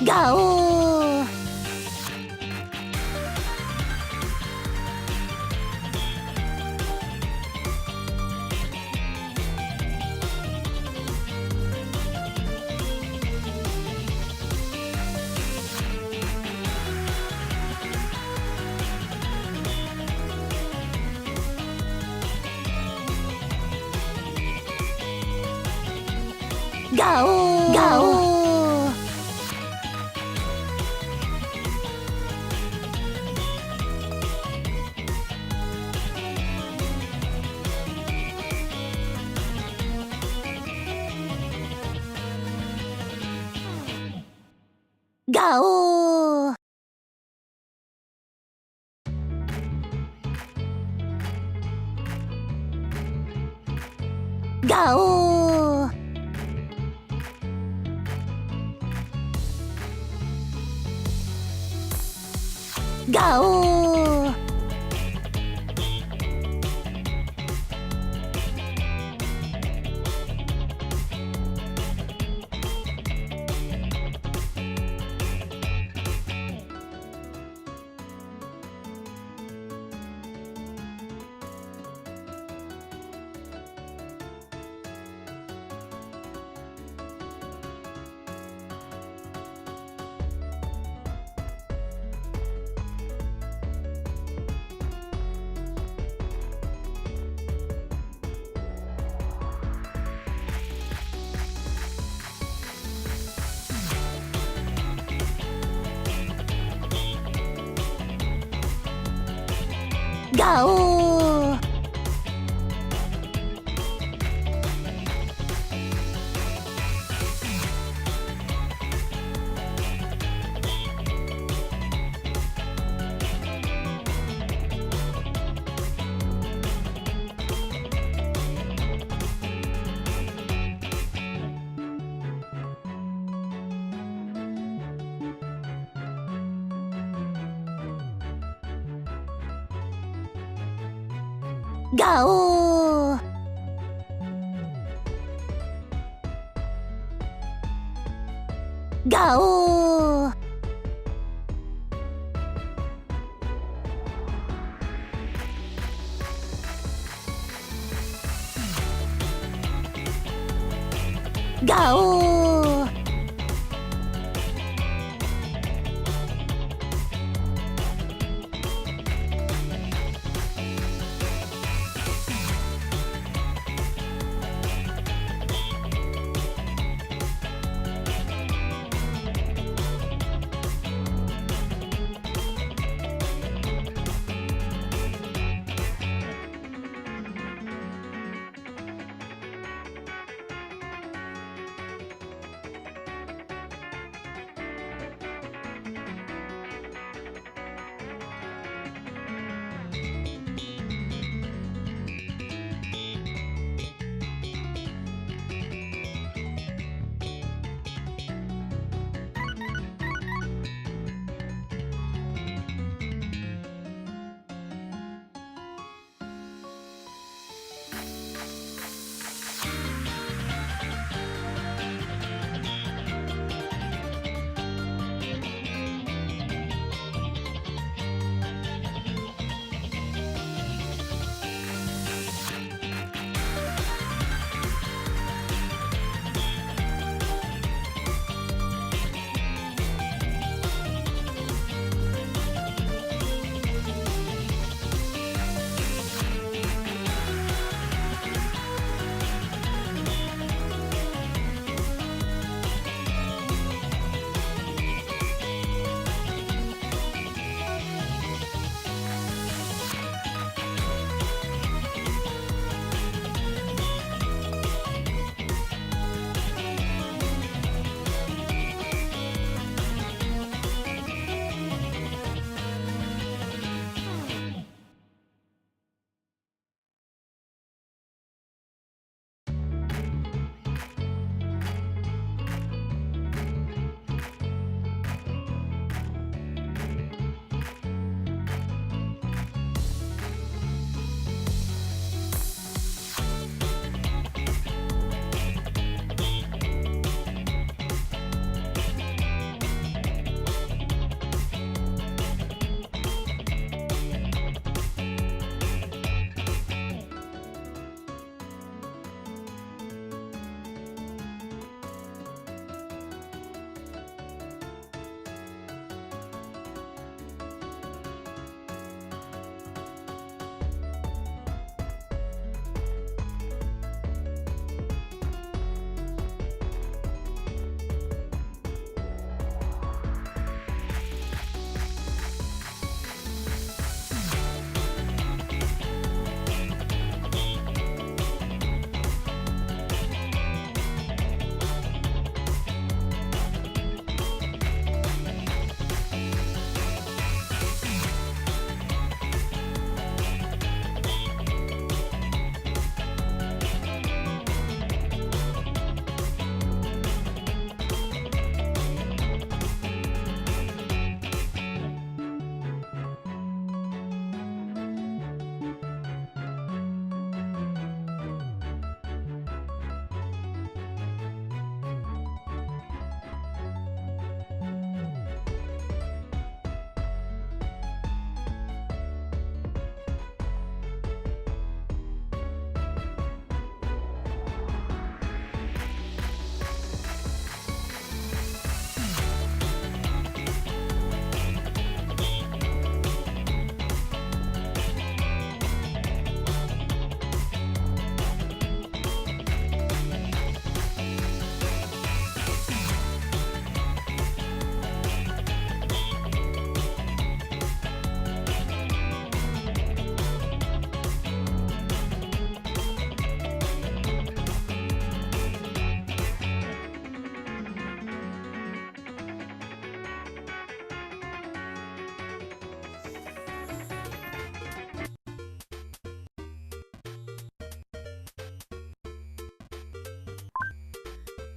Gao! Gao! Gao! Gao! Gao! Gao! Gao! Gao! Gao! Gao!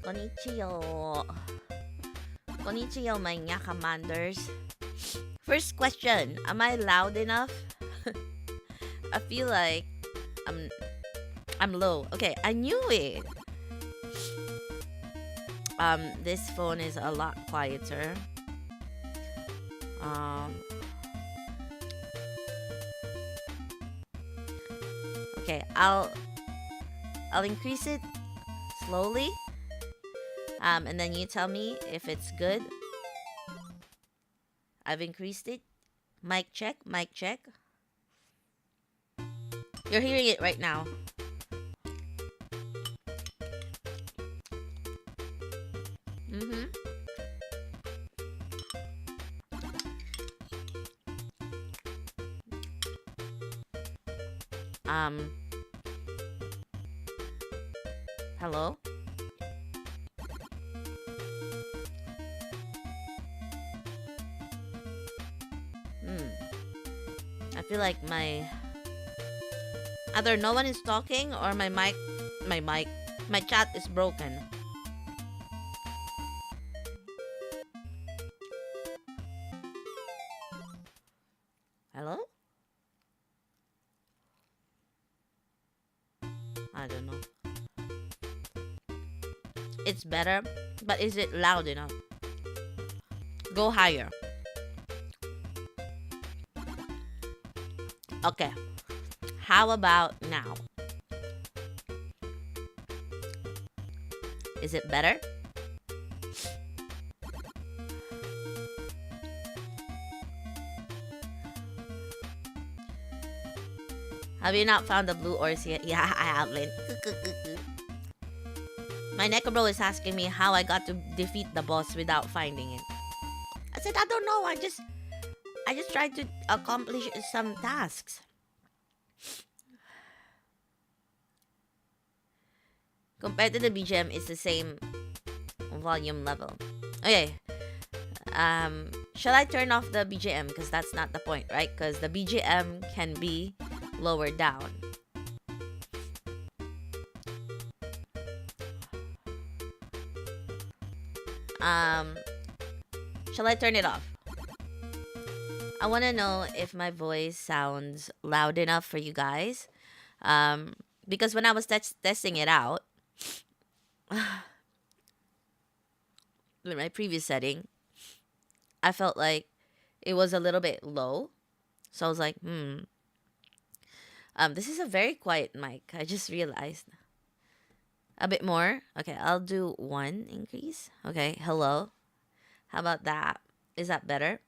Konnichiwa. Konnichiwa, my nya commanders. First question, am I loud enough? I feel like I'm low. Okay, I knew it. This phone is a lot quieter. Okay, I'll increase it slowly. And then you tell me if it's good. I've increased it. Mic check, mic check. You're hearing it right now. Mm-hmm. Hello? I feel like either no one is talking or my chat is broken. Hello? I don't know. It's better, but is it loud enough? Go higher. Okay. How about now? Is it better? Have you not found the blue ores yet? Yeah, I haven't. My Necrobro is asking me how I got to defeat the boss without finding it. I said, I don't know. I just tried to accomplish some tasks. Compared to the BGM, it's the same volume level. Okay. Shall I turn off the BGM? Because that's not the point, right? Because the BGM can be lowered down. Shall I turn it off? I want to know if my voice sounds loud enough for you guys. Because when I was testing it out, with my previous setting, I felt like it was a little bit low. So I was like, this is a very quiet mic. I just realized. A bit more. Okay, I'll do 1 increase. Okay, hello. How about that? Is that better?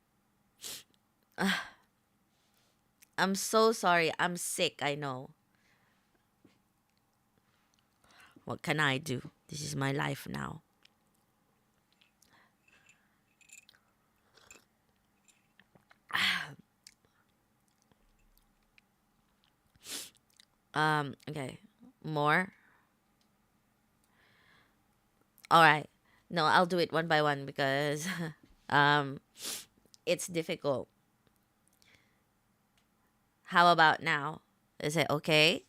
I'm so sorry. I'm sick, I know. What can I do? This is my life now. Okay. More. All right. No, I'll do it one by one because it's difficult. How about now? Is it okay?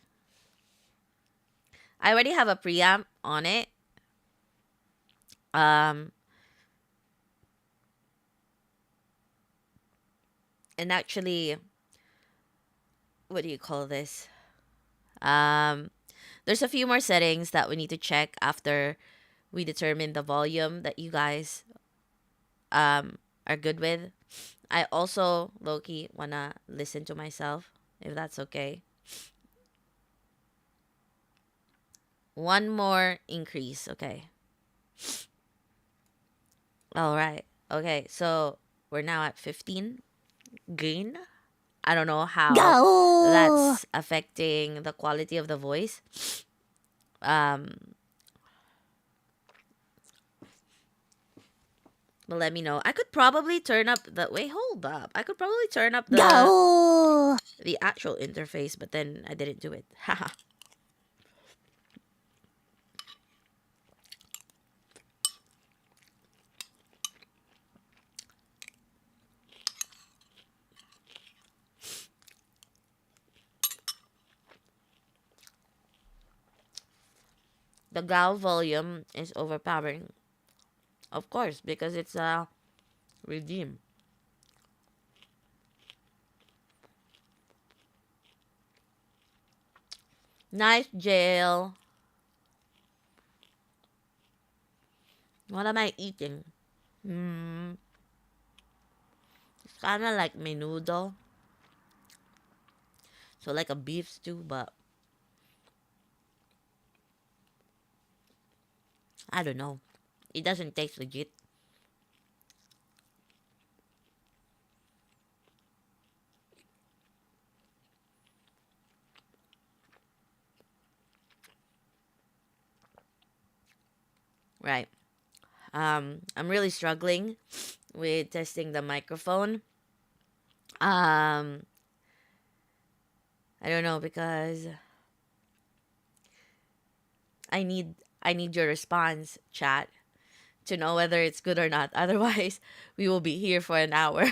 I already have a preamp on it. And actually, what do you call this? There's a few more settings that we need to check after we determine the volume that you guys are good with. I also, low-key, wanna listen to myself, if that's okay. 1 more increase, okay. All right. Okay, so we're now at 15 gain. I don't know how Go! that's affecting the quality of the voice. But let me know. I could probably turn up the wait, hold up. I could probably turn up Go! the actual interface, but then I didn't do it. Haha. the gal volume is overpowering. Of course, because it's a redeem. Nice jail. What am I eating? It's kind of like menudo. So like a beef stew, but I don't know. It doesn't taste legit. Right. I'm really struggling with testing the microphone. Um, I don't know because I need your response, chat, to know whether it's good or not. Otherwise, we will be here for an hour.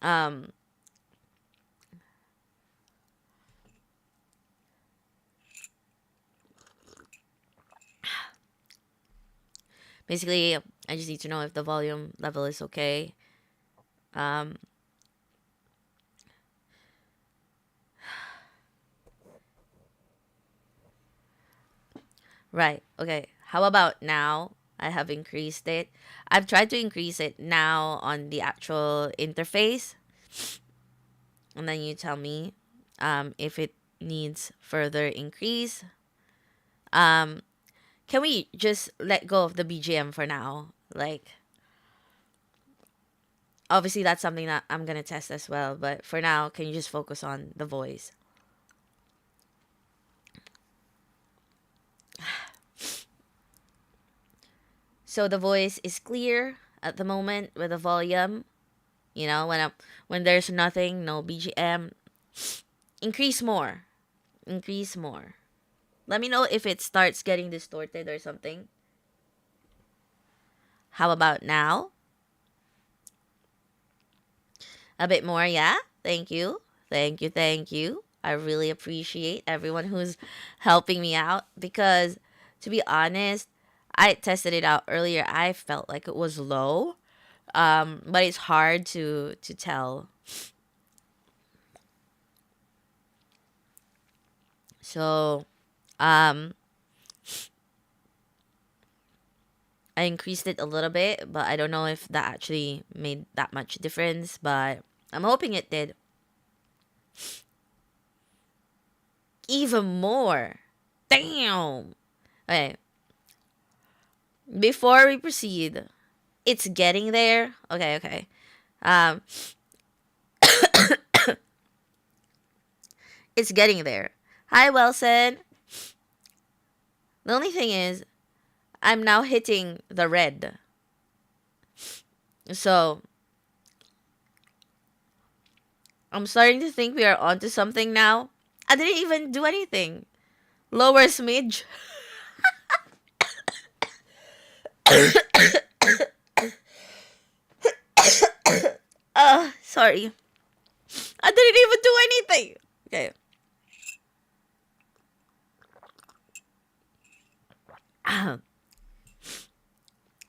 Um, basically, I just need to know if the volume level is okay. Um, right. Okay. How about now? I have increased it. I've tried to increase it now on the actual interface, and then you tell me if it needs further increase. Um, can we just let go of the BGM for now? Like, obviously, that's something that I'm gonna test as well. But for now, can you just focus on the voice? So the voice is clear at the moment with the volume. You know, when there's nothing, no BGM, increase more, increase more. Let me know if it starts getting distorted or something. How about now? A bit more, yeah? Thank you. Thank you, thank you. I really appreciate everyone who's helping me out because, to be honest, I tested it out earlier. I felt like it was low, but it's hard to tell. So, um, I increased it a little bit, but I don't know if that actually made that much difference. But I'm hoping it did. Even more. Damn. Okay. Before we proceed, it's getting there. Okay, okay. Um, it's getting there. Hi, Wilson. The only thing is, I'm now hitting the red. So, I'm starting to think we are onto something now. I didn't even do anything. Lower smidge. Sorry. I didn't even do anything. Okay.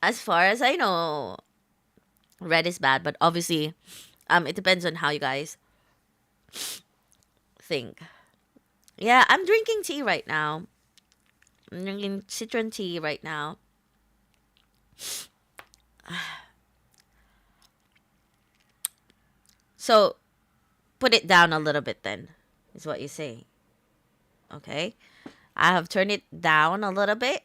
As far as I know, red is bad, but obviously, it depends on how you guys think. Yeah, I'm drinking tea right now. I'm drinking citron tea right now. So, put it down a little bit then, is what you say. Okay. I have turned it down a little bit.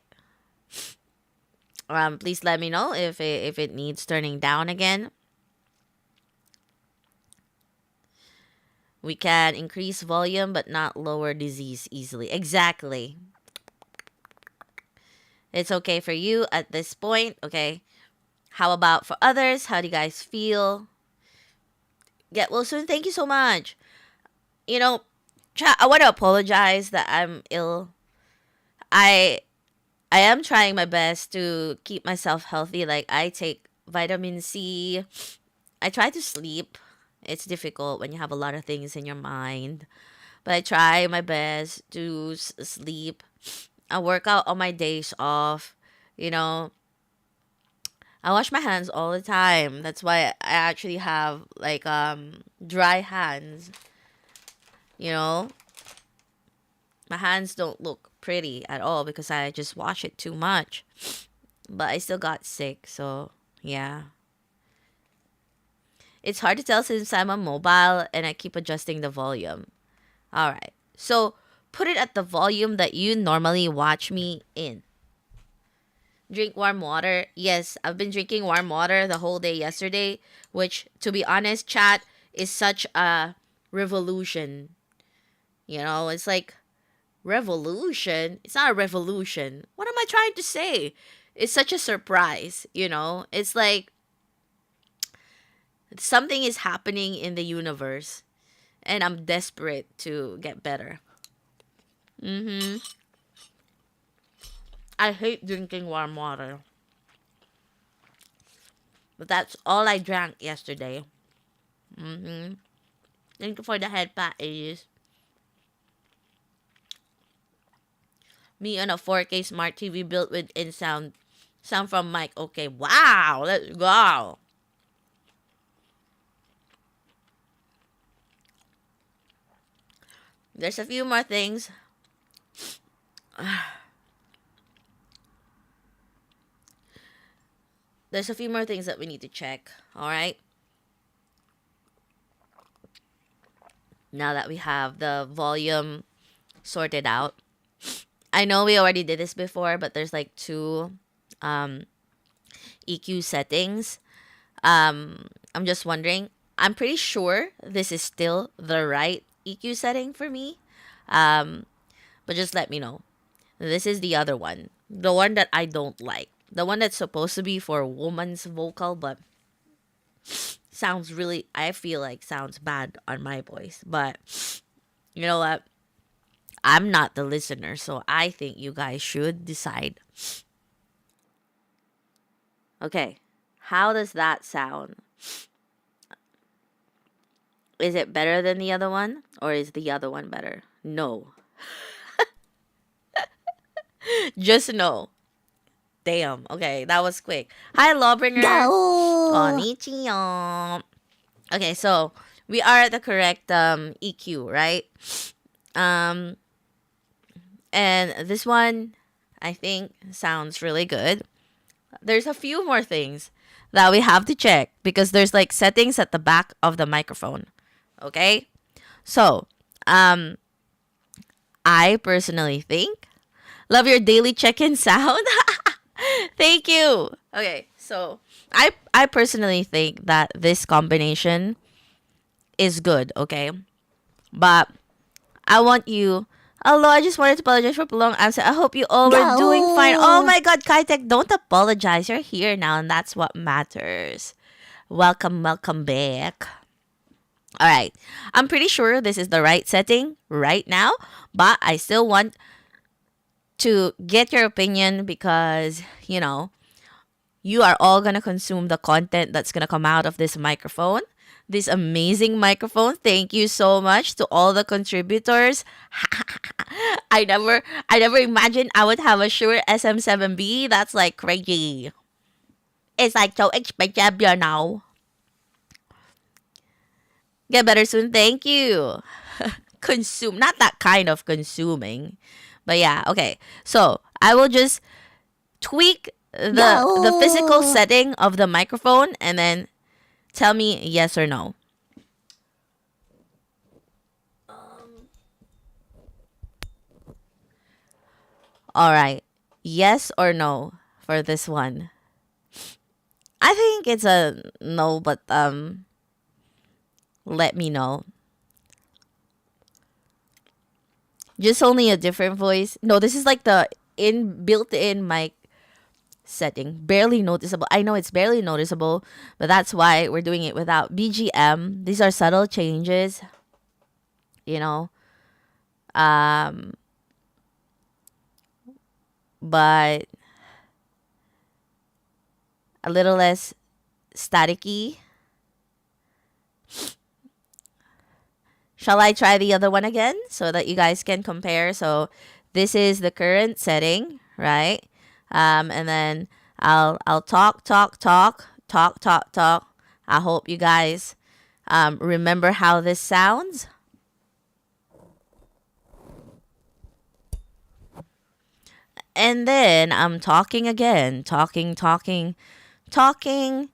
Please let me know if it needs turning down again. We can increase volume but not lower disease easily. Exactly. It's okay for you at this point, okay? How about for others? How do you guys feel? Get well soon. Thank you so much. You know, I want to apologize that I'm ill. I I am trying my best to keep myself healthy. Like I take vitamin C. I try to sleep. It's difficult when you have a lot of things in your mind, but I try my best to sleep. I work out on my days off. You know, I wash my hands all the time. That's why I actually have like dry hands. You know, my hands don't look pretty at all because I just wash it too much. But I still got sick, so yeah. It's hard to tell since I'm on mobile and I keep adjusting the volume. All right. So put it at the volume that you normally watch me in. Drink warm water. Yes, I've been drinking warm water the whole day yesterday, which, to be honest, chat, is such a revolution. You know, it's like revolution. It's not a revolution. What am I trying to say? It's such a surprise, you know? It's like something is happening in the universe and I'm desperate to get better. I hate drinking warm water. But that's all I drank yesterday. Thank you for the head pat, Aegis. Me on a 4K smart TV built with in-sound sound from mic. Okay, wow, let's go. There's a few more things. There's a few more things that we need to check. All right. Now that we have the volume sorted out, I know we already did this before, but there's like two EQ settings. I'm just wondering. I'm pretty sure this is still the right EQ setting for me. But just let me know. This is the other one. The one that I don't like. The one that's supposed to be for woman's vocal, but sounds really, I feel like sounds bad on my voice. But you know what? I'm not the listener, so I think you guys should decide. Okay, how does that sound? Is it better than the other one? Or is the other one better? No. Just no. Damn. Okay, that was quick. Hi, Lawbringer. Gao. Konnichiwa. Okay, so we are at the correct EQ, right? And this one, I think, sounds really good. There's a few more things that we have to check because there's like settings at the back of the microphone. Okay? So, I personally think, love your daily check-in sound. Thank you. Okay, so I personally think that this combination is good, okay? But I want you. Hello, I just wanted to apologize for prolonged absence. I hope you all were doing fine. Oh my god, Kaitek, don't apologize. You're here now and that's what matters. Welcome back. Alright. I'm pretty sure this is the right setting right now, but I still want to get your opinion because, you know, you are all going to consume the content that's going to come out of this microphone. This amazing microphone. Thank you so much to all the contributors. I never imagined I would have a Shure SM7B. That's like crazy. It's like so expensive, you know. Get better soon. Thank you. Consume. Not that kind of consuming. But yeah, okay. So I will just tweak the physical setting of the microphone and then tell me yes or no. All right. Yes or no for this one? I think it's a no, but let me know. Just only a different voice. No, this is like the built-in mic setting. Barely noticeable. I know it's barely noticeable, but that's why we're doing it without BGM. These are subtle changes. You know. But a little less staticky. Shall I try the other one again so that you guys can compare? So this is the current setting, right? And then I'll talk, talk, talk, talk, talk, talk. I hope you guys remember how this sounds. And then I'm talking again, talking, talking, talking,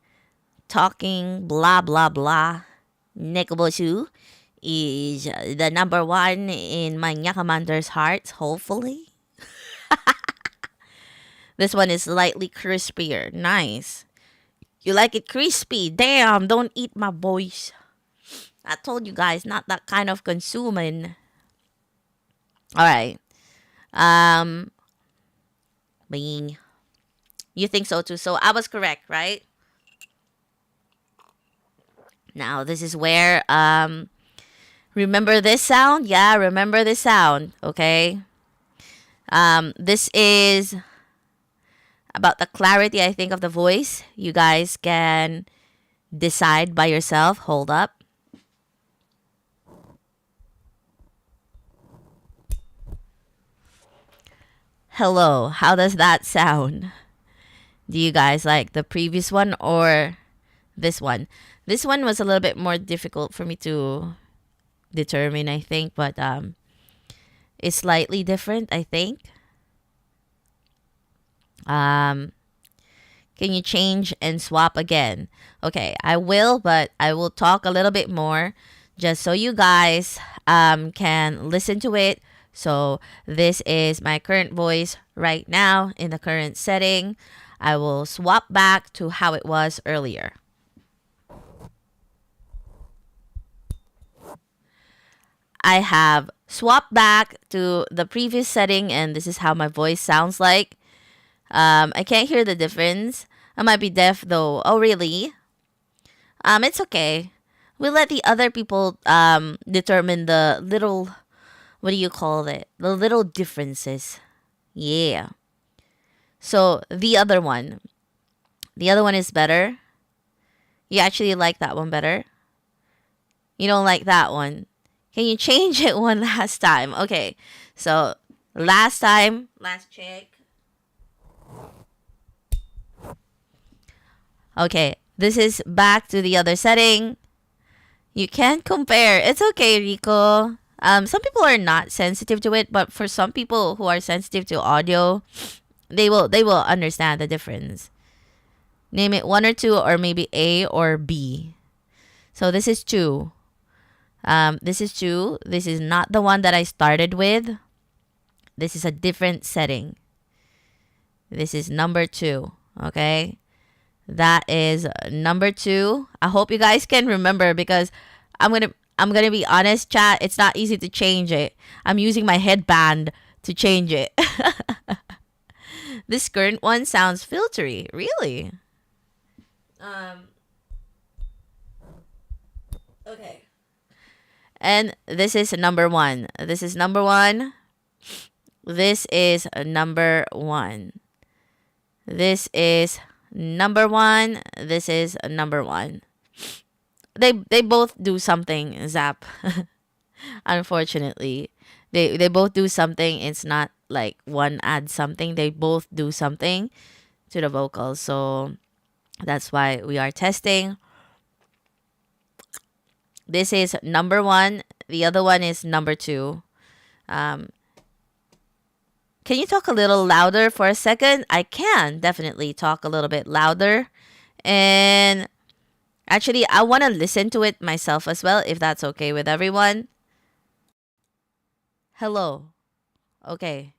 talking, blah, blah, blah. Nekoboshu is the number one in my Commander's hearts, hopefully. This one is slightly crispier. Nice. You like it crispy? Damn, don't eat my voice. I told you guys, not that kind of consuming. Alright. Bing. You think so too. So I was correct, right? Now this is where remember this sound? Yeah, remember this sound, okay? This is about the clarity, I think, of the voice. You guys can decide by yourself. Hold up. Hello, how does that sound? Do you guys like the previous one or this one? This one was a little bit more difficult for me to determine, I think, but it's slightly different, I think. Can you change and swap again? Okay, I will, but I will talk a little bit more just so you guys can listen to it. So this is my current voice right now in the current setting. I will swap back to how it was earlier. I have swapped back to the previous setting, and this is how my voice sounds like. I can't hear the difference. I might be deaf though. Oh, really? It's okay. We'll let the other people determine the little, what do you call it? The little differences. Yeah. So the other one. The other one is better. You actually like that one better? You don't like that one? Can you change it one last time? Okay. So last time, last check. Okay, this is back to the other setting. You can't compare. It's okay, Rico. Some people are not sensitive to it, but for some people who are sensitive to audio, they will understand the difference. Name it one or two, or maybe A or B. So this is two. This is two. This is not the one that I started with. This is a different setting. This is number two. Okay. That is number two. I hope you guys can remember because I'm gonna be honest, chat. It's not easy to change it. I'm using my headband to change it. This current one sounds filtery. Really? Okay. And this is number one. This is number one. This is number one. This is number one. This is number one. They both do something, Zap. Unfortunately. They both do something. It's not like one adds something. They both do something to the vocals. So that's why we are testing. This is number one. The other one is number two. Can you talk a little louder for a second? I can definitely talk a little bit louder. And actually, I want to listen to it myself as well, if that's okay with everyone. Hello. Okay.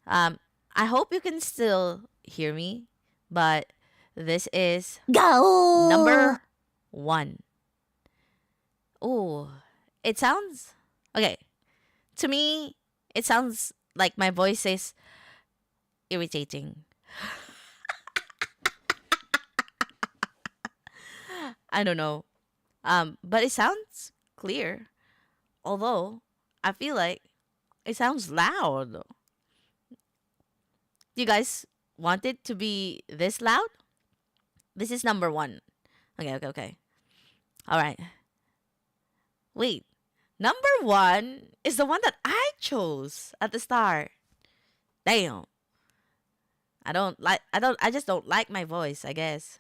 I hope you can still hear me, but this is Go! number one. Oh, it sounds okay. To me, it sounds like my voice is irritating. I don't know. But it sounds clear. Although I feel like it sounds loud. Do you guys want it to be this loud? This is number one. Okay. All right. Wait. Number one is the one that I chose at the start. Damn. I just don't like my voice, I guess.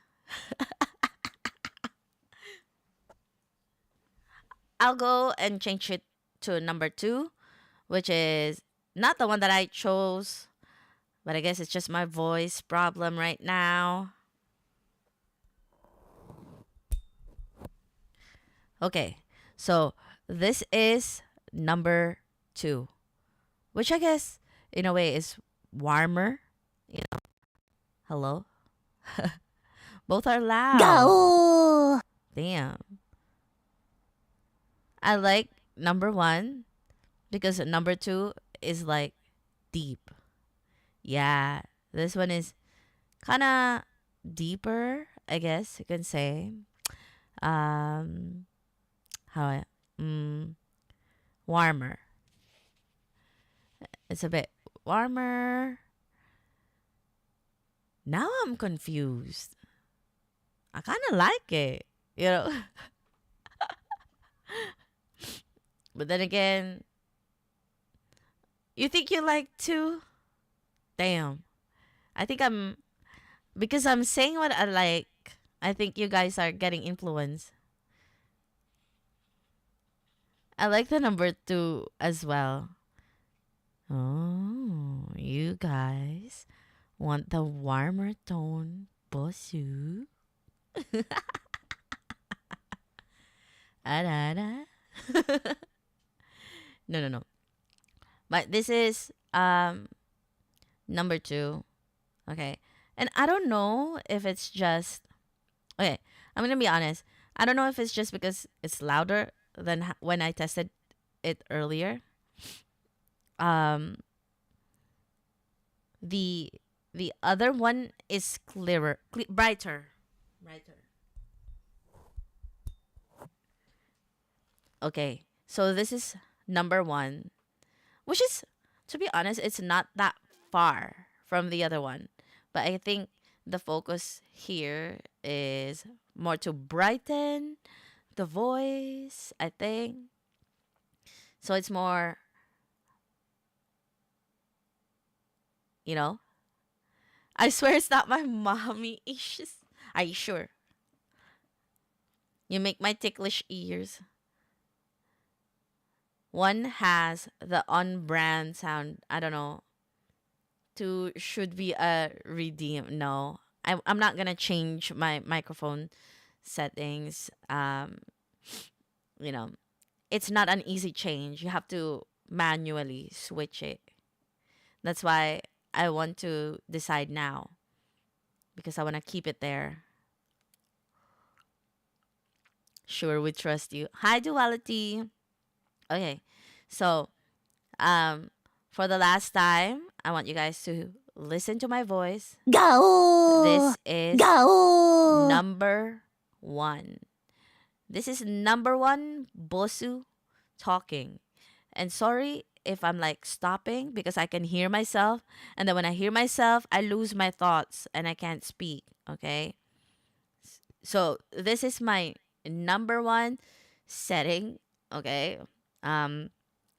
I'll go and change it to number two, which is not the one that I chose, but I guess it's just my voice problem right now. Okay, so this is number two, which I guess in a way is warmer. You know, hello? Both are loud. Go. Damn. I like number one because number two is like deep. Yeah, this one is kind of deeper, I guess you can say. Um, how I, warmer. It's a bit warmer. Now I'm confused. I kind of like it, you know. But then again, you think you like two? Damn. I think I'm because I'm saying what I like. I think you guys are getting influenced. I like the number two as well. Oh, you guys want the warmer tone, bosu? Arara. No, no, no. But this is number two. Okay. And I don't know if it's just okay. I'm gonna be honest. I don't know if it's just because it's louder than when I tested it earlier. Um, the other one is clearer, brighter, brighter. Okay, so this is number one, which is, to be honest, it's not that far from the other one, but I think the focus here is more to brighten the voice. I think so. It's more, you know. I swear it's not my mommy issues. Are you sure? You make my ticklish ears. One has the on brand sound. I don't know. Two should be a redeem. No. I'm not going to change my microphone settings. You know, it's not an easy change. You have to manually switch it. That's why I want to decide now because I want to keep it there. Sure, we trust you. Hi, Duality. Okay, so for the last time, I want you guys to listen to my voice. Go. This is Go. number one. This is number one Bosu talking. And sorry if I'm like stopping because I can hear myself. And then when I hear myself, I lose my thoughts and I can't speak. Okay. So this is my number one setting. Okay.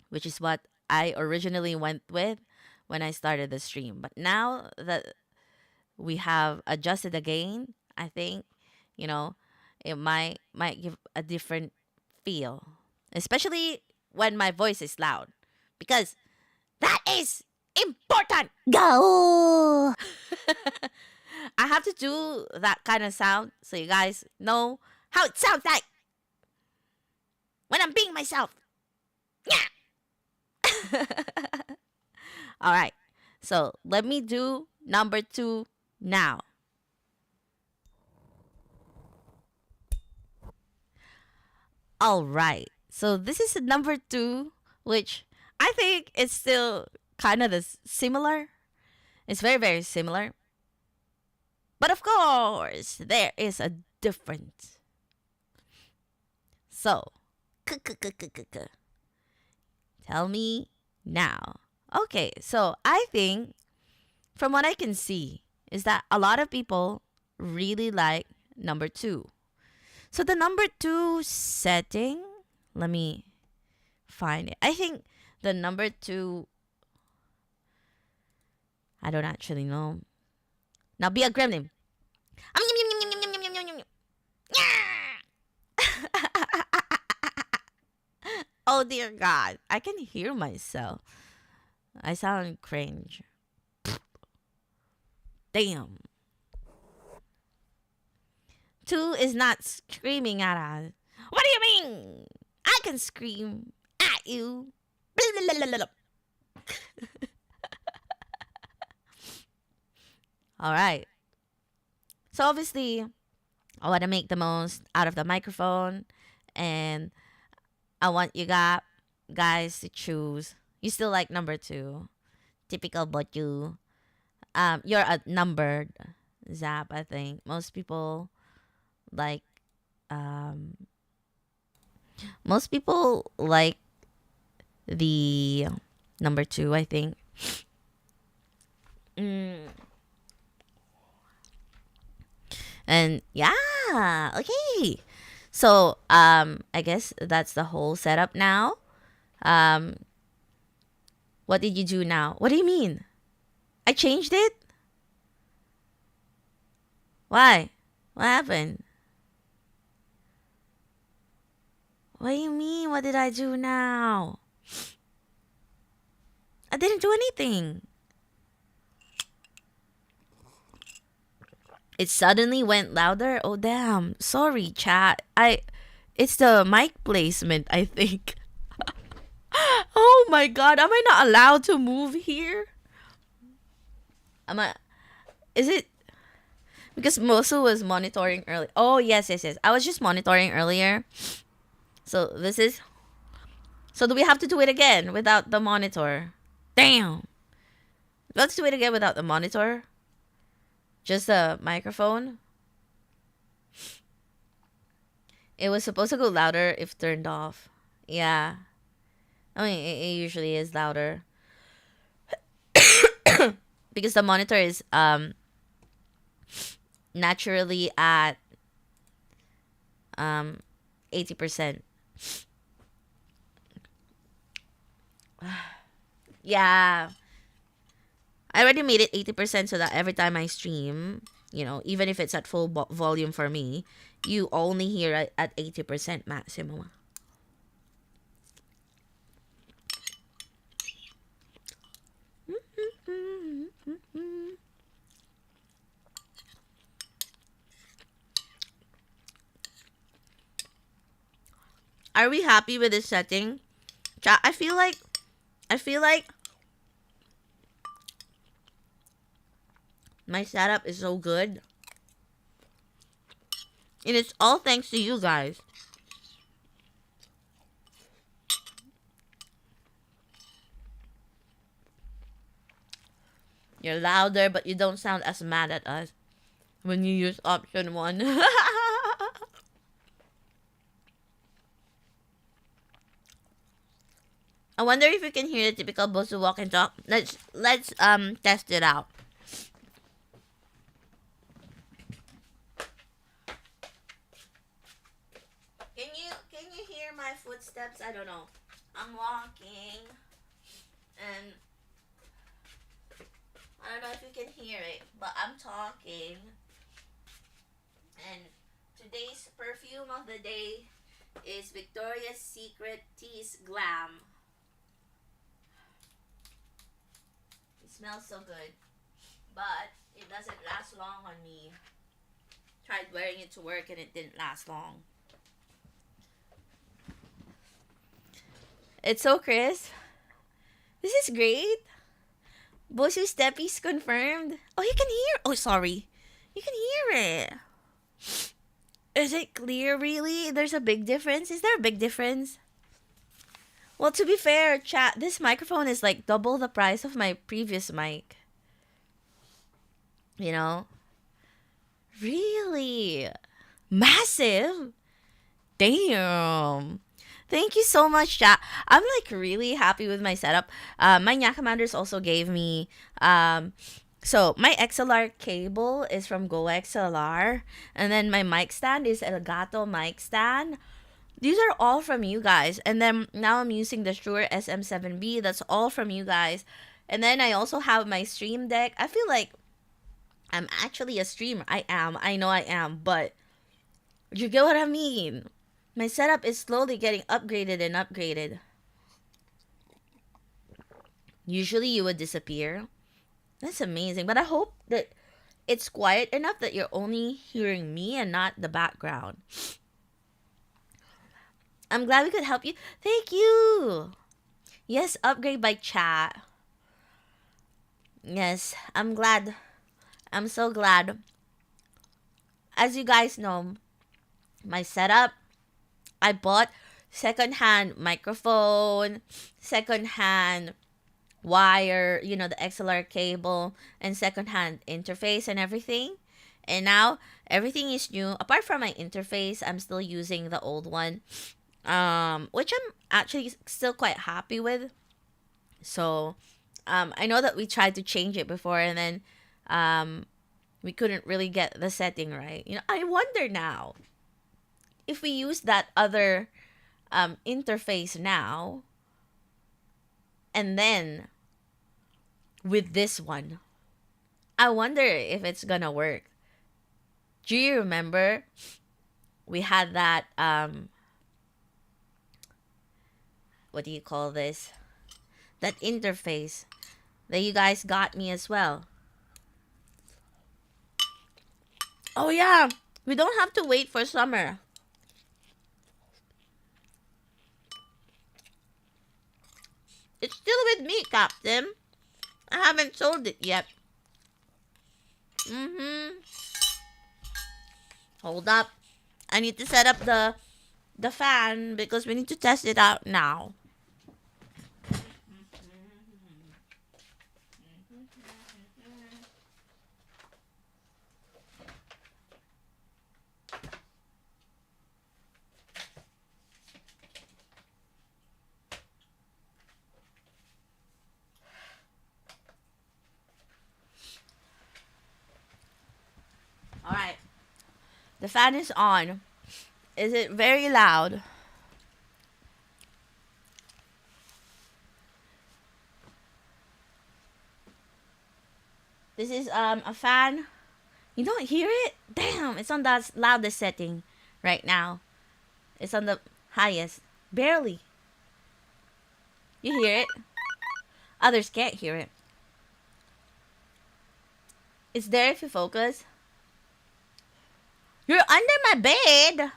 Which is what I originally went with when I started the stream. But now that we have adjusted again, I think, you know, it might give a different feel. Especially when my voice is loud. Because that is important. Go. I have to do that kind of sound so you guys know how it sounds like when I'm being myself. Yeah. All right. So let me do number two now. All right. So this is number two, which I think is still kind of similar. It's very, very similar. But of course, there is a difference. So, tell me now. Okay, so I think from what I can see is that a lot of people really like number two. So the number two setting, let me find it. I think the number 2, I don't actually know. Now be a gremlin. Oh dear God, I can hear myself. I sound cringe. Damn. 2 is not screaming at us. What do you mean? I can scream at you. All right. So obviously, I want to make the most out of the microphone, and I want you guys to choose. You still like number 2, typical but you. You're a numbered Zap. I think most people like um most people like the number 2. I think. Mm. And yeah, okay. So I guess that's the whole setup now. Um, what did you do now? What do you mean? I changed it? Why? What happened? What do you mean? What did I do now? I didn't do anything. It suddenly went louder. Oh damn. Sorry, chat. It's the mic placement, I think. Oh my god, am I not allowed to move here? Am I Is it because Mosu was monitoring early? Oh, yes, yes, yes. I was just monitoring earlier. So this is So do we have to do it again without the monitor? Damn. Let's do it again without the monitor. Just the microphone. It was supposed to go louder if turned off. Yeah. I mean, it usually is louder. Because the monitor is naturally at 80%. Yeah. I already made it 80% so that every time I stream, even if it's at full volume for me, you only hear it at 80% maximum. Are we happy with this setting? Chat, I feel like my setup is so good. And it's all thanks to you guys. You're louder, but you don't sound as mad at us when you use option 1. I wonder if you can hear the typical Bosu walk and talk. Let's test it out. Can you hear my footsteps? I don't know. I'm walking and I don't know if you can hear it, but I'm talking. And today's perfume of the day is Victoria's Secret Tease Glam. It smells so good, but it doesn't last long on me. Tried wearing it to work and it didn't last long. It's so crisp. This is great. Bosu Steppies confirmed. Oh, you can hear. Oh, sorry. You can hear it. Is it clear, really? There's a big difference? Is there a big difference? Well, to be fair, chat, this microphone is like double the price of my previous mic. You know? Really? Massive? Damn. Thank you so much, chat. I'm like really happy with my setup. My Nya Commanders also gave me so my XLR cable is from Go XLR, and then my mic stand is Elgato mic stand. These are all from you guys. And then now I'm using the Shure SM7B. That's all from you guys. And then I also have my stream deck. I feel like I'm actually a streamer. I am. I know I am. But you get what I mean? My setup is slowly getting upgraded and upgraded. Usually you would disappear. That's amazing. But I hope that it's quiet enough that you're only hearing me and not the background. I'm glad we could help you. Thank you. Yes, upgrade by chat. Yes, I'm glad. I'm so glad. As you guys know, my setup, I bought secondhand microphone, secondhand wire, the XLR cable, and secondhand interface and everything. And now everything is new. Apart from my interface, I'm still using the old one, which I'm actually still quite happy with. So, I know that we tried to change it before, and then we couldn't really get the setting right. I wonder now if we use that other interface now, and then with this one, I wonder if it's gonna work. Do you remember we had that what do you call this? That interface that you guys got me as well. Oh yeah, we don't have to wait for summer. It's still with me, Captain. I haven't sold it yet. Hold up. I need to set up the fan because we need to test it out now. Alright. The fan is on. Is it very loud? This is a fan. You don't hear it? Damn, it's on the loudest setting right now. It's on the highest. Barely. You hear it? Others can't hear it. It's there if you focus. You're under my bed.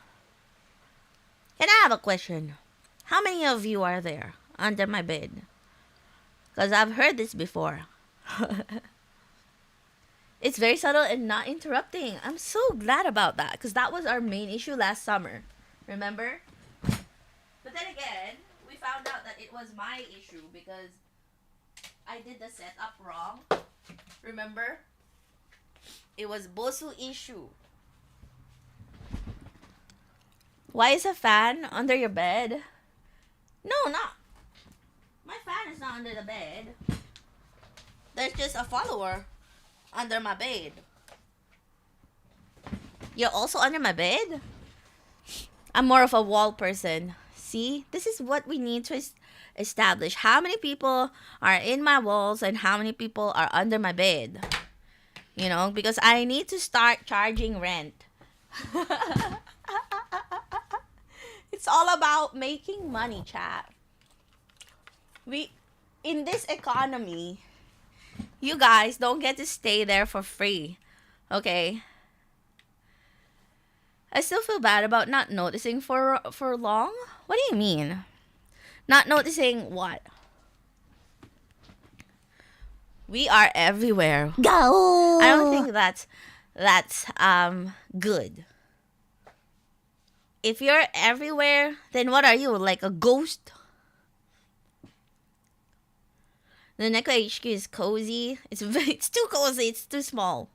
Can I have a question? How many of you are there under my bed? Because I've heard this before. It's very subtle and not interrupting. I'm so glad about that because that was our main issue last summer. Remember? But then again, we found out that it was my issue because I did the setup wrong. Remember? It was Bosu issue. Why is a fan under your bed? No, not. My fan is not under the bed. There's just a follower under my bed. You're also under my bed? I'm more of a wall person. See? This is what we need to establish. How many people are in my walls and how many people are under my bed? Because I need to start charging rent. It's all about making money, chat. In this economy, you guys don't get to stay there for free. Okay? I still feel bad about not noticing for long. What do you mean? Not noticing what? We are everywhere. Go. I don't think that's good. If you're everywhere, then what are you, like a ghost? The Neko HQ is cozy. It's too cozy. It's too small.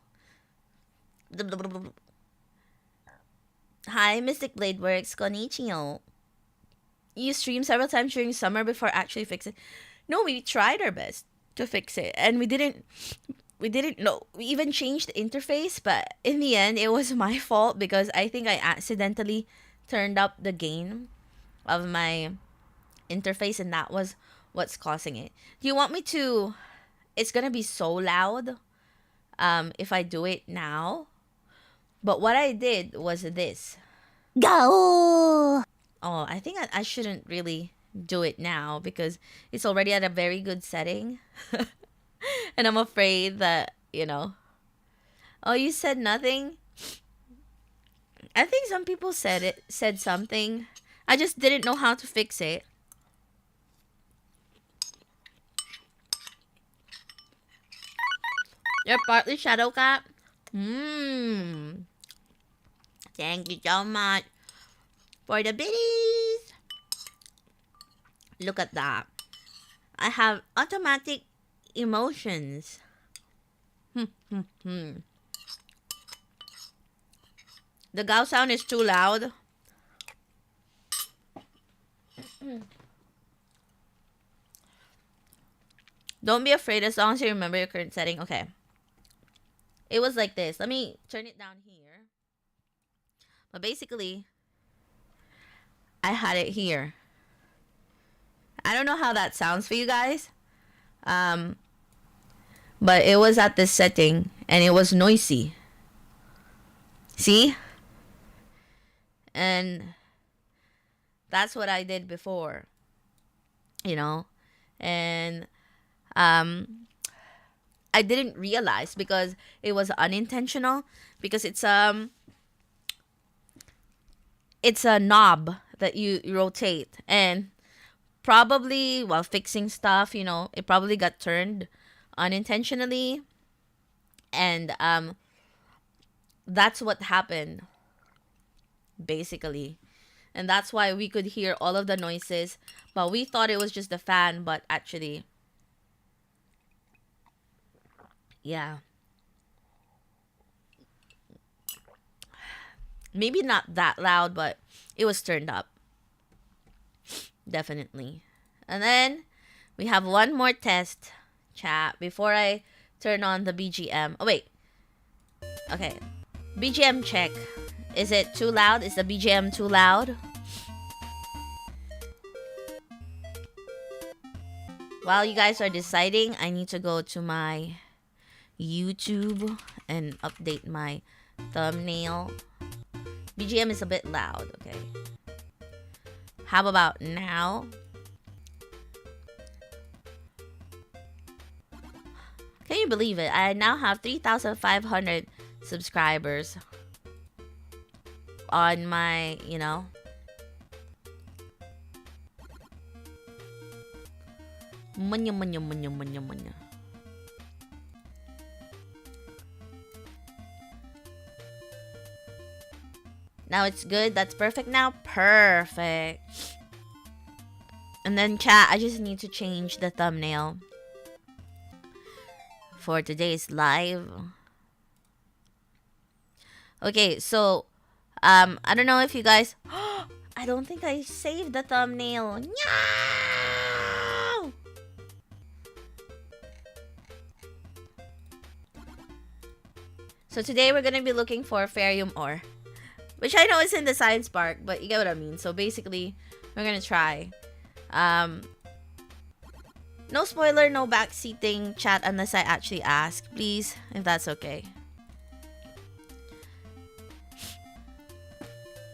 Hi, Mystic Blade Works. Konnichiwa. You streamed several times during summer before actually fixing it. No, we tried our best to fix it, and we didn't know. We even changed the interface, but in the end, it was my fault because I think I accidentally turned up the gain of my interface, and that was what's causing it. Do you want me to? It's gonna be so loud if I do it now. But what I did was this. Go! Oh, I think I shouldn't really do it now because it's already at a very good setting. And I'm afraid that, Oh, you said nothing? I think some people said something. I just didn't know how to fix it. You're partly shadow cat? Thank you so much for the biddies. Look at that. I have automatic emotions. The Gao sound is too loud. Don't be afraid as long as you remember your current setting. Okay. It was like this. Let me turn it down here. But basically, I had it here. I don't know how that sounds for you guys. But it was at this setting and it was noisy. See? And that's what I did before. And I didn't realize because it was unintentional because it's a knob that you rotate, and probably while fixing stuff, it probably got turned unintentionally, and that's what happened basically. And that's why we could hear all of the noises, but we thought it was just the fan, but actually, yeah, maybe not that loud, but it was turned up, definitely. And then we have one more test, chat, before I turn on the BGM. Oh wait, okay, BGM check. Is it too loud? Is the BGM too loud? While you guys are deciding, I need to go to my YouTube and update my thumbnail. BGM is a bit loud, okay. How about now? Can you believe it? I now have 3,500 subscribers on my, Munya. Now it's good. That's perfect now. Perfect. And then chat, I just need to change the thumbnail for today's live. Okay, so I don't know if you guys I don't think I saved the thumbnail. No! So today we're gonna be looking for Ferrium ore, which I know is in the science park, but you get what I mean. So basically, we're gonna try. No spoiler, no backseating, chat, unless I actually ask, please, if that's okay.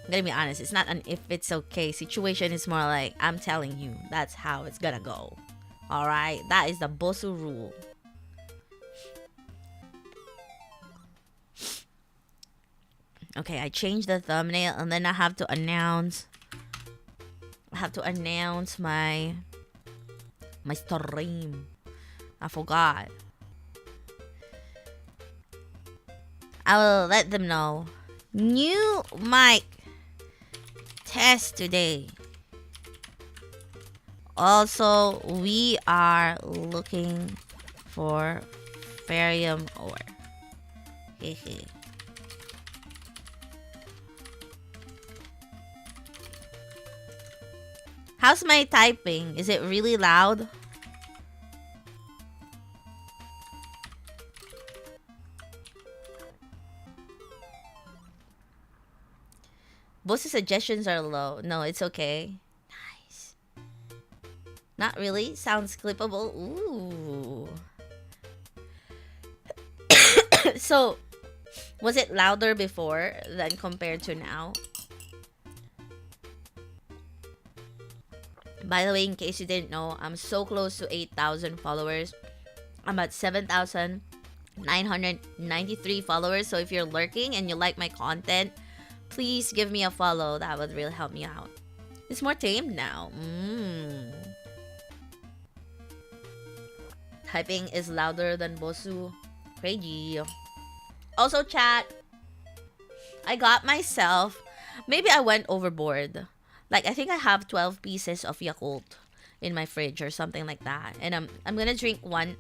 I'm gonna be honest, it's not an if it's okay situation. It's more like I'm telling you that's how it's gonna go. Alright, that is the Bosu rule. Okay, I changed the thumbnail and then I have to announce my stream. I forgot. I will let them know. New mic test today. Also, we are looking for Ferrium ore. Hehe. How's my typing? Is it really loud? Boss's suggestions are low. No, it's okay. Not really. Sounds clippable. Ooh. So, was it louder before than compared to now? By the way, in case you didn't know, I'm so close to 8,000 followers. I'm at 7,993 followers. So if you're lurking and you like my content, please give me a follow. That would really help me out. It's more tamed now. Typing is louder than Bosu. Crazy. Also, chat, I got myself, maybe I went overboard. Like, I think I have 12 pieces of Yakult in my fridge or something like that. And I'm gonna drink one.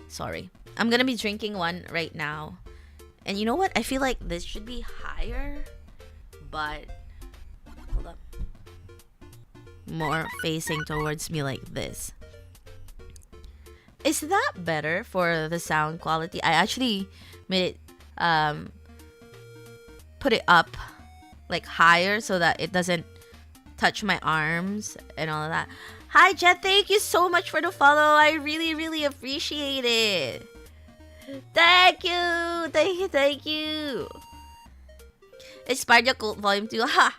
Sorry. I'm gonna be drinking one right now. And you know what? I feel like this should be higher. But, hold up. More facing towards me like this. Is that better for the sound quality? I actually made it, put it up like higher so that it doesn't touch my arms and all of that. Hi Jet, thank you so much for the follow. I really, really appreciate it. Thank you, thank you, thank you. Expired Yakult Volume 2. Ha!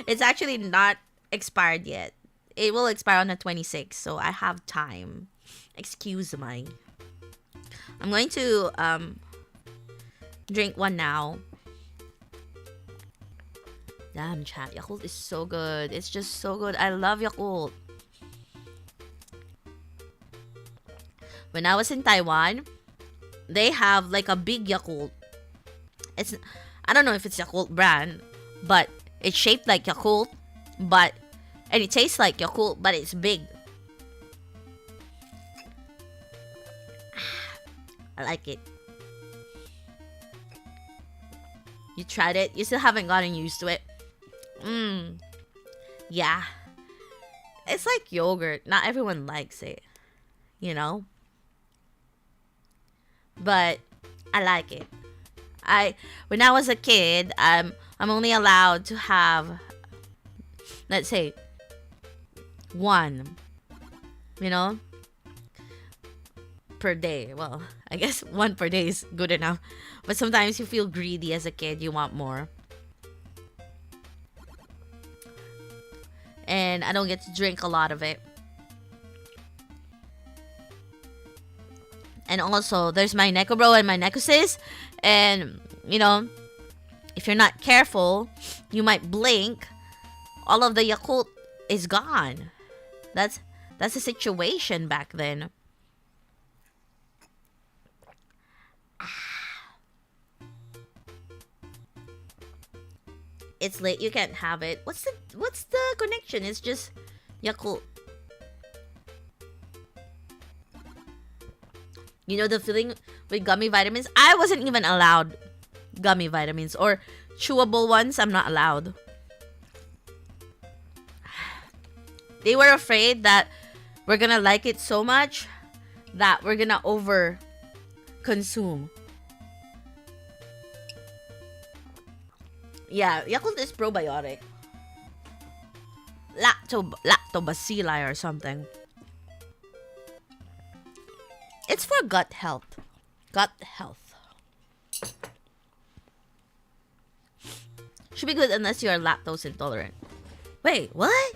It's actually not expired yet. It will expire on the 26th, so I have time. Excuse me. I'm going to drink one now. Damn, chat. Yakult is so good. It's just so good. I love Yakult. When I was in Taiwan, they have like a big Yakult. I don't know if it's Yakult brand, but it's shaped like Yakult, and it tastes like Yakult, but it's big. I like it. You tried it? You still haven't gotten used to it? Yeah. It's like yogurt. Not everyone likes it. You know? But I like it. When I was a kid, I'm only allowed to have, let's say, one. You know? Per day. Well, I guess one per day is good enough. But sometimes you feel greedy as a kid. You want more. And I don't get to drink a lot of it. And also, there's my Necobro and my Necosis. And, you know, if you're not careful, you might blink. All of the Yakult is gone. That's the situation back then. It's late, you can't have it. What's the connection? It's just Yakult. You know the feeling with gummy vitamins? I wasn't even allowed gummy vitamins or chewable ones. I'm not allowed. They were afraid that we're gonna like it so much that we're gonna over consume. Yeah, Yakult is probiotic. Lactobacilli or something. It's for gut health. Gut health. Should be good unless you are lactose intolerant. Wait, what?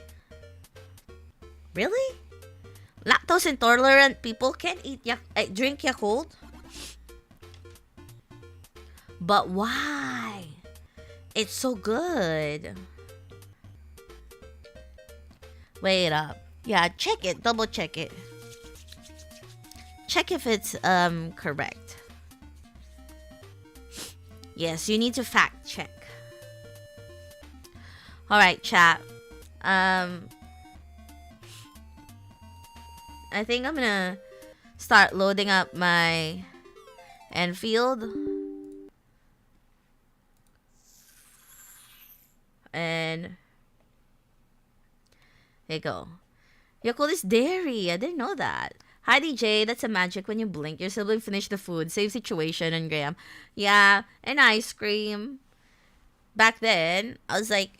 Really? Lactose intolerant people can't drink Yakult? But why? It's so good. Wait up. Yeah, check it. Double check it. Check if it's correct. Yes, you need to fact check. Alright, chat. I think I'm gonna start loading up my Endfield. And there you go. Yakult is dairy. I didn't know that. Hi DJ, that's a magic when you blink. Your sibling finished the food. Same situation and Graham. Yeah, and ice cream. Back then, I was like,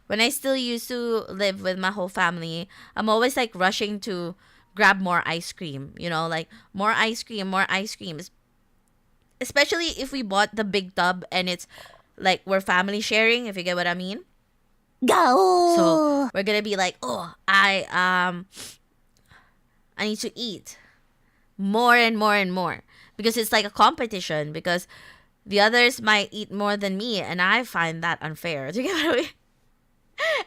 when I still used to live with my whole family, I'm always like rushing to grab more ice cream, you know, like more ice cream, more ice cream. Especially if we bought the big tub and it's like we're family sharing, if you get what I mean. So Gao. we're gonna be like, oh, I need to eat more and more and more because it's like a competition because the others might eat more than me and I find that unfair. Do you get what I mean?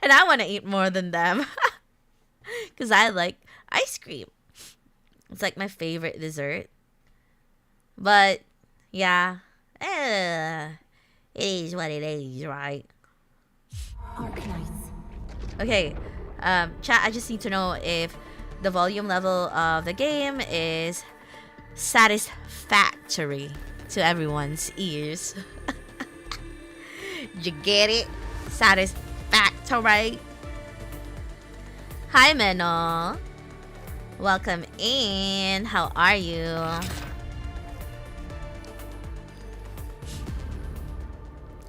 And I want to eat more than them because I like ice cream. It's like my favorite dessert. But yeah, it is what it is, right? Arknights. Okay, chat. I just need to know if the volume level of the game is satisfactory to everyone's ears. You get it? Satisfactory. Hi, Meno. Welcome in. How are you?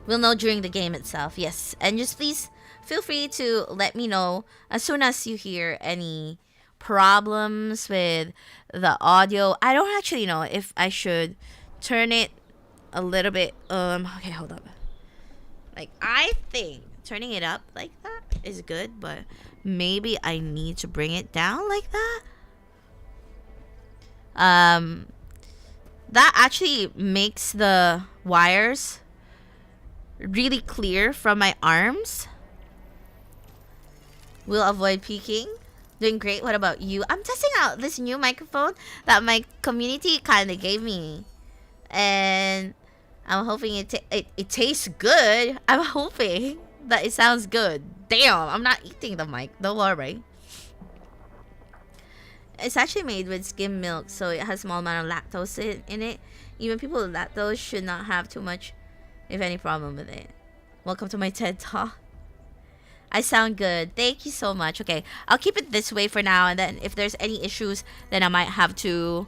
We'll know during the game itself, yes. And just please feel free to let me know as soon as you hear any problems with the audio. I don't actually know if I should turn it a little bit. Okay, hold up. Like, I think turning it up like that is good, but maybe I need to bring it down like that. That actually makes the wires really clear from my arms. We'll avoid peaking. Doing great. What about you? I'm testing out this new microphone that my community kind of gave me, and I'm hoping it tastes good. I'm hoping that it sounds good. Damn, I'm not eating the mic. Don't worry. It's actually made with skim milk, so it has a small amount of lactose in it. Even people with lactose should not have too much, if any, problem with it. Welcome to my TED Talk. I sound good. Thank you so much. Okay, I'll keep it this way for now, and then if there's any issues, then I might have to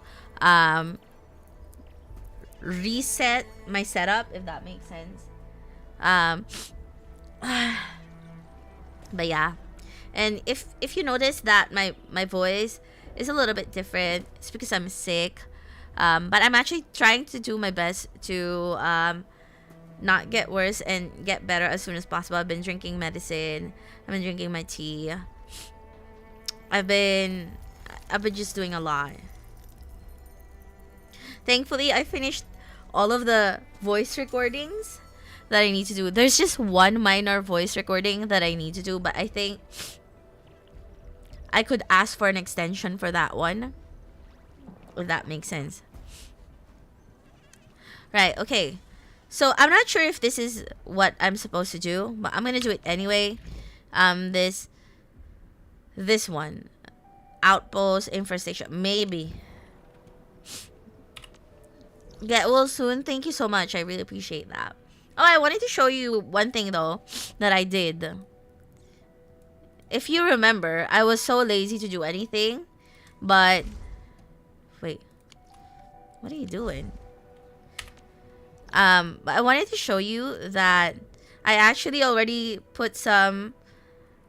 reset my setup, if that makes sense. But yeah. And if you notice that my voice is a little bit different, it's because I'm sick. But I'm actually trying to do my best to not get worse and get better as soon as possible. I've been drinking medicine. I've been drinking my tea. I've been just doing a lot. Thankfully, I finished all of the voice recordings that I need to do. There's just one minor voice recording that I need to do, but I think I could ask for an extension for that one, if that makes sense. Right, okay. So I'm not sure if this is what I'm supposed to do, but I'm gonna do it anyway. This one, outpost infestation, maybe. Get well soon. Thank you so much. I really appreciate that. Oh, I wanted to show you one thing though that I did. If you remember, I was so lazy to do anything, but wait, what are you doing? But I wanted to show you that I actually already put some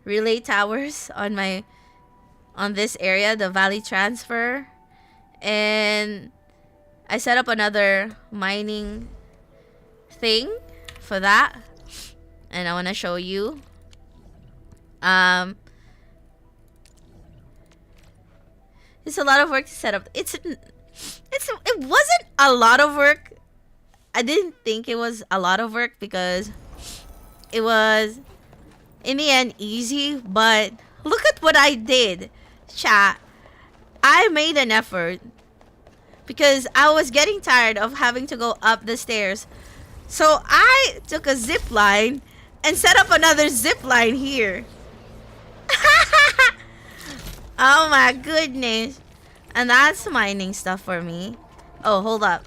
relay towers on this area, the valley transfer, and I set up another mining thing for that, and I want to show you. It's a lot of work to set up. It wasn't a lot of work. I didn't think it was a lot of work because it was, in the end, easy. But look at what I did, chat. I made an effort because I was getting tired of having to go up the stairs. So I took a zip line and set up another zip line here. Oh my goodness. And that's mining stuff for me. Oh, hold up.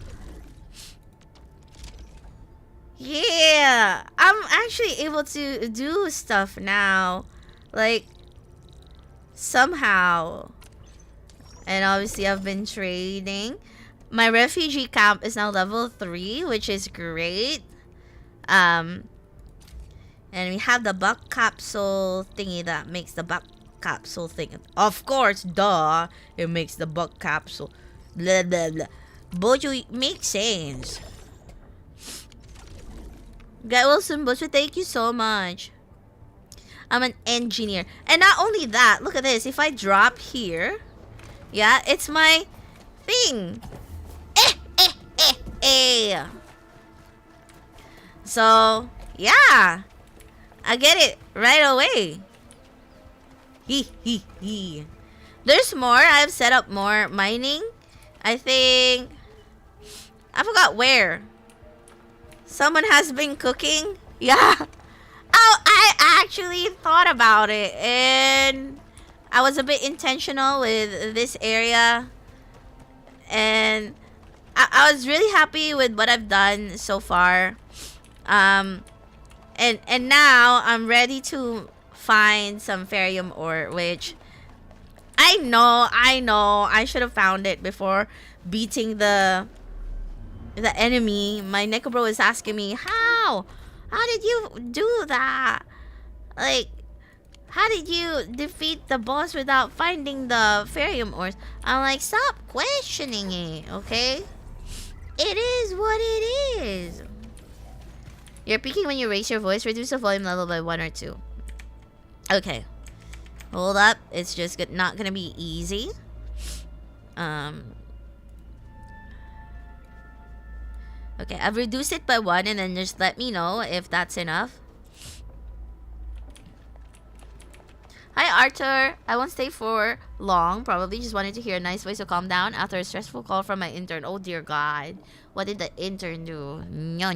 Yeah, I'm actually able to do stuff now, like somehow. And obviously I've been trading. My refugee camp is now level 3, which is great. And we have the buck capsule thingy that makes the buck capsule thing. Of course, duh. It makes the buck capsule. Blah, blah, blah. Bojo makes sense. Guy Wilson Bojo, thank you so much. I'm an engineer. And not only that, look at this. If I drop here, yeah, it's my thing. Eh. So, yeah. I get it right away. He. There's more. I've set up more mining. I think... I forgot where. Someone has been cooking. Yeah. Oh, I actually thought about it. And I was a bit intentional with this area. And I was really happy with what I've done so far. And now I'm ready to find some Ferrium ore, which I know I should have found it before beating the enemy. My Necrobro is asking me, how did you do that? Like, how did you defeat the boss without finding the Ferrium ores? I'm like, stop questioning it, okay? It is what it is. You're peaking when you raise your voice. Reduce the volume level by 1 or 2. Okay. Hold up. It's just not gonna be easy. Okay, I've reduced it by 1, and then just let me know if that's enough. Hi, Arthur. I won't stay for long. Probably just wanted to hear a nice voice to calm down after a stressful call from my intern. Oh, dear God. What did the intern do? No.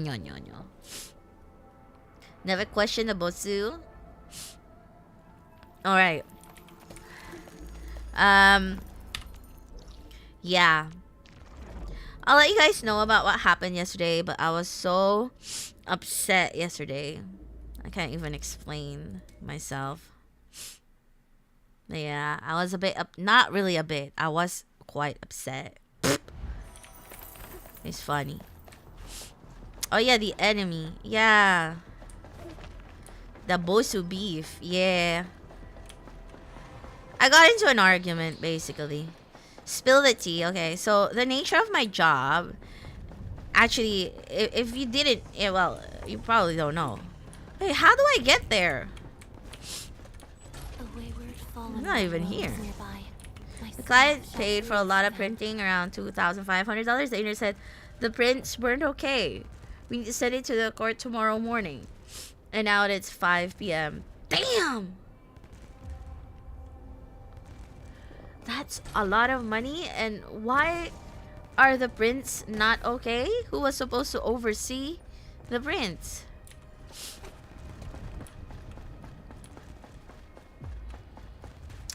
Never question the bossu. Alright. Yeah. I'll let you guys know about what happened yesterday, but I was so upset yesterday. I can't even explain myself. Yeah, I was a bit not really a bit. I was quite upset. It's funny. Oh yeah, the enemy. Yeah. The bosu beef. Yeah. I got into an argument, basically. Spill the tea. Okay, so the nature of my job... Actually, if you didn't... Yeah, well, you probably don't know. Hey, how do I get there? I'm not even here. The client paid for a lot of printing, around $2,500. The owner said the prints weren't okay. We need to send it to the court tomorrow morning. And now it's 5 p.m. Damn! That's a lot of money. And why are the prints not okay? Who was supposed to oversee the prints?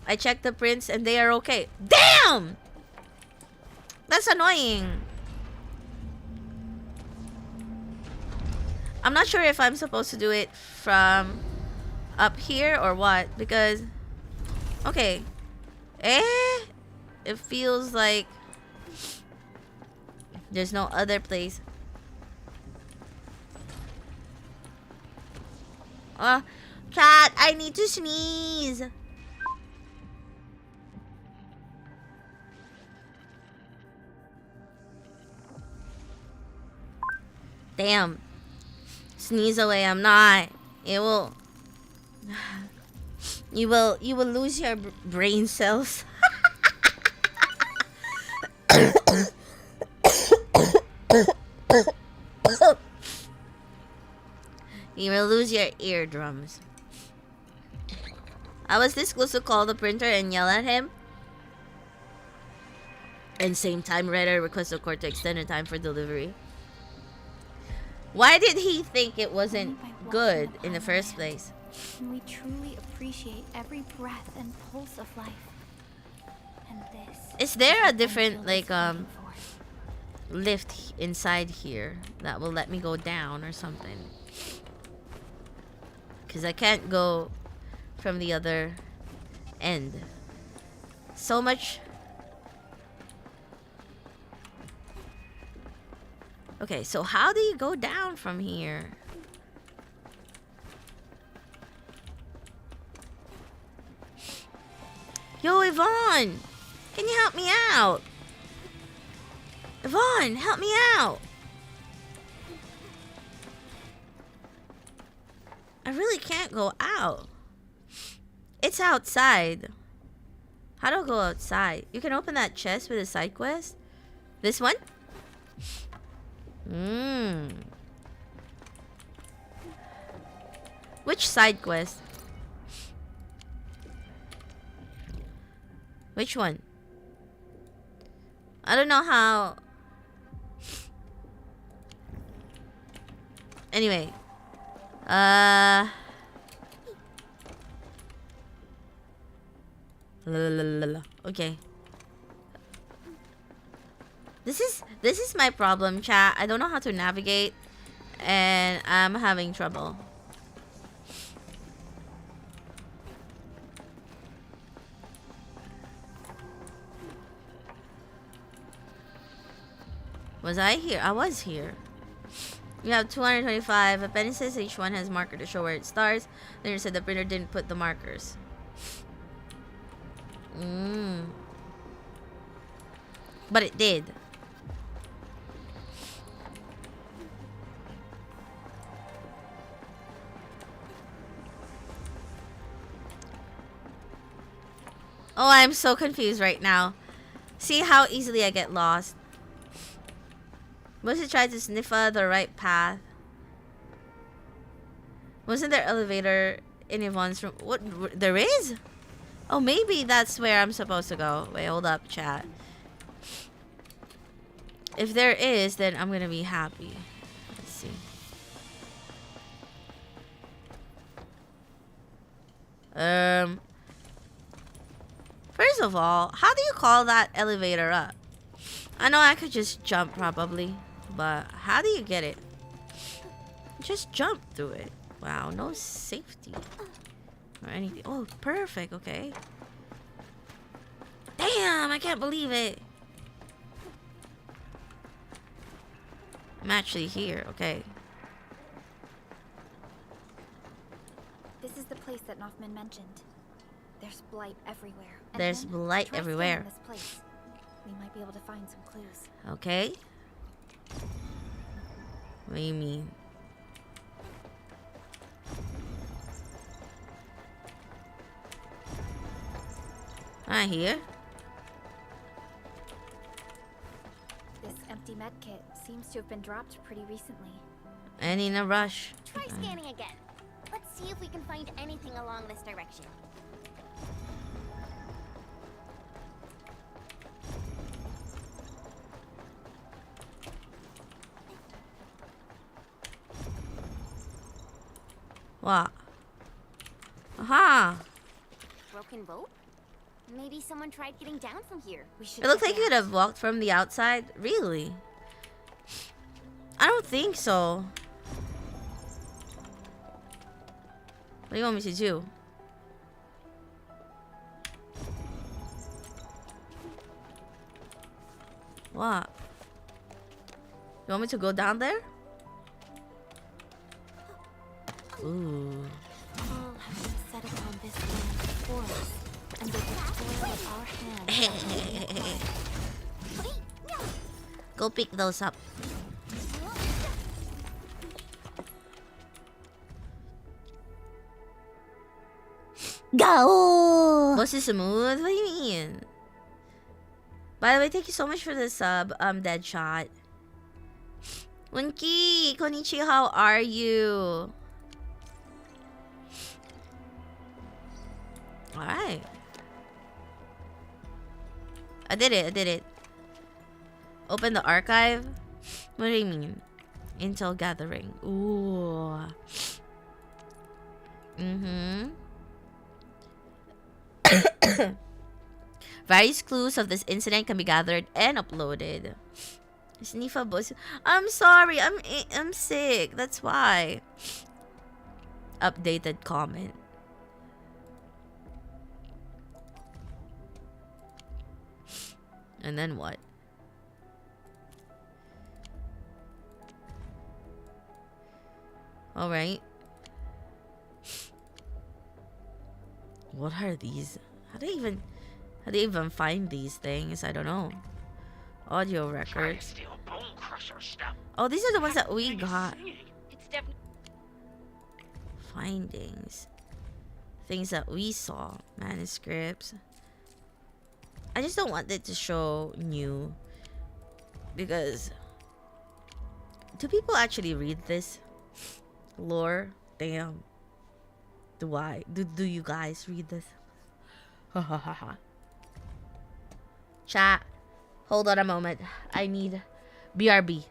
I checked the prints and they are okay. Damn! That's annoying. I'm not sure if I'm supposed to do it from up here or what, because... Okay. It feels like there's no other place. Cat, I need to sneeze. Damn. Sneeze away, I'm not. It will... You will lose your brain cells. You will lose your eardrums. I was this close to call the printer and yell at him. And same time, writer request the court to extend the time for delivery. Why did he think it wasn't good in the first place? And we truly appreciate every breath and pulse of life. And this is there a different like lift inside here that will let me go down or something? Because I can't go from the other end. So much. Okay, so how do you go down from here? Yvonne! Can you help me out? Yvonne, help me out! I really can't go out. It's outside. How do I go outside? You can open that chest with a side quest? This one? Which side quest? Which one? I don't know how. Anyway. Okay. This is my problem, chat. I don't know how to navigate and I'm having trouble. Was I here? I was here. You have 225 appendices. Each one has marker to show where it starts. Then you said the printer didn't put the markers. But it did. Oh, I'm so confused right now. See how easily I get lost. Mostly try to sniff out the right path. Wasn't there elevator in Yvonne's room? What? There is? Oh, maybe that's where I'm supposed to go. Wait, hold up, chat. If there is, then I'm gonna be happy. Let's see. First of all, how do you call that elevator up? I know I could just jump probably, but how do you get it? Just jump through it. Wow, no safety or anything. Oh, perfect. Okay. Damn, I can't believe it. I'm actually here. Okay. This is the place that Nothman mentioned. There's blight everywhere. And There's then blight try everywhere. scanning This place. We might be able to find some clues. Okay. What do you mean? Right here. This empty med kit seems to have been dropped pretty recently. And in a rush. Try scanning again. Let's see if we can find anything along this direction. What? Aha! Broken rope? Maybe someone tried getting down from here. We should. It looks get like you could down. have walked from the outside. Really? I don't think so. What do you want me to do? What? You want me to go down there? Ooh. All have been set upon this land before us, and with the toil of our hands. Go pick those up. Go! Was it smooth? What do you mean? By the way, thank you so much for the sub, Deadshot. Winky, konnichiwa, how are you? Alright. I did it. Open the archive? What do you mean? Intel gathering. Ooh. Various clues of this incident can be gathered and uploaded. Snifa boss. I'm sorry. I'm sick. That's why. Updated comment. And then what? All right. What are these? How How do you even find these things? I don't know. Audio Try to records. steal Bone Crusher stuff. Oh, these are the ones that we Thing is got. singing. It's definitely. Findings. Things that we saw. Manuscripts. I just don't want it to show new. Because... do people actually read this? Lore? Damn. Do I? Do you guys read this? Ha ha ha ha. Chat. Hold on a moment. I need BRB.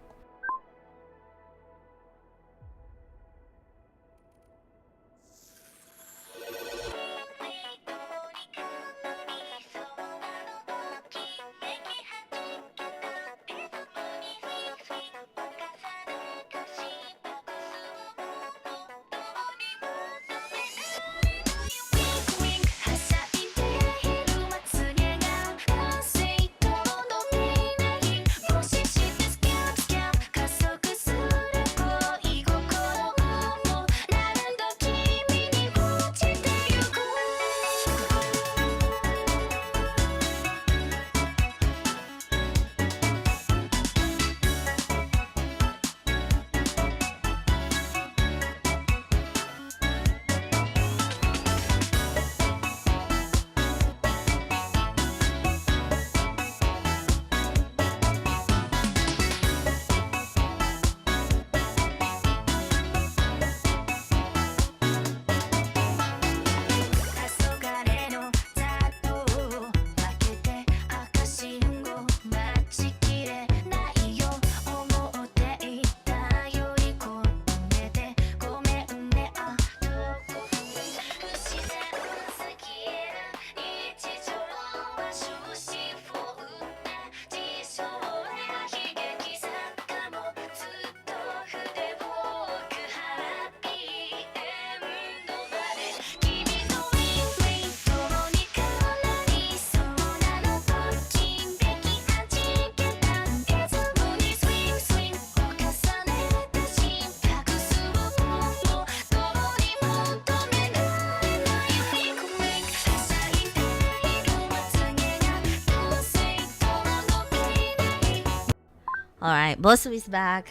Alright, Bosui's back.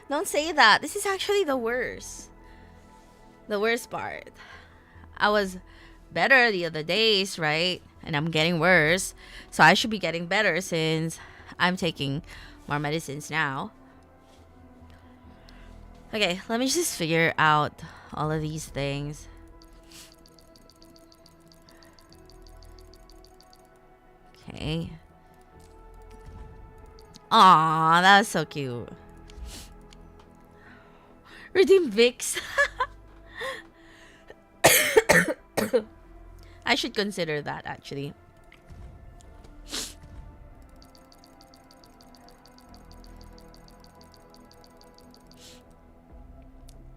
Don't say that. This is actually the worst. The worst part. I was better the other days, right? And I'm getting worse. So I should be getting better since I'm taking more medicines now. Okay, let me just figure out all of these things. Okay. Aw, that was so cute. Redeem Vicks. I should consider that actually.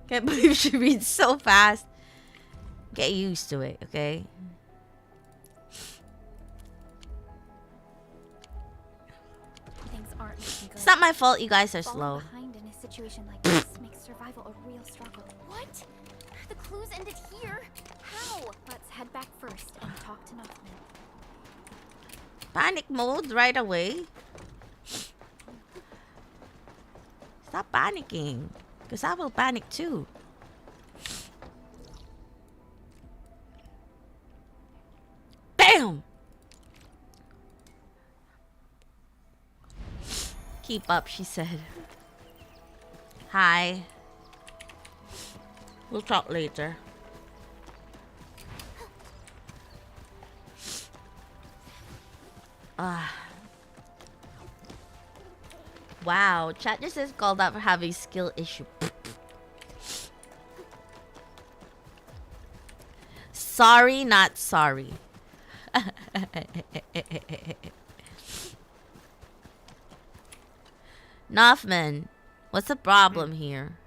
Can't believe she reads so fast. Get used to it, okay? Things aren't looking good. It's not my fault you guys are Falling slow. behind in a situation like this makes survival a real struggle. What? The clues ended here? How? Let's head back first and talk to Nothman. Panic mode right away. Stop panicking. Because I will panic too. Bam! Keep up, she said. Hi. We'll talk later. Wow, chat just is called out for having skill issue. Sorry, not sorry. Nothman, what's the problem here?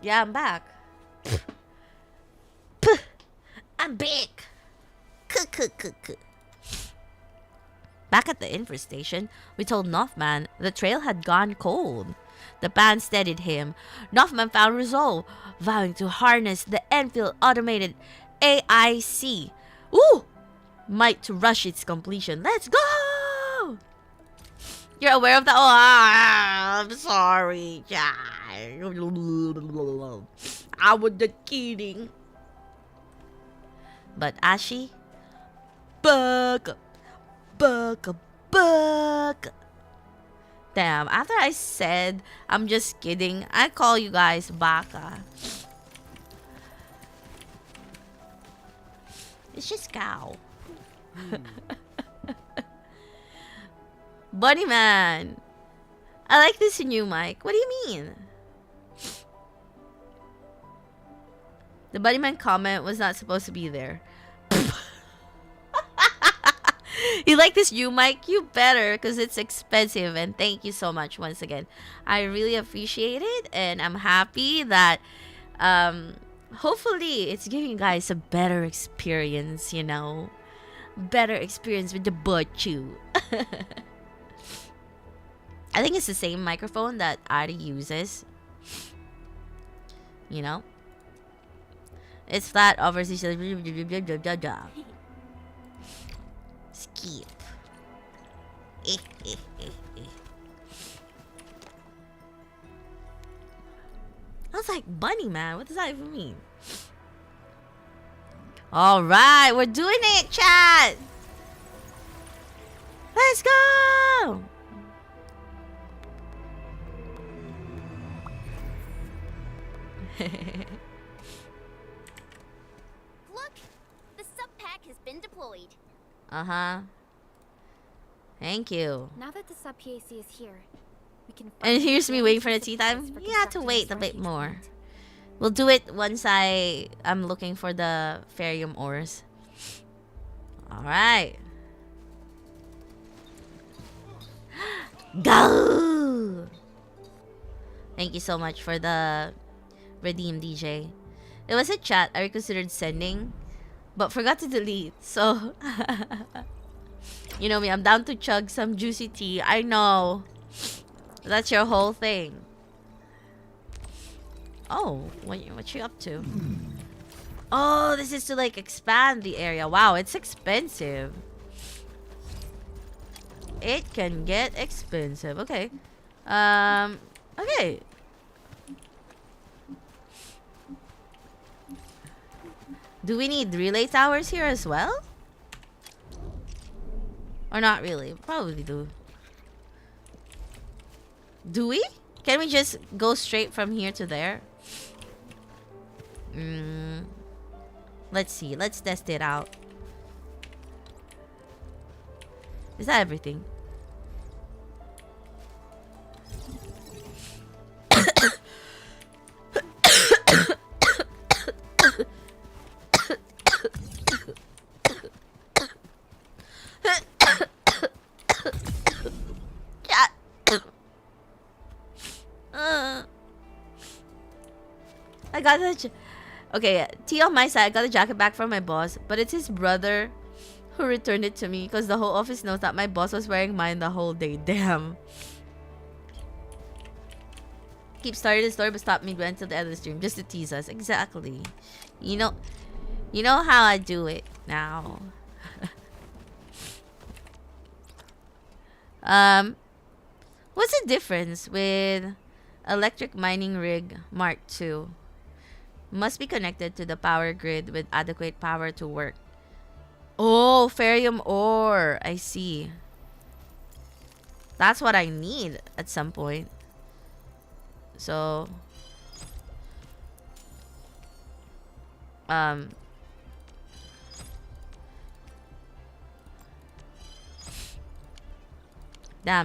Yeah, I'm back. I'm back. Back at the info station, we told Nothman the trail had gone cold. The band steadied him. Nothman found resolve, vowing to harness the Endfield automated AIC. Ooh! might to rush its completion. Let's go! You're aware of that? Oh, I'm sorry. I was just kidding. But Ashi, buck. Damn, after I said I'm just kidding, I call you guys baka. It's just cow. Bunny Man, I like this new mic. What do you mean? The Bunny Man comment was not supposed to be there. You like this new mic? You better, because it's expensive. And thank you so much once again. I really appreciate it, and I'm happy that hopefully it's giving you guys a better experience, you know. Better experience with the Butchu. I think it's the same microphone that Ari uses. You know? It's flat, obviously. Skip. I was like, Bunny Man, what does that even mean? Alright, we're doing it, chat! Let's go! Look! The sub pack has been deployed. Uh-huh. Thank you. Now that the sub PAC is here, we can. And here's me waiting for the tea supplies time. for You have to constructing wait this a bit refuge more. point. We'll do it once I'm looking for the Ferrium ores. Alright. Go! Thank you so much for the redeem, DJ. It was a chat I reconsidered sending, but forgot to delete. So, you know me, I'm down to chug some juicy tea. I know. That's your whole thing. Oh, what you up to? Oh, this is to like expand the area. Wow, it's expensive. It can get expensive. Okay. Okay. Do we need relay towers here as well? Or not really? Probably do. Do we? Can we just go straight from here to there? Let's see. Let's test it out. Is that everything? I got the okay, tea on my side. I got the jacket back from my boss, but it's his brother who returned it to me because the whole office knows that my boss was wearing mine the whole day. Damn. Keep starting the story but stop me until the end of the stream just to tease us. Exactly. You know how I do it now. What's the difference with electric mining rig Mark II? Must be connected to the power grid with adequate power to work. Oh, Ferrium ore. I see. That's what I need at some point. So, damn,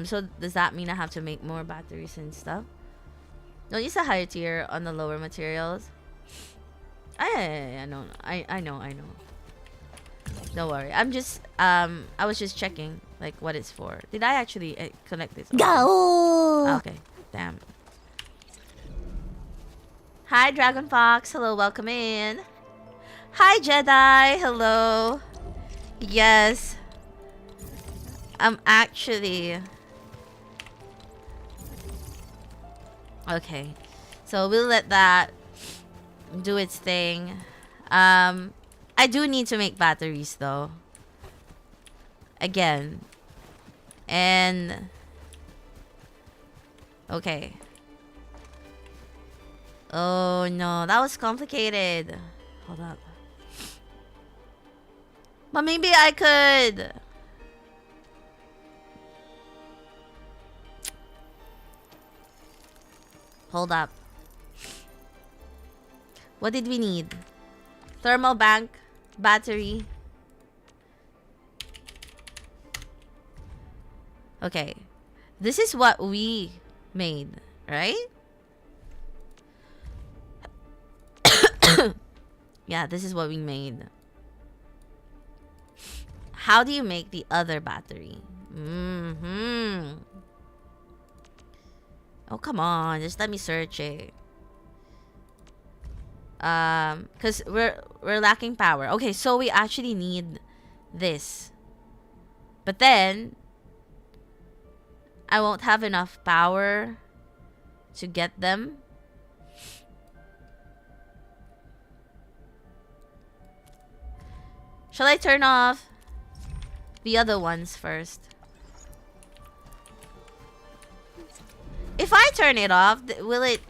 so does that mean I have to make more batteries and stuff? Don't use a higher tier on the lower materials. I know. I know. Don't worry. I'm just I was just checking like what it's for. Did I actually connect this? Go! Okay. Damn. Hi Dragon Fox. Hello, welcome in. Hi Jedi. Hello. Yes. I'm actually okay. So we'll let that do its thing. I do need to make batteries though. again. And okay. Oh no, that was complicated. Hold up. But maybe I could. Hold up. What did we need? Thermal bank, battery. Okay. This is what we made, right? Yeah, this is what we made. How do you make the other battery? Oh, come on. Just let me search it. Cause we're lacking power. Okay, so we actually need this. But then I won't have enough power to get them. Shall I turn off the other ones first? If I turn it off, will it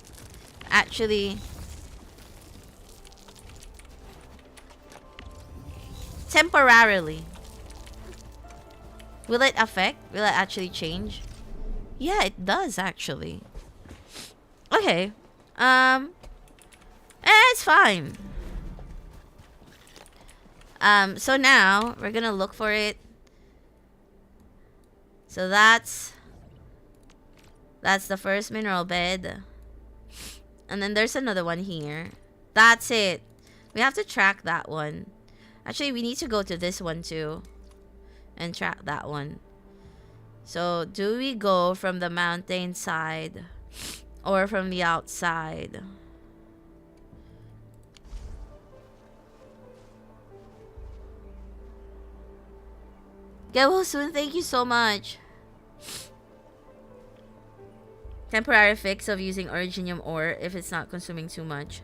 actually... temporarily, will it affect? Will it actually change? Yeah, it does actually. Okay. It's fine. So now we're gonna look for it. So that's the first mineral bed. And then there's another one here. That's it. We have to track that one. Actually, we need to go to this one too and track that one. So, do we go from the mountain side or from the outside? Get well soon. Thank you so much. Temporary fix of using originium ore if it's not consuming too much.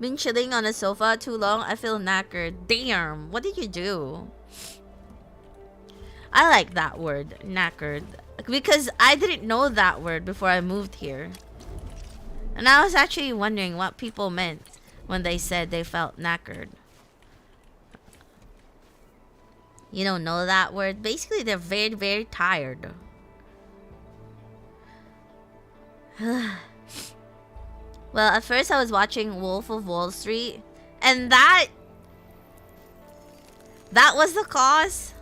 Been chilling on the sofa too long. I feel knackered. Damn, what did you do? I like that word, knackered, because I didn't know that word before I moved here. And I was actually wondering what people meant when they said they felt knackered. You don't know that word? Basically, they're very, very tired. Well, at first I was watching Wolf of Wall Street, and that was the cause.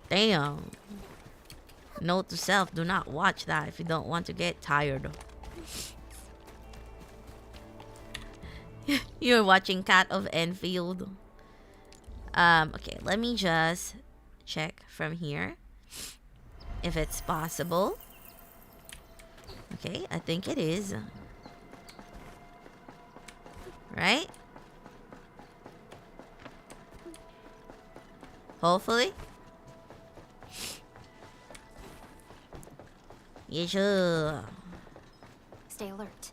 Damn. Note to self, do not watch that if you don't want to get tired. You're watching Cat of Enfield. Okay, let me just check from here if it's possible. Okay, I think it is. Right? Hopefully. Yes, sure. Stay alert.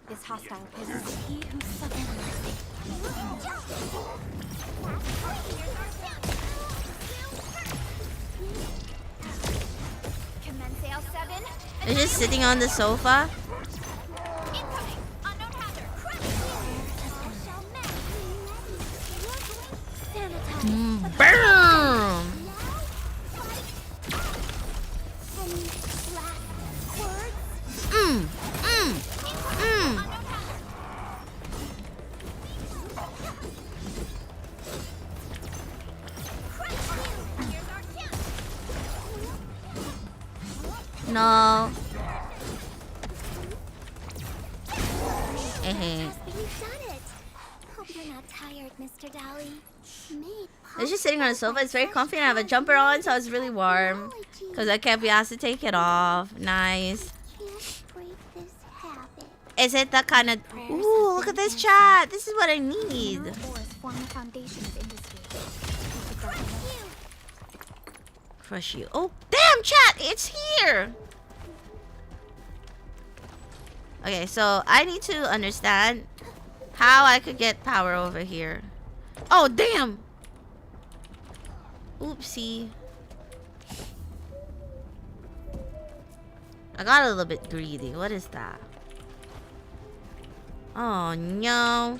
This hostile possesses he who suffers mercy. Commence sale 7. They're just sitting on the sofa. Incoming. Unknown hazard. Sanitize. Boom! No. Hope you're not tired, Mr. Dally. It's just sitting on the sofa. It's very comfy and I have a jumper on, so it's really warm. Because I can't be asked to take it off. Nice. Is it the kind of... Ooh, look at this chat. This is what I need. Crush you. Oh, damn, chat. It's here. Okay, so I need to understand how I could get power over here. Oh, damn! Oopsie. I got a little bit greedy. What is that? Oh, no.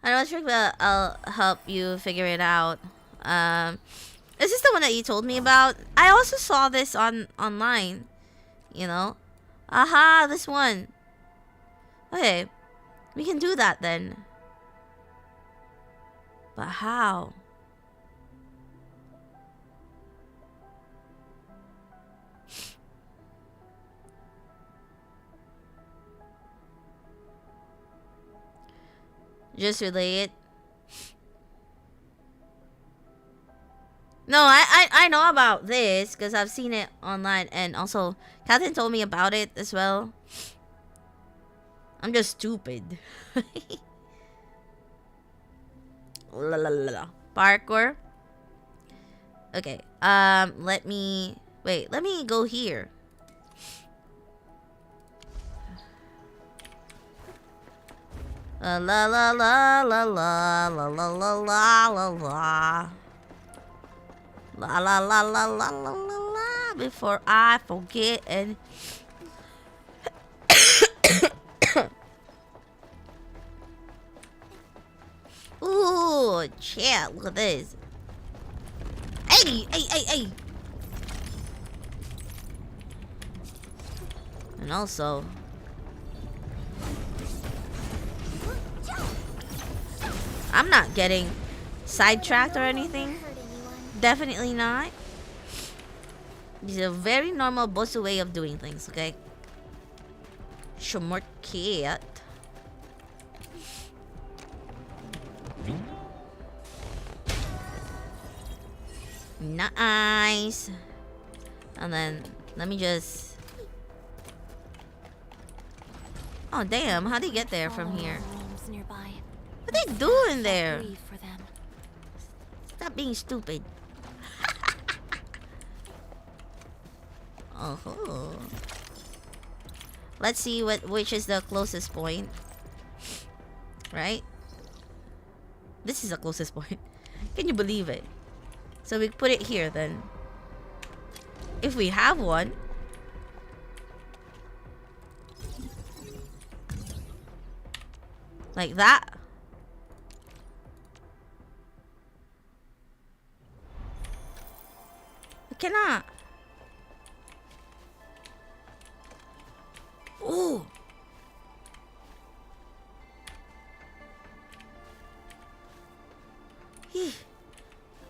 I don't know, but I'll help you figure it out. Is this the one that you told me about? I also saw this online. You know? Aha, this one. Okay. We can do that then. But how? Just relay it. No, I know about this because I've seen it online, and also Catherine told me about it as well. I'm just stupid. La la la la. Parkour. Okay. Let me go here. La la la la la la la la la la la. La la la la la la la la. Before I forget and ooh, chat, look at this. Hey, hey, hey, hey. And also, I'm not getting sidetracked or anything. Definitely not. This is a very normal bossy way of doing things, okay? Shomort cat. Nice. And then let me just. Oh damn! How do you get there from here? What are they doing there? Stop being stupid. Oh. Let's see which is the closest point. Right? This is the closest point. Can you believe it? So we put it here then. If we have one. Like that. I cannot. Ooh.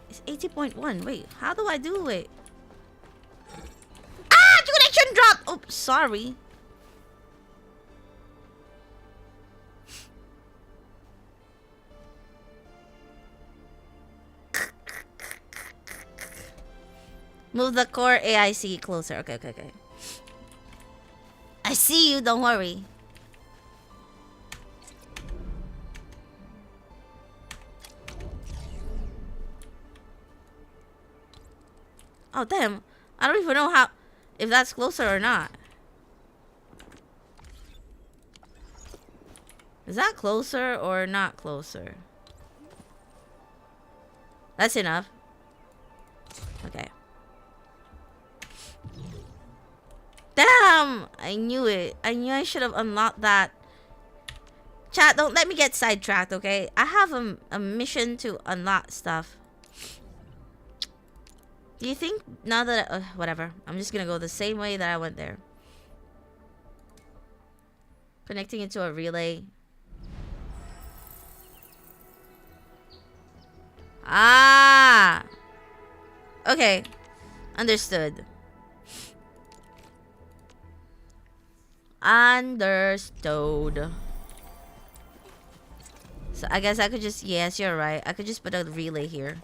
It's 80.1. Wait, how do I do it? Ah! Connection dropped! Oh, sorry. Move the core AIC closer. Okay, okay, okay. I see you, don't worry. Oh, damn. I don't even know how... if that's closer or not. Is that closer or not closer? That's enough. Okay. Damn! I knew it. I knew I should have unlocked that. Chat, don't let me get sidetracked, okay? I have a mission to unlock stuff. Do you think now that... whatever. I'm just gonna go the same way that I went there. Connecting it to a relay. Ah! Okay. Understood. Understood. So I guess I could just... yes, you're right. I could just put a relay here.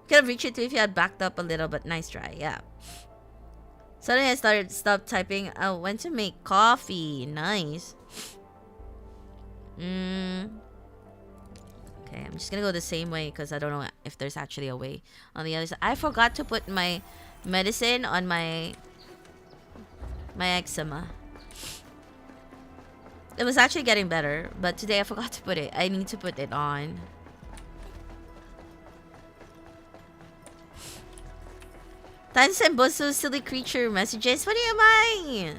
Could have reached it too if you had backed up a little, but nice try. Yeah. Suddenly I stopped typing. I went to make coffee. Nice. Okay, I'm just gonna go the same way because I don't know if there's actually a way on the other side. I forgot to put my medicine on my eczema. It was actually getting better, but today I forgot to put it. I need to put it on. Thanks and Bosu silly creature messages. What am I?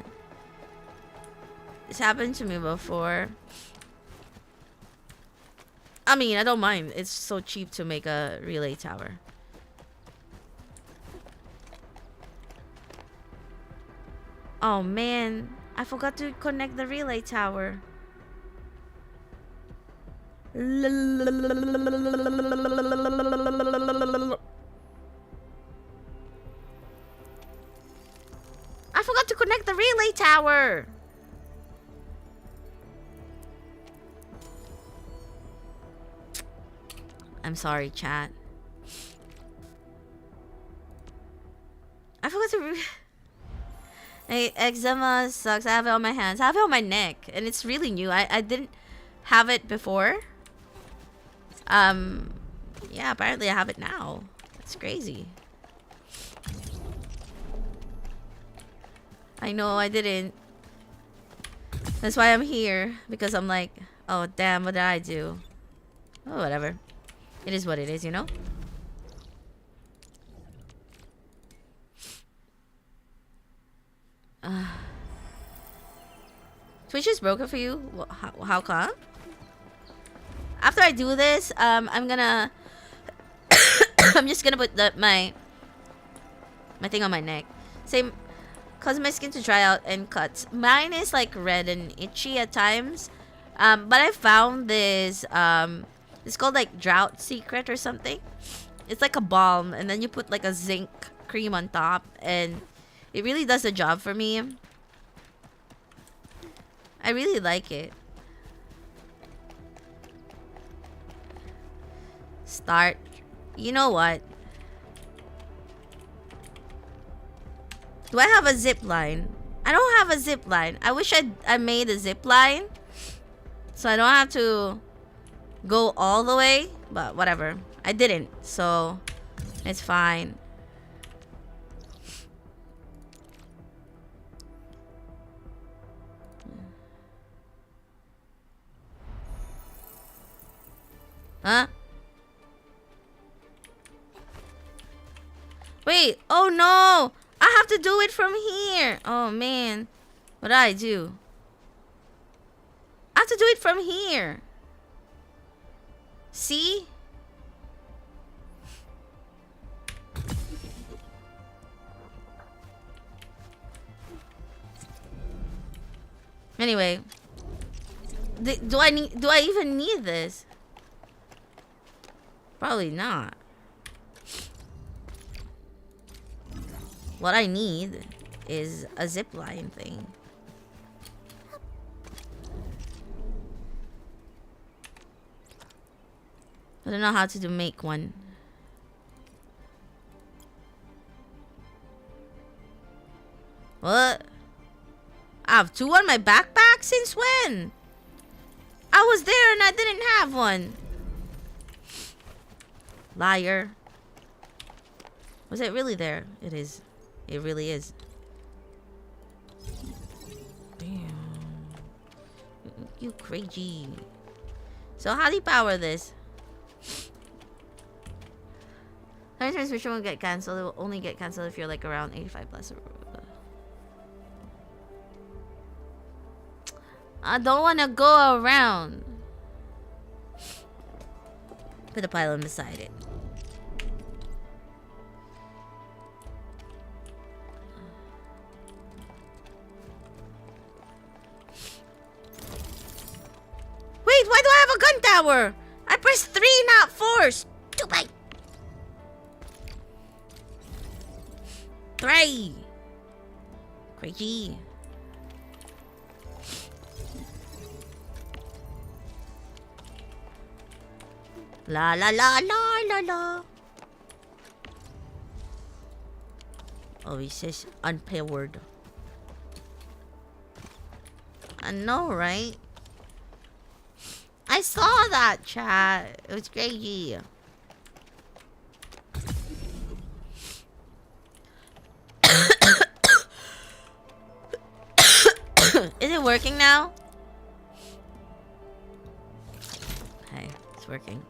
This happened to me before. I mean, I don't mind. It's so cheap to make a relay tower. Oh man, I forgot to connect the relay tower. I forgot to connect the relay tower. I'm sorry, chat. I forgot to. Hey, eczema sucks. I have it on my hands. I have it on my neck, and it's really new. I didn't have it before. Yeah, apparently I have it now. It's crazy. I know I didn't. That's why I'm here, because I'm like, oh damn, what did I do? Oh, whatever. It is what it is, you know? Twitch is broken for you? How come? After I do this, I'm gonna... I'm just gonna put my thing on my neck. Same... Cause my skin to dry out and cuts. Mine is like red and itchy at times. But I found this... it's called like Drought Secret or something. It's like a balm, and then you put like a zinc cream on top, and it really does the job for me. I really like it. Start. You know what? Do I have a zip line? I don't have a zip line. I wish I made a zip line, so I don't have to go all the way, but whatever. I didn't, so it's fine. Huh? Wait, oh no! I have to do it from here! Oh man. What did I do? I have to do it from here. See? Anyway, do I even need this? Probably not. What I need is a zipline thing. I don't know how to make one. What? I have two on my backpack? Since when? I was there and I didn't have one. Liar. Was it really there? It is. It really is. Damn. You crazy. So how do you power this? Every transmission will get cancelled. It will only get cancelled if you're like around 85 plus. I don't want to go around. Put a pylon beside it. Wait, why do I have a gun tower? I pressed 3, not 4. Stupid. 3. Crazy. La la la la la la. Oh, he says unpowered. I know, right? I saw that, chat. It was crazy. Is it working now? Okay, it's working.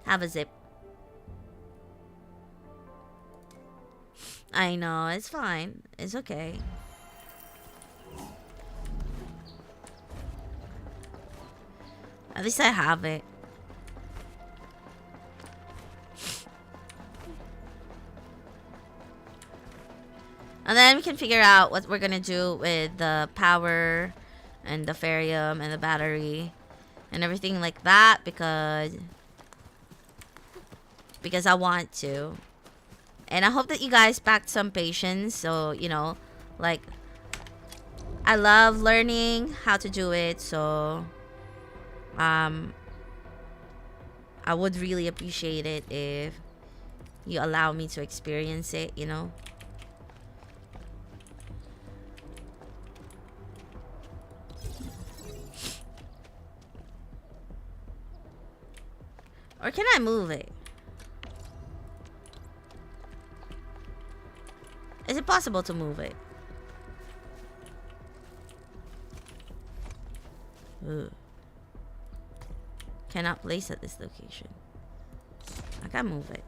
Have a zip. I know, it's fine. It's okay. At least I have it. And then we can figure out what we're gonna do with the power and the ferrium and the battery and everything like that because I want to. And I hope that you guys packed some patience. So, you know, like, I love learning how to do it. So, I would really appreciate it if you allow me to experience it, you know. Or can I move it? Is it possible to move it? Ugh. Cannot place at this location. I can move it.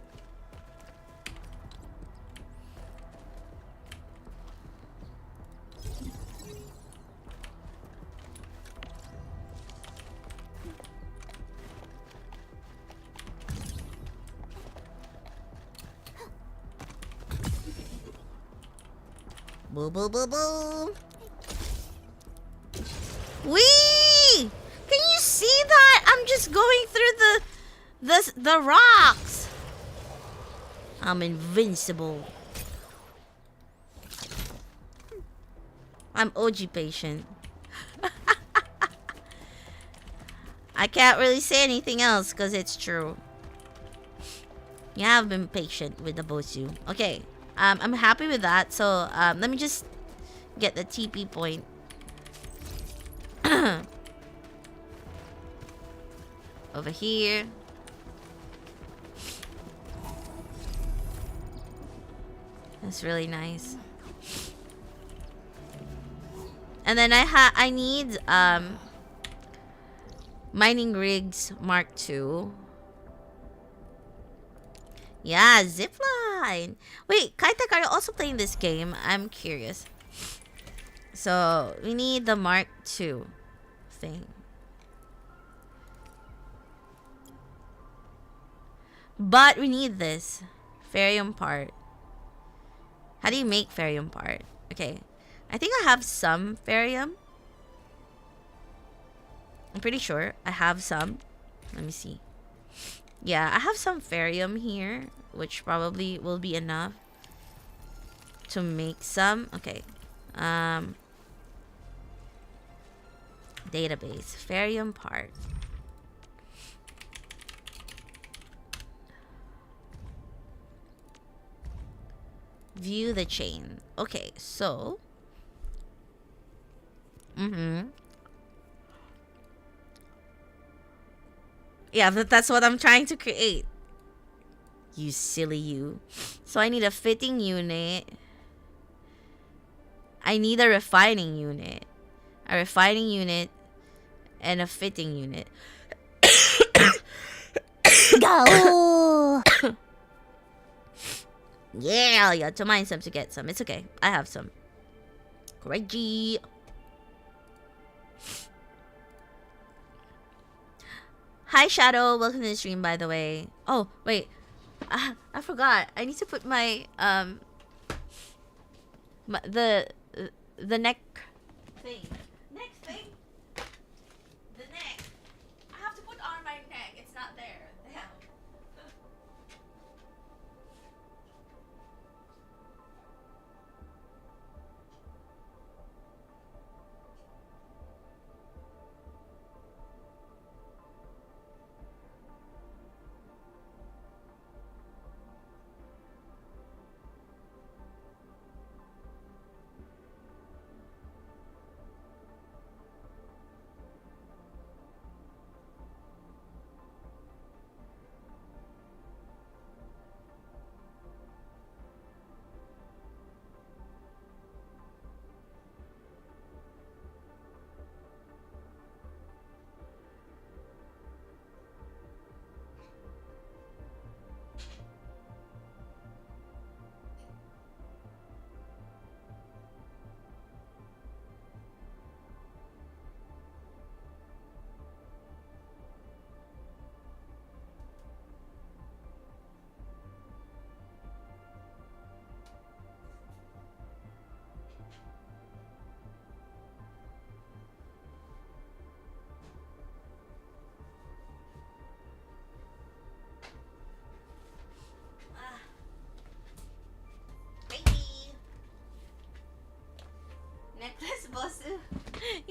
Boo boo boo boo. Wee! Can you see that? I'm just going through the rocks. I'm invincible. I'm OG patient. I can't really say anything else because it's true. You have been patient with the Bosu. Okay. I'm happy with that. So, let me just get the TP point. Over here. That's really nice. And then I need mining rigs Mark II. Yeah, zipline. Wait, Kaitek, are you also playing this game? I'm curious. So, we need the Mark II thing. But we need this. Ferrium part. How do you make Ferrium part? Okay. I think I have some Ferrium. I'm pretty sure I have some. Let me see. Yeah, I have some Ferrium here, which probably will be enough to make some. Okay. Database. Ferrium part. View the chain. Okay, so. Yeah, that's what I'm trying to create. You silly you. So I need a fitting unit. I need a refining unit. A refining unit. And a fitting unit. Go! Yeah, you have to mine some to get some. It's okay. I have some. Reggie. Hi, Shadow. Welcome to the stream, by the way. Oh, wait. I forgot. I need to put my, the neck thing. Neck thing? The neck. I have to put on my neck. It's not there. Damn.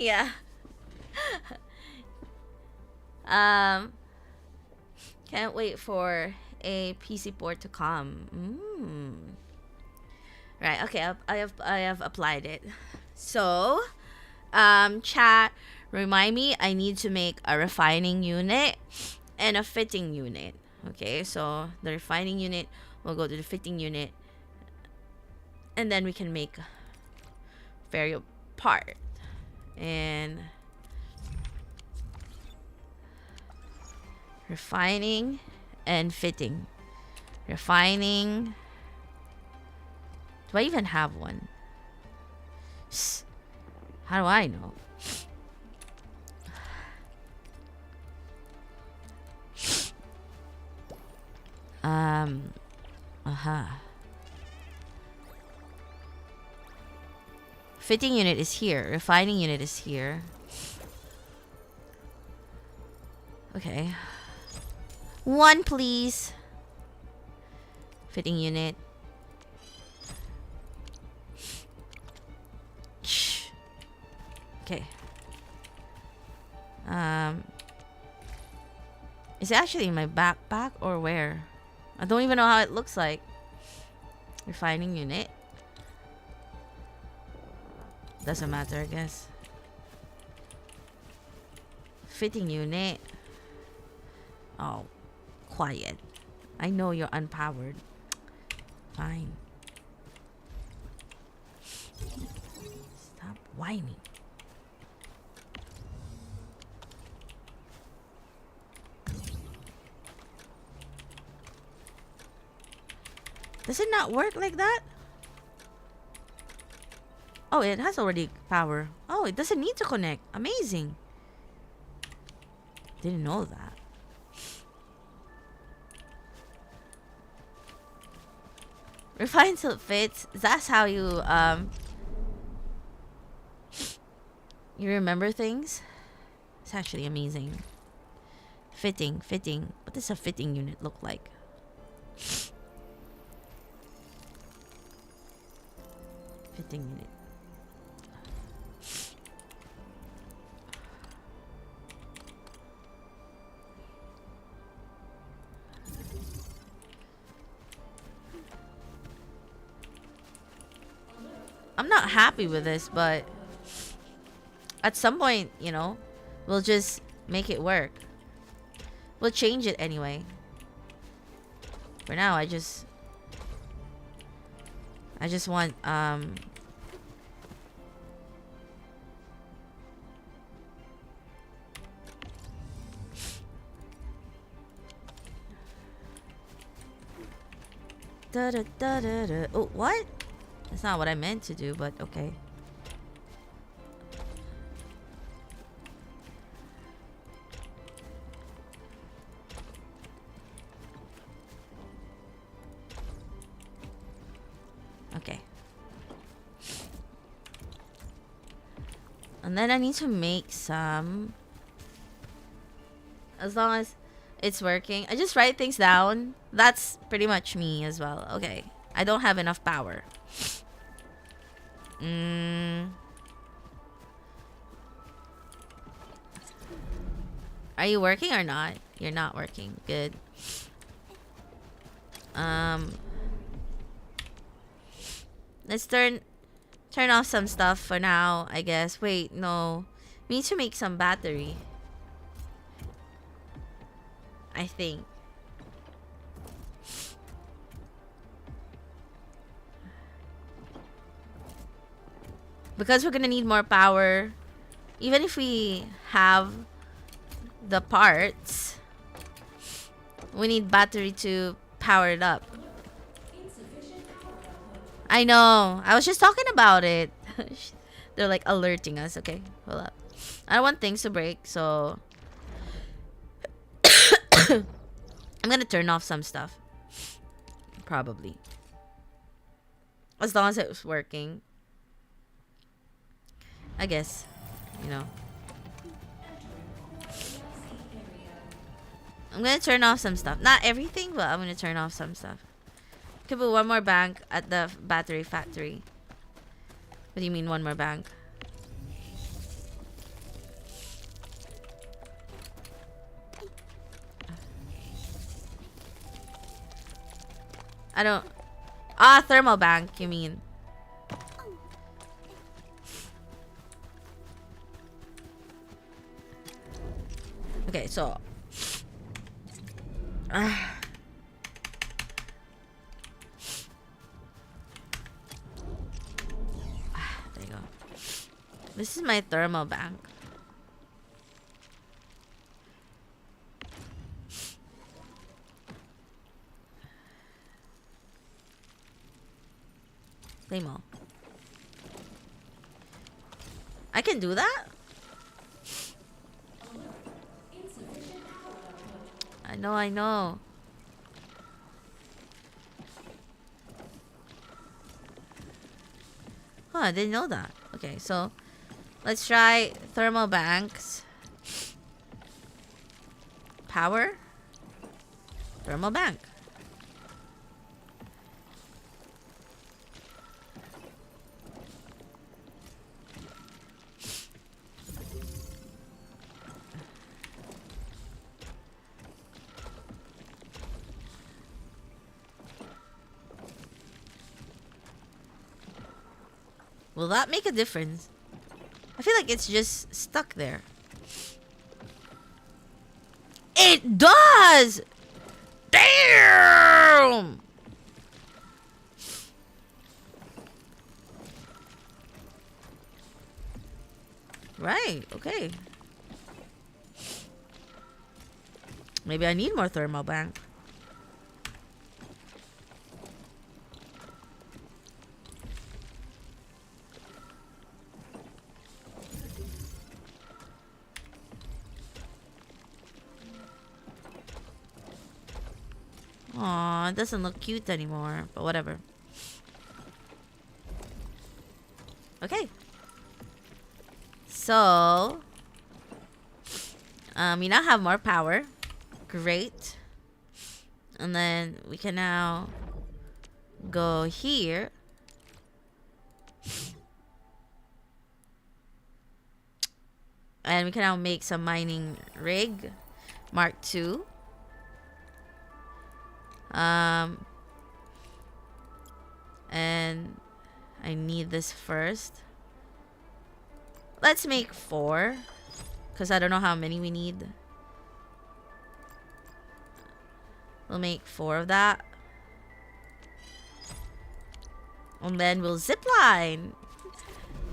Yeah. um Can't wait for a PC port to come. Right, okay, I have applied it. So, chat, remind me I need to make a refining unit and a fitting unit. Okay, so the refining unit will go to the fitting unit, and then we can make Ferrium part. And refining and fitting. Refining. Do I even have one? How do I know? Fitting unit is here. Refining unit is here. Okay. One, please. Fitting unit. Shh. Okay. Is it actually in my backpack or where? I don't even know how it looks like. Refining unit. Doesn't matter, I guess. Fitting unit. Oh, quiet. I know you're unpowered. Fine. Stop whining. Does it not work like that? Oh, it has already power. Oh, it doesn't need to connect. Amazing. Didn't know that. Refine till it fits. That's how you you remember things. It's actually amazing. Fitting. What does a fitting unit look like? Fitting unit. I'm not happy with this, but at some point, you know, we'll just make it work. We'll change it anyway. For now, I just want Oh, what? That's not what I meant to do, but okay. Okay. And then I need to make some. As long as it's working. I just write things down. That's pretty much me as well. Okay. I don't have enough power. Are you working or not? You're not working. Good. Let's turn off some stuff for now, I guess. Wait, no. We need to make some battery. I think. Because we're gonna need more power. Even if we have the parts, we need battery to power it up. I know. I was just talking about it. They're like alerting us. Okay, hold up. I don't want things to break, so I'm gonna turn off some stuff. Probably. As long as it was working. I guess. You know. I'm gonna turn off some stuff. Not everything, but I'm gonna turn off some stuff. Could put one more bank at the battery factory. What do you mean one more bank? I don't... Ah, thermal bank, you mean. Okay, so... there you go. This is my thermal bank. Claymore. I can do that? I know. Oh, I didn't know that. Okay, so let's try thermal banks. Power. Thermal bank. Will that make a difference? I feel like it's just stuck there. It does! Damn! Right, okay. Maybe I need more thermal bank. Aw, it doesn't look cute anymore, but whatever. Okay. So, we now have more power. Great. And then we can now go here. And we can now make some mining rig. Mark II. And I need this first. Let's make 4. Because I don't know how many we need. We'll make 4 of that. And then we'll zipline.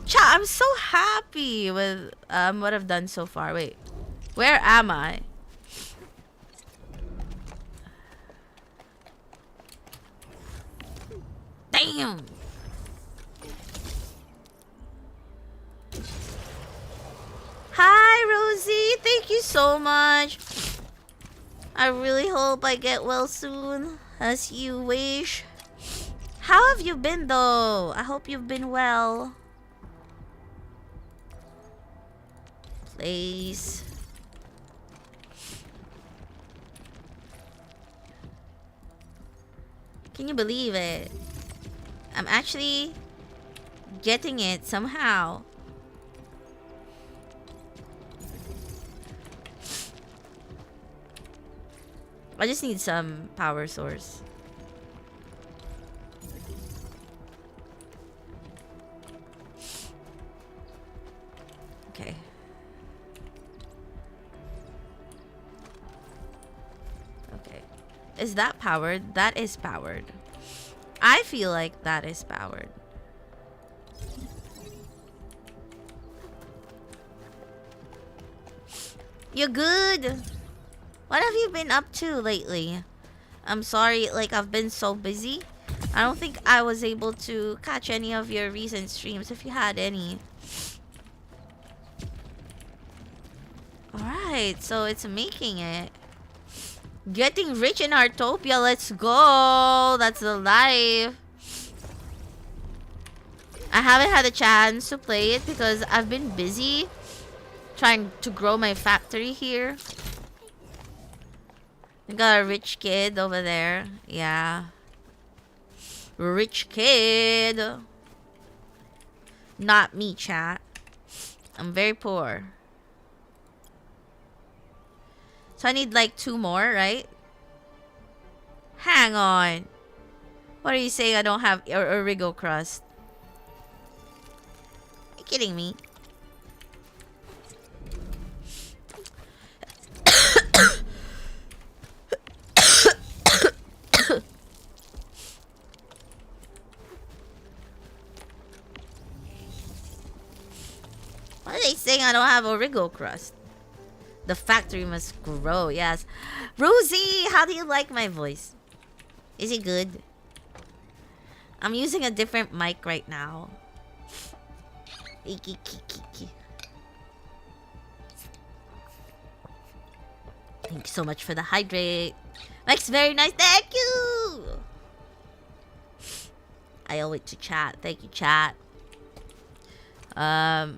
Chat, I'm so happy with what I've done so far. Wait. Where am I? Damn! Hi, Rosie! Thank you so much! I really hope I get well soon, as you wish. How have you been, though? I hope you've been well. Please. Can you believe it? I'm actually getting it somehow. I just need some power source. Okay. Okay. Is that powered? That is powered. I feel like that is powered. You good? What have you been up to lately? I'm sorry, like I've been so busy. I don't think I was able to catch any of your recent streams, if you had any. Alright, so it's making it. Getting rich in Artopia, let's go! That's the life. I haven't had a chance to play it because I've been busy trying to grow my factory here. I got a rich kid over there. Yeah. Rich kid. Not me, chat. I'm very poor. So I need like 2 more, right? Hang on. What are you saying? I don't have Origo crust. Are you kidding me? Why are they saying I don't have Origo crust? The factory must grow, yes. Rosie, how do you like my voice? Is it good? I'm using a different mic right now. Thank you so much for the hydrate. Mike's very nice. Thank you. I owe it to chat. Thank you, chat. I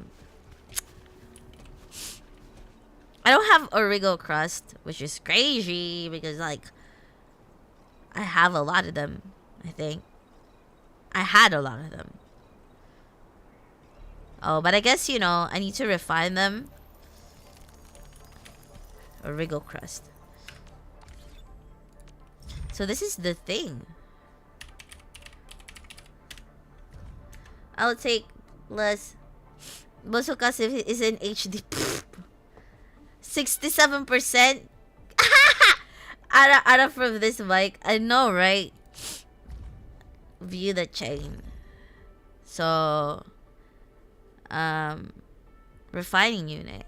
don't have Origo crust, which is crazy because like I have a lot of them, I think. I had a lot of them. Oh, but I guess, you know, I need to refine them. Origo crust. So this is the thing. I'll take less. Bosokas is in HD. 67%. Out from this mic. I know, right? View the chain. So, refining unit.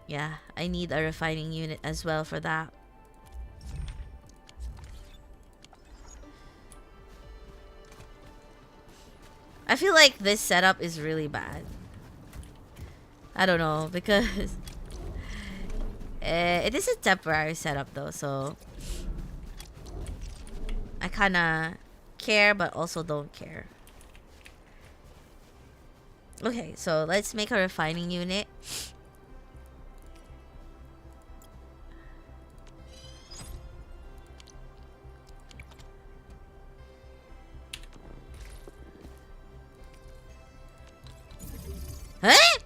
Yeah, I need a refining unit as well for that. I feel like this setup is really bad. I don't know, because it is a temporary setup though, so I kinda care but also don't care. Okay, so let's make a refining unit. Huh?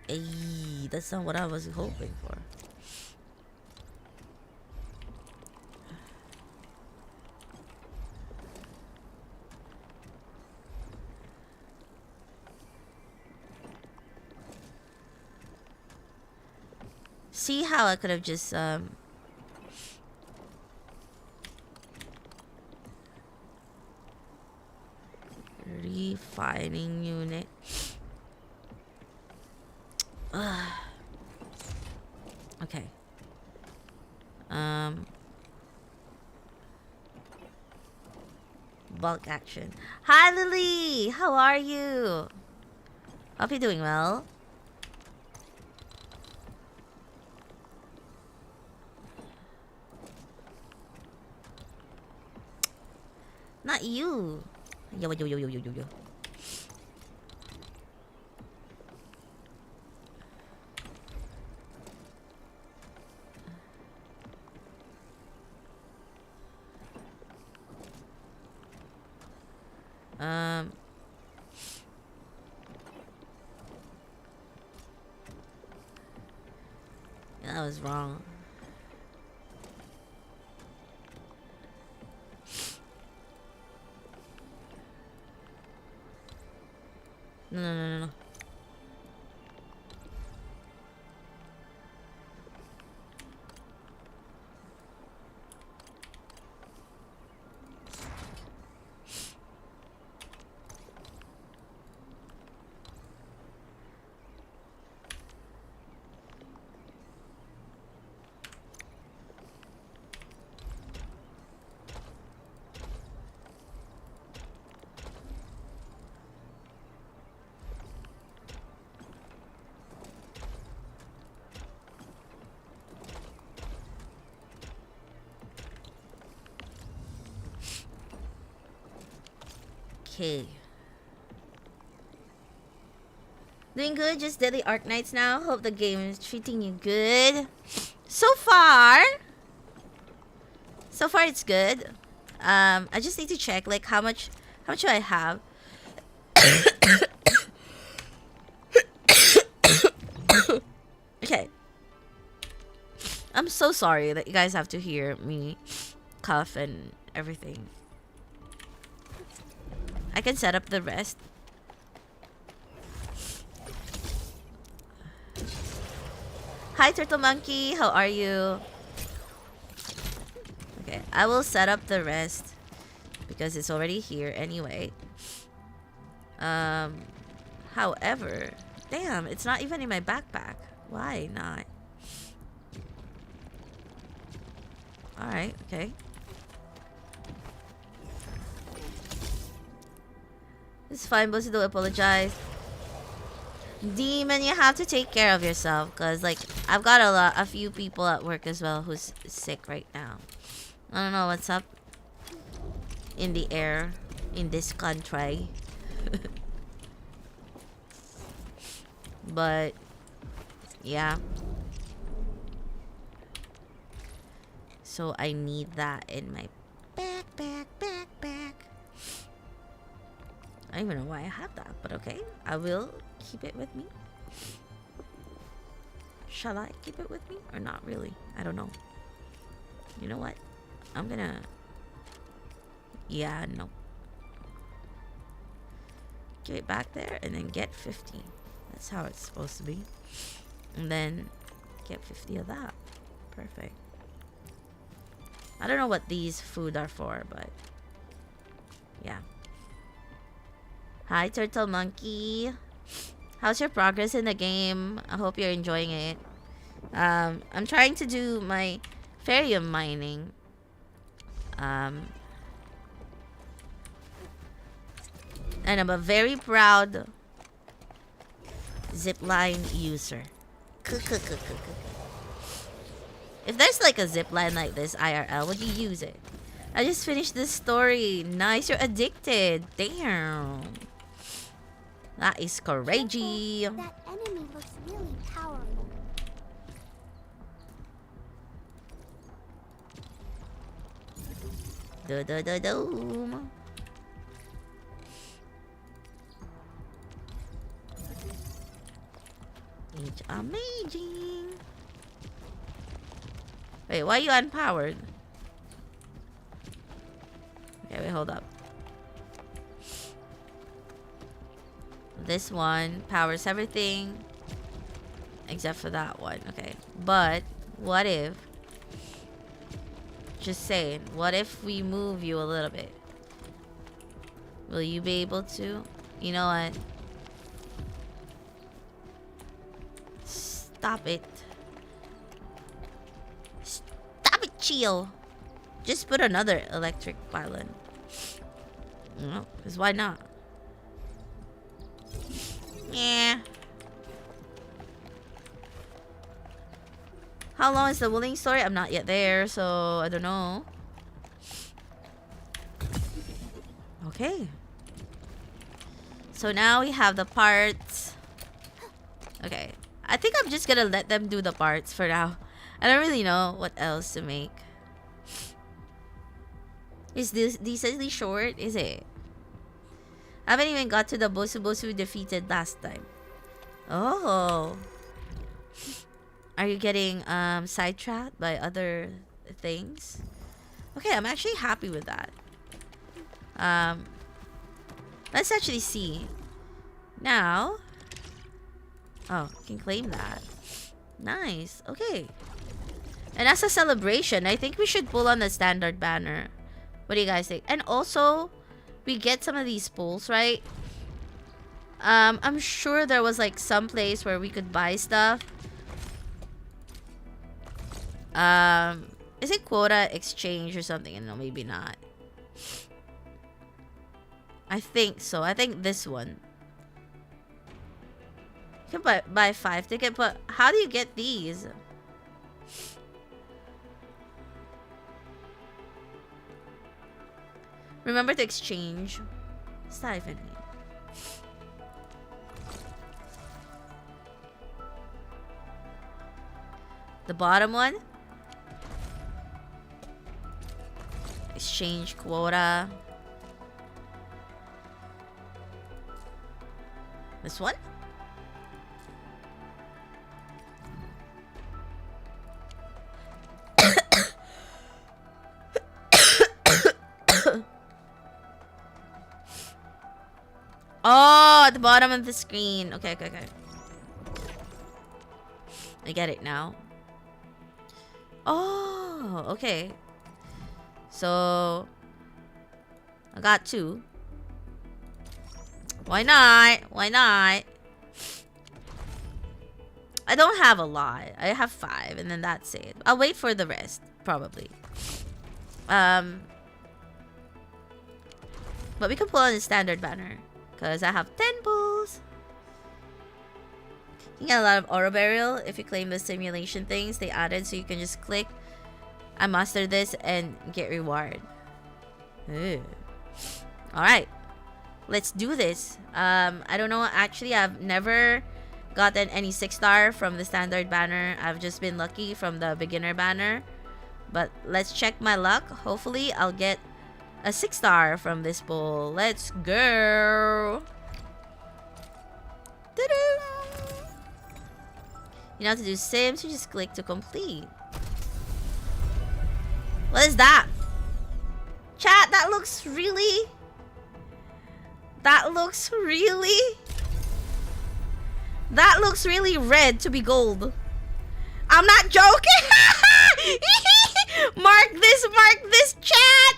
Ay, that's not what I was hoping for. See how I could have just refining unit. Okay. Bulk action. Hi Lily! How are you? Hope you're doing well. Not you. Yo yo yo yo yo yo yo. Yeah, that was wrong. No, no, no, no, no. Okay. Doing good, just did the Arknights now. Hope the game is treating you good. So far it's good. I just need to check like how much do I have? so sorry that you guys have to hear me cough and everything. I can set up the rest. Hi, Turtle Monkey. How are you? Okay, I will set up the rest because it's already here anyway. However, damn, it's not even in my backpack. Why not? Alright, okay. It's fine, Bossy, don't apologize. Demon, you have to take care of yourself, cause like I've got a few people at work as well who's sick right now. I don't know what's up in the air in this country. But yeah. So I need that in my backpack. I don't even know why I have that, but okay. I will keep it with me. Shall I keep it with me or not really? I don't know. You know what? I'm gonna... Yeah, no. Give it back there and then get 50. That's how it's supposed to be. And then get 50 of that. Perfect. I don't know what these food are for, but yeah. Hi, Turtle Monkey. How's your progress in the game? I hope you're enjoying it. I'm trying to do my Ferrium mining. And I'm a very proud zipline user. If there's like a zipline like this IRL, would you use it? I just finished this story. Nice, you're addicted. Damn. That is crazy. That enemy looks really powerful. Doom. It's amazing. Wait, why are you unpowered? Okay, wait, hold up. This one powers everything except for that one. Okay, but what if, just saying, what if we move you a little bit? Will you be able to? You know what? Stop it. Stop it, chill. Just put another electric pylon. No, because why not? Yeah. How long is the willing story? I'm not yet there, so I don't know. Okay. So now we have the parts. Okay. I think I'm just gonna let them do the parts for now. I don't really know what else to make. Is this decently short? Is it? I haven't even got to the Bosu Bosu defeated last time. Oh. Are you getting sidetracked by other things? Okay, I'm actually happy with that. Let's actually see. Now. Oh, can claim that. Nice. Okay. And as a celebration, I think we should pull on the standard banner. What do you guys think? And also, we get some of these pulls, right? I'm sure there was like some place where we could buy stuff. Is it quota exchange or something? No, maybe not. I think so. I think this one. You can buy 5 tickets, but how do you get these? Remember to exchange. It's not even here. The bottom one. Exchange quota. This one? Oh, at the bottom of the screen. Okay. I get it now. Oh, okay. So I got 2. Why not? I don't have a lot. I have 5, and then that's it. I'll wait for the rest, probably. But we can pull on the standard banner, because I have 10 pulls. You get a lot of aura burial if you claim the simulation things they added, so you can just click I master this and get reward. Alright, let's do this. I don't know, actually I've never gotten any 6-star from the standard banner. I've just been lucky from the beginner banner, but let's check my luck. Hopefully I'll get a 6-star from this pull. Let's go. You know how to do sims, you just click to complete. What is that? Chat, that looks really red to be gold. I'm not joking. Mark this, chat.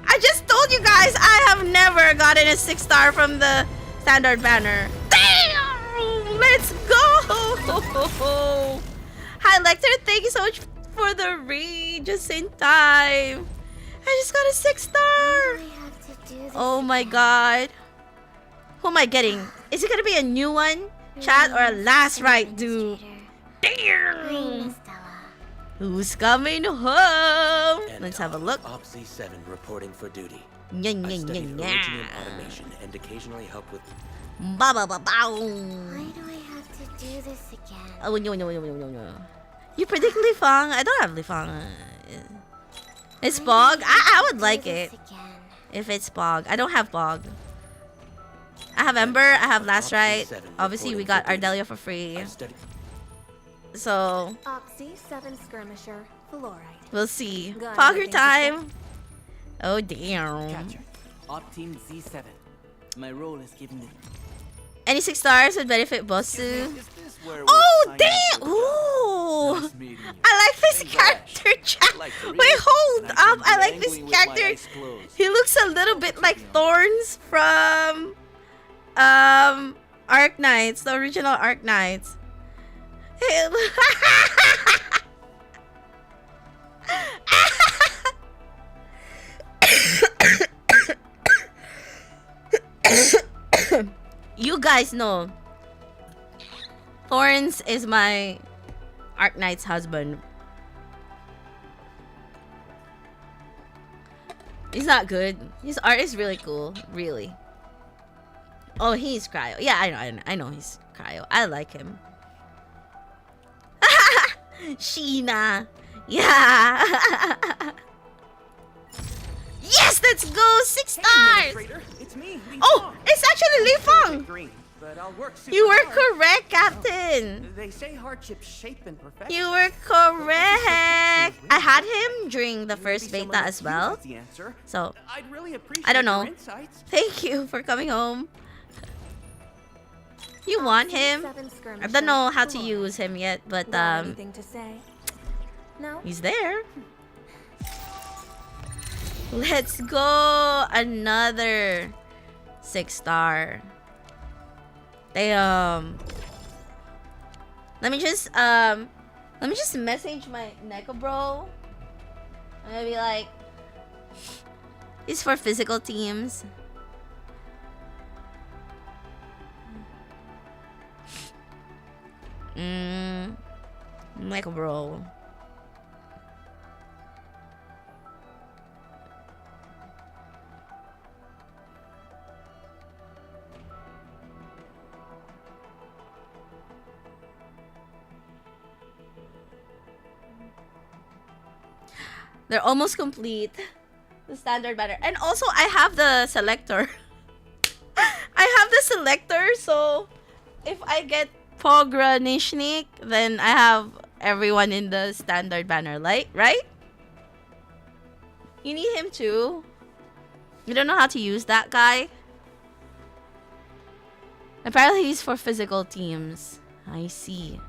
I just told you guys I have never gotten a 6-star from the standard banner. Damn! Let's go! Hi Lecter, thank you so much for the read just in time. I just got a 6-star. Oh my god. Who am I getting? Is it gonna be a new one, chat, or a last right dude? Damn! Who's coming home? Let's have a look. Opsy 7 reporting for duty. I Yeah. studied origin automation and occasionally help with. Ba ba ba bow. Why do I have to do this again? Oh no. You predict Lifang? I don't have Lifang. It's Bog? I would like it if it's Bog. I don't have Bog. I have Ember, I have Last Right. Obviously we got Ardelia for free. So Opsy 7 skirmisher, fluorite. we'll see. Got Pogger anything to time. Oh damn. Catcher, Op Team Z7. My role is giving the. Any 6 stars would benefit Bosu. Is this where we Oh sign damn! up for Ooh! Nice meeting you. I like this Hey, character, chat. Like to read, Wait, hold and up! I'm I like this dangling with my character. eyes closed. He looks a little bit like Thorns from Arknights, the original Arknights. You guys know Thorns is my Arknight's husband. He's not good. His art is really cool, really. Oh, he's cryo. Yeah, I know he's cryo. I like him. Sheena. Yeah. Yes, let's go. 6 stars. It's me. Oh, it's actually Li Feng. Green, but I'll work super You were hard. correct, Captain. They say hardships shape and perfection. You were correct. I had him during the first Maybe beta someone as else well. has the answer. So, I'd really appreciate I don't know. your insights. Thank you for coming home. You want him? 7 I skirmisher, don't know how to fluorite. use him yet, but Got anything to say? No? he's there. Let's go. Another 6-star. Damn. Let me just message my Neko bro. I'm gonna be like, it's for physical teams. Neko bro. They're almost complete. The standard banner. And also, I have the selector. I have the selector, so if I get Pogra Nishnik, then I have everyone in the standard banner, like, right? You need him too. You don't know how to use that guy? Apparently he's for physical teams. I see.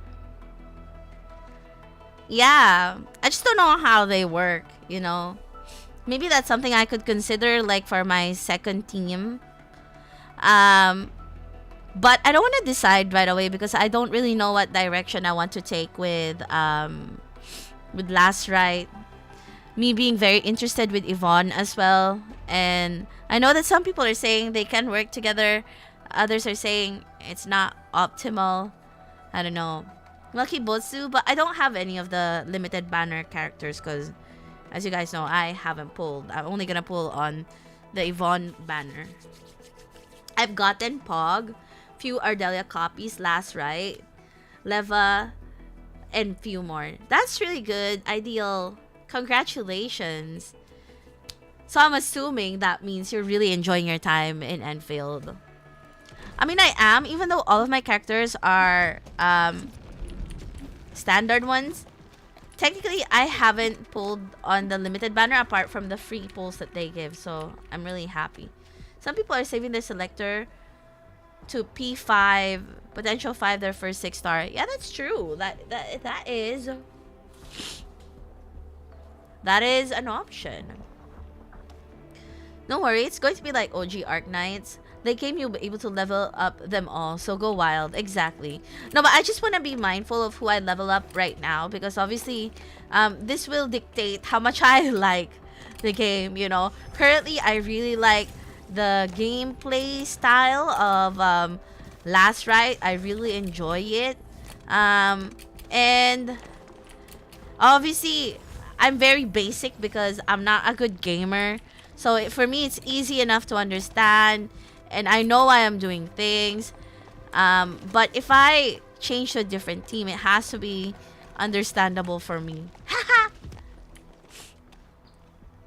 Yeah, I just don't know how they work, you know. Maybe that's something I could consider, like, for my second team. But I don't want to decide right away because I don't really know what direction I want to take with Last Rite. Me being very interested with Yvonne as well. And I know that some people are saying they can work together. Others are saying it's not optimal. I don't know. Lucky Botsu, but I don't have any of the limited banner characters because, as you guys know, I haven't pulled. I'm only gonna pull on the Yvonne banner. I've gotten Pog, few Ardelia copies, Last Rite, Leva, and few more. That's really good. Ideal. Congratulations. So I'm assuming that means you're really enjoying your time in Endfield. I mean, I am, even though all of my characters are standard ones. Technically, I haven't pulled on the limited banner apart from the free pulls that they give, so I'm really happy. Some people are saving their selector to P5, potential 5, their first 6-star. Yeah, that's true. That is an option. Don't worry, it's going to be like OG Arknights. They came, you'll be able to level up them all, so go wild. Exactly. No, but I just want to be mindful of who I level up right now because obviously this will dictate how much I like the game, you know. Currently, I really like the gameplay style of Last Rite. I really enjoy it. And obviously, I'm very basic because I'm not a good gamer. So for me, it's easy enough to understand. And I know why I'm doing things. But if I change to a different team, it has to be understandable for me.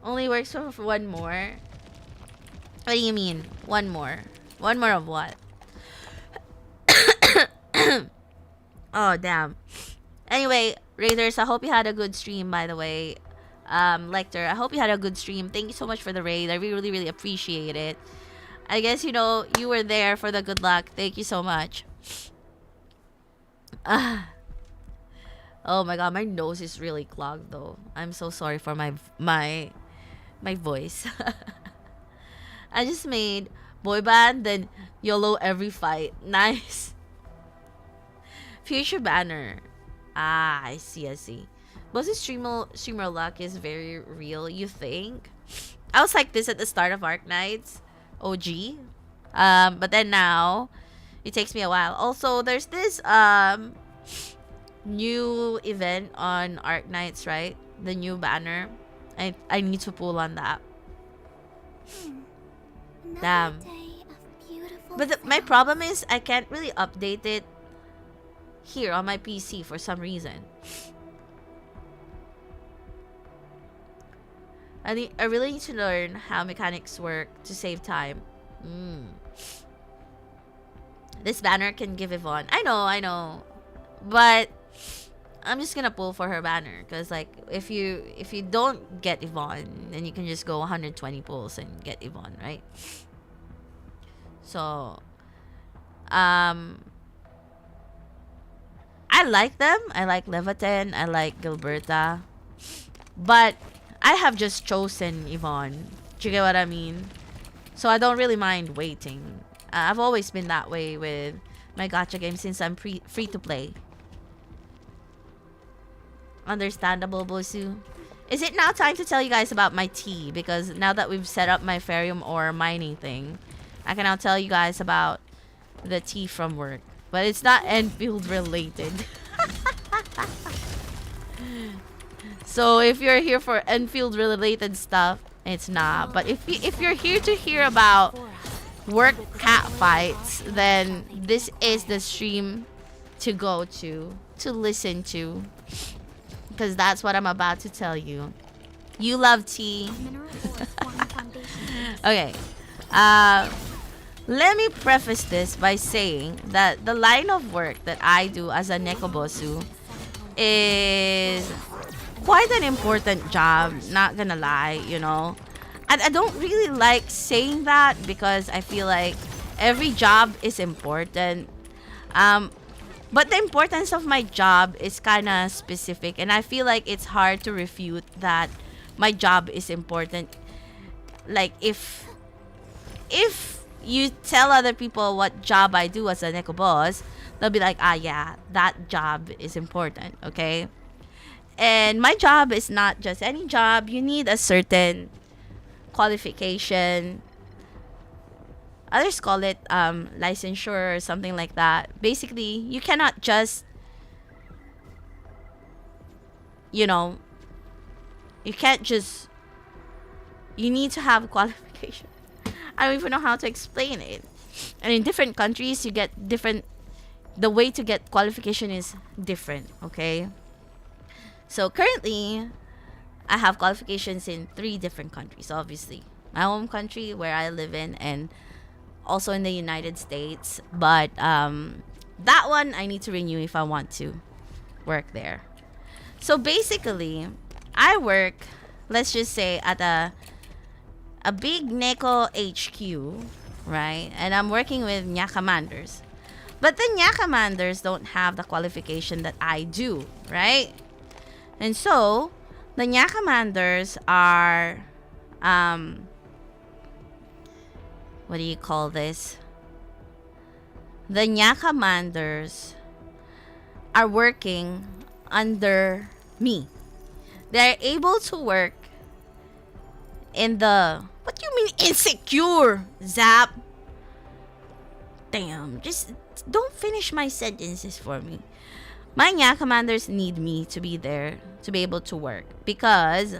Only works for one more. What do you mean? One more? One more of what? Oh, damn. Anyway, Raiders, I hope you had a good stream, by the way. Lecter, I hope you had a good stream. Thank you so much for the raid. I really, really appreciate it. I guess, you know, you were there for the good luck. Thank you so much. Oh my god, my nose is really clogged though. I'm so sorry for my voice. I just made boy band, then YOLO every fight. Nice. Future banner. Ah, I see. But this streamer luck is very real, you think? I was like this at the start of Arknights. OG. But then now it takes me a while. Also, there's this new event on Arknights, right? The new banner. I need to pull on that. Damn. But my problem is I can't really update it here on my PC for some reason. I really need to learn how mechanics work to save time. This banner can give Yvonne. I know. But I'm just gonna pull for her banner. Because, like, if you don't get Yvonne, then you can just go 120 pulls and get Yvonne, right? So, I like them. I like Leviathan. I like Gilberta. But I have just chosen Yvonne. Do you get what I mean? So I don't really mind waiting. I've always been that way with my gacha games since I'm free to play. Understandable, Bosu. Is it now time to tell you guys about my tea? Because now that we've set up my Ferrium ore mining thing, I can now tell you guys about the tea from work. But it's not Enfield related. So if you're here for Enfield related stuff, it's not. But if you're here to hear about work cat fights, then this is the stream to go to listen to, because that's what I'm about to tell you. You love tea. Okay. Let me preface this by saying that the line of work that I do as a nekobosu is quite an important job, not gonna lie, you know. I don't really like saying that because I feel like every job is important. But the importance of my job is kind of specific, and I feel like it's hard to refute that my job is important. Like if you tell other people what job I do as a Neko boss, they'll be like, ah, yeah, that job is important, okay? And my job is not just any job. You need a certain qualification. Others call it licensure or something like that. Basically, you cannot just, you can't just, you need to have qualification. I don't even know how to explain it. And in different countries, you get different, the way to get qualification is different, okay? So currently, I have qualifications in 3 different countries, obviously. My home country, where I live in, and also in the United States. But that one, I need to renew if I want to work there. So basically, I work, let's just say, at a big Neko HQ, right? And I'm working with Nya Commanders. But the Nya Commanders don't have the qualification that I do, right? And so, the Nya Commanders are, what do you call this? The Nya Commanders are working under me. They're able to work in the... What do you mean insecure, Zap? Damn, just don't finish my sentences for me. My Nya Commanders need me to be there to be able to work because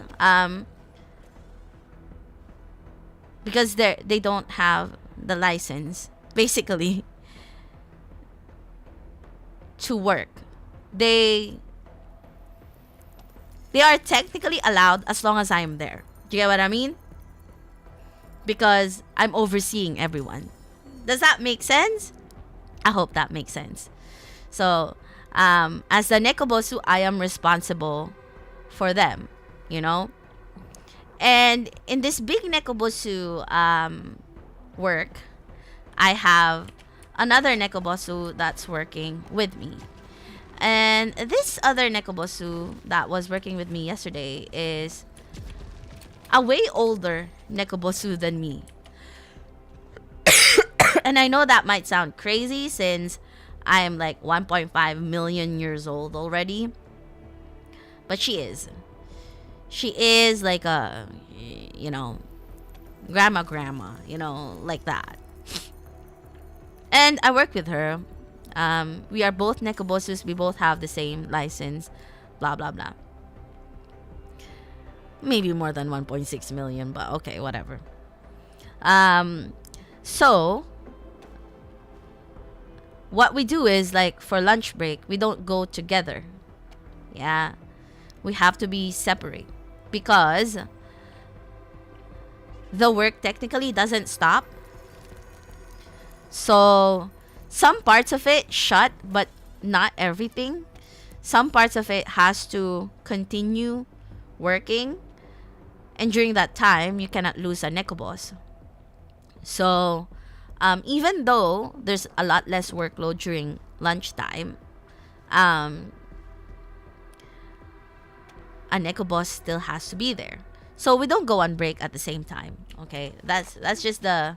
they don't have the license basically to work. They are technically allowed as long as I am there. Do you get what I mean? Because I'm overseeing everyone. Does that make sense? I hope that makes sense. So, as the Nekobosu, I am responsible for them, And in this big Nekobosu work, I have another Nekobosu that's working with me. And this other Nekobosu that was working with me yesterday is a way older Nekobosu than me. And I know that might sound crazy since I am like 1.5 million years old already. But she is. She is like a, grandma, like that. And I work with her. We are both Nekobosus. We both have the same license. Blah, blah, blah. Maybe more than 1.6 million, but okay, whatever. So, what we do is, like, for lunch break, we don't go together. Yeah. We have to be separate. Because the work technically doesn't stop. So, some parts of it shut, but not everything. Some parts of it has to continue working. And during that time, you cannot lose a Nekobos. So, even though there's a lot less workload during lunchtime, a Nekobos still has to be there. So we don't go on break at the same time. Okay, that's just the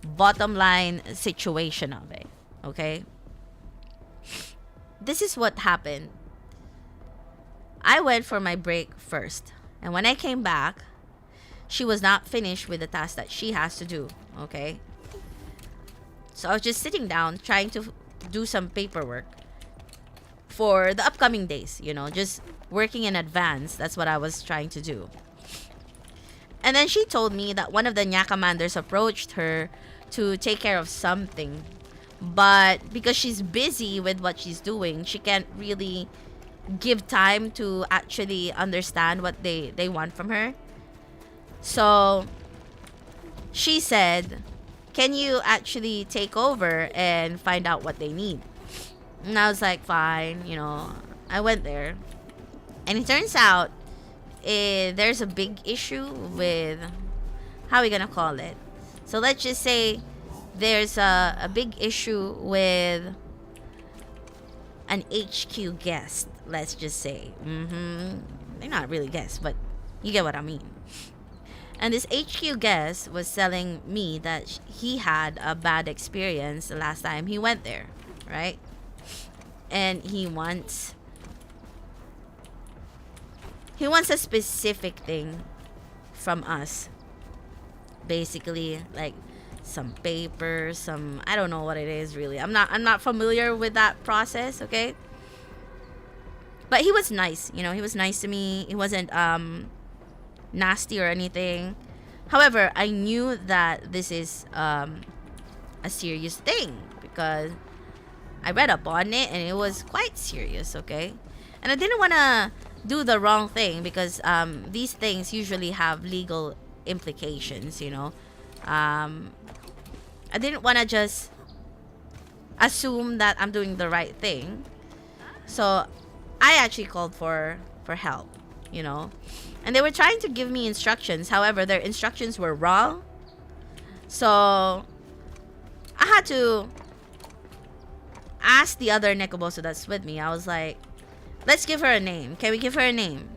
bottom line situation of it. Okay, this is what happened. I went for my break first, and when I came back, she was not finished with the task that she has to do. Okay, so I was just sitting down trying to do some paperwork for the upcoming days, just working in advance. That's what I was trying to do. And then she told me that one of the Nya Commanders approached her to take care of something. But because she's busy with what she's doing, she can't really give time to actually understand what they want from her. So she said, can you actually take over and find out what they need? And I was like, fine, I went there. And it turns out there's a big issue with how are we gonna call it? So let's just say there's a big issue with an HQ guest. Let's just say. They're not really guests, but you get what I mean. And this HQ guest was telling me that he had a bad experience the last time he went there, right? And he wants a specific thing from us. Basically, like some paper, I don't know what it is really. I'm not familiar with that process, okay? But he was nice, you know, he was nice to me. He wasn't nasty or anything. However, I knew that this is a serious thing because I read up on it and it was quite serious, okay? And I didn't want to do the wrong thing because these things usually have legal implications, you know. I didn't want to just assume that I'm doing the right thing. So I actually called for help, you know. And they were trying to give me instructions. However, their instructions were wrong. So I had to ask the other Nekoboso that's with me. I was like, let's give her a name. Can we give her a name?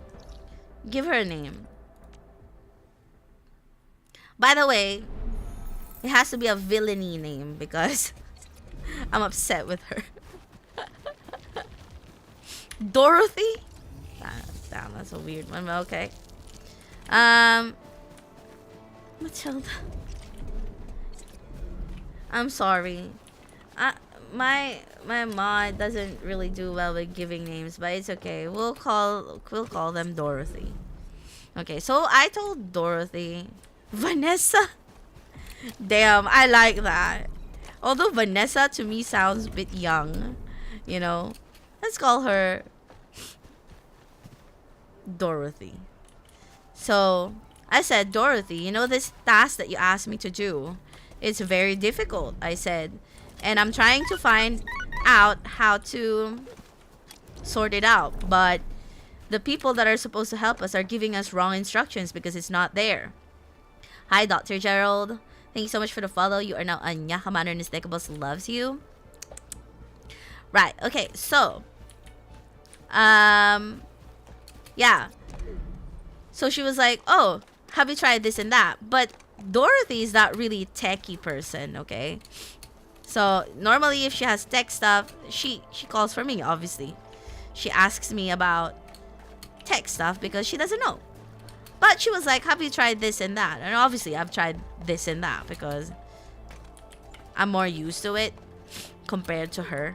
Give her a name. By the way, it has to be a villainy name because I'm upset with her. Dorothy? Damn, that's a weird one, but okay. Matilda. I'm sorry. My mom doesn't really do well with giving names, but it's okay. We'll call them Dorothy. Okay, so I told Dorothy. Vanessa? Damn, I like that. Although Vanessa to me sounds a bit young, you know. Let's call her Dorothy. So I said, Dorothy, you know this task that you asked me to do, it's very difficult, I said. And I'm trying to find out how to sort it out. But the people that are supposed to help us are giving us wrong instructions because it's not there. Hi, Dr. Gerald. Thank you so much for the follow. You are now a Nyakamano Nistekabos loves you. Right, okay, so yeah. So she was like, oh, have you tried this and that? But Dorothy is not really a techie person, okay? So normally if she has tech stuff, she calls for me, obviously. She asks me about tech stuff because she doesn't know. But she was like, have you tried this and that? And obviously I've tried this and that because I'm more used to it compared to her.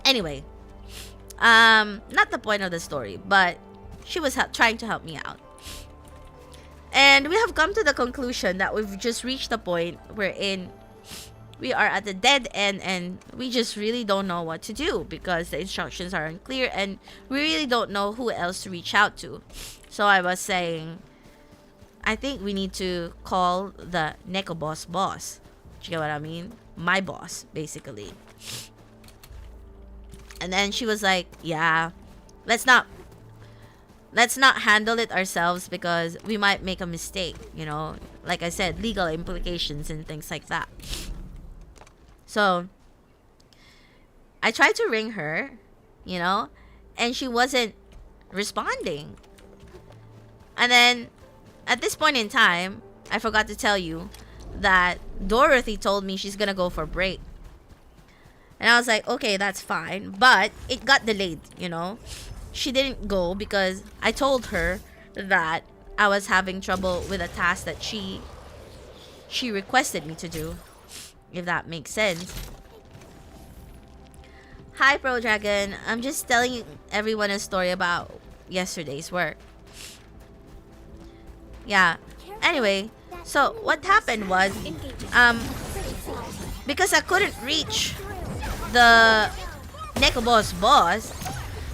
Anyway, not the point of the story, but she was trying to help me out. And we have come to the conclusion that we've just reached the point wherein we are at the dead end and we just really don't know what to do because the instructions are unclear and we really don't know who else to reach out to. So I was saying, I think we need to call the Neko boss. Do you get what I mean? My boss, basically. And then she was like, yeah, let's not handle it ourselves because we might make a mistake, you know, like I said, legal implications and things like that. So I tried to ring her, you know, and she wasn't responding. And then at this point in time, I forgot to tell you that Dorothy told me she's gonna go for break. And I was like, okay, that's fine. But it got delayed, you know. She didn't go because I told her that I was having trouble with a task that she requested me to do. If that makes sense. Hi, Pro Dragon. I'm just telling everyone a story about yesterday's work. Yeah. Anyway, so what happened was, because I couldn't reach the Nekobo's boss,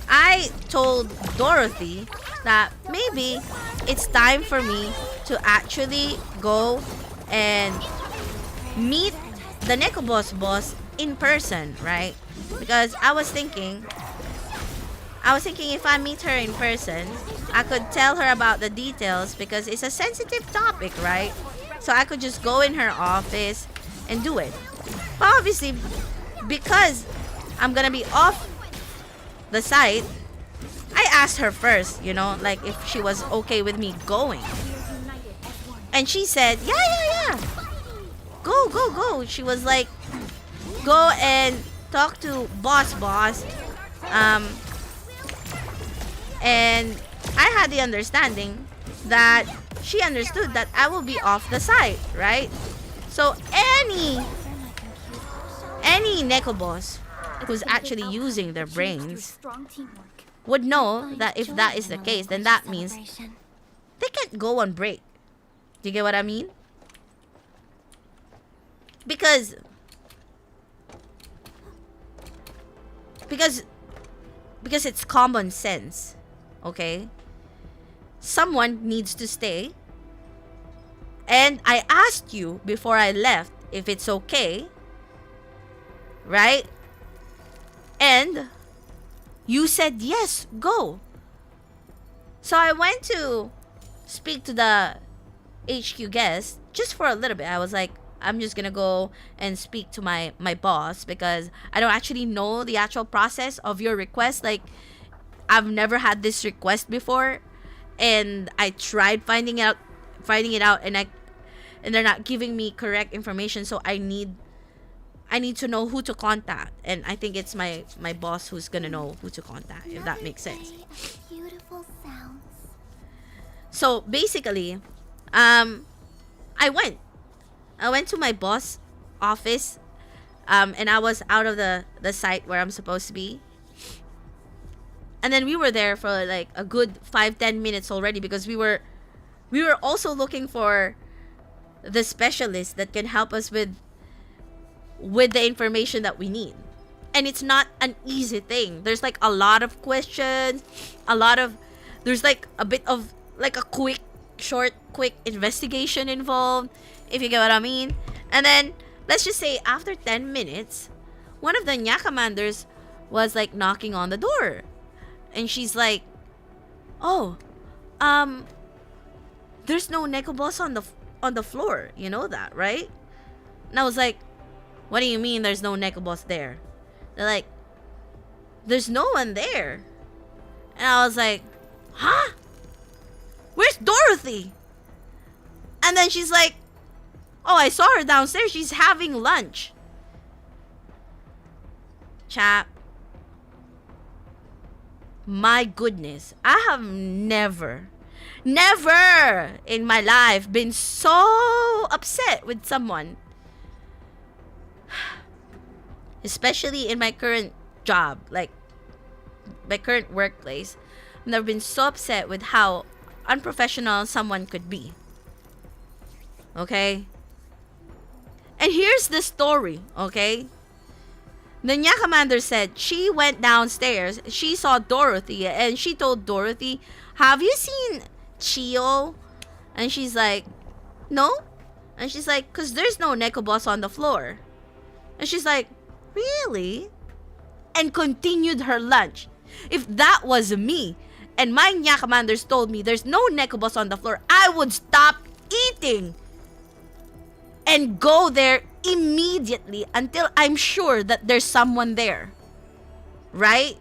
I told Dorothy that maybe it's time for me to actually go and meet the Nekobo's boss in person, right? Because I was thinking if I meet her in person, I could tell her about the details because it's a sensitive topic, right? So I could just go in her office and do it. But obviously, because I'm gonna be off the site, I asked her first, you know, like if she was okay with me going. And she said, yeah. Go. She was like, go and talk to boss. And I had the understanding that she understood that I will be off the site, right? So any Neko boss who's actually using their brains would know that if that is the case, then that means they can't go on break. Do you get what I mean? Because it's common sense, okay? Someone needs to stay. And I asked you before I left if it's okay, right? And you said yes, go. So I went to speak to the HQ guest just for a little bit. I was like, I'm just gonna go and speak to my boss because I don't actually know the actual process of your request. Like, I've never had this request before, and I tried finding it out, and they're not giving me correct information. So I need to know who to contact, and I think it's my boss who's gonna know who to contact, if that makes sense. Beautiful sounds. So basically, I went to my boss office, and I was out of the site where I'm supposed to be. And then we were there for like a good 5-10 minutes already because we were also looking for the specialist that can help us with the information that we need. And it's not an easy thing. There's like a lot of questions, there's like a bit of like a quick investigation involved, if you get what I mean. And then let's just say after 10 minutes, one of the Nya commanders was like knocking on the door. And she's like, "Oh, there's no Neko boss on the floor. You know that, right?" And I was like, "What do you mean there's no Neko boss there?" They're like, "There's no one there." And I was like, "Huh? Where's Dorothy?" And then she's like, "Oh, I saw her downstairs. She's having lunch." Chap, my goodness, I have never in my life been so upset with someone. Especially in my current job, like my current workplace. I've never been so upset with how unprofessional someone could be. Okay? And here's the story, okay? The Nya commander said she went downstairs, she saw Dorothy, and she told Dorothy, "Have you seen Chio?" And she's like, "No." And she's like, "'Cause there's no Neko boss on the floor." And she's like, "Really?" And continued her lunch. If that was me, and my Nya commanders told me there's no Neko boss on the floor, I would stop eating and go there immediately until I'm sure that there's someone there. Right?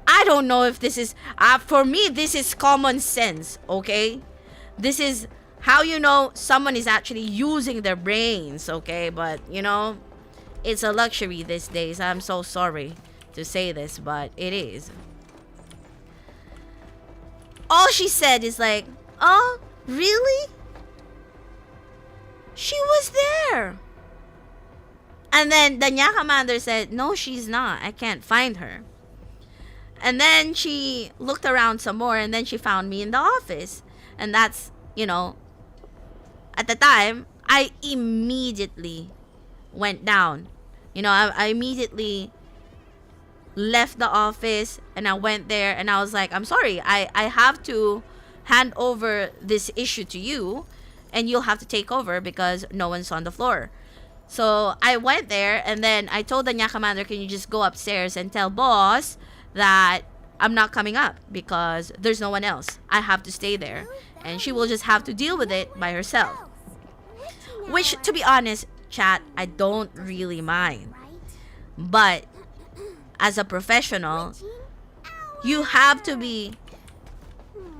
I don't know if this is for me, this is common sense, okay? This is how you know someone is actually using their brains, okay? But you know, it's a luxury these days. I'm so sorry to say this, but it is. All she said is like, "Oh, really? She was there." And then the Nya commander said, "No, she's not. I can't find her." And then she looked around some more, and then she found me in the office. And that's, you know, at the time, I immediately went down. You know, I immediately left the office and I went there and I was like, "I'm sorry, I have to hand over this issue to you and you'll have to take over because no one's on the floor." So I went there and then I told the Nya commander, "Can you just go upstairs and tell boss that I'm not coming up because there's no one else. I have to stay there. And she will just have to deal with it by herself. Which, to be honest, chat, I don't really mind. But as a professional, you have to be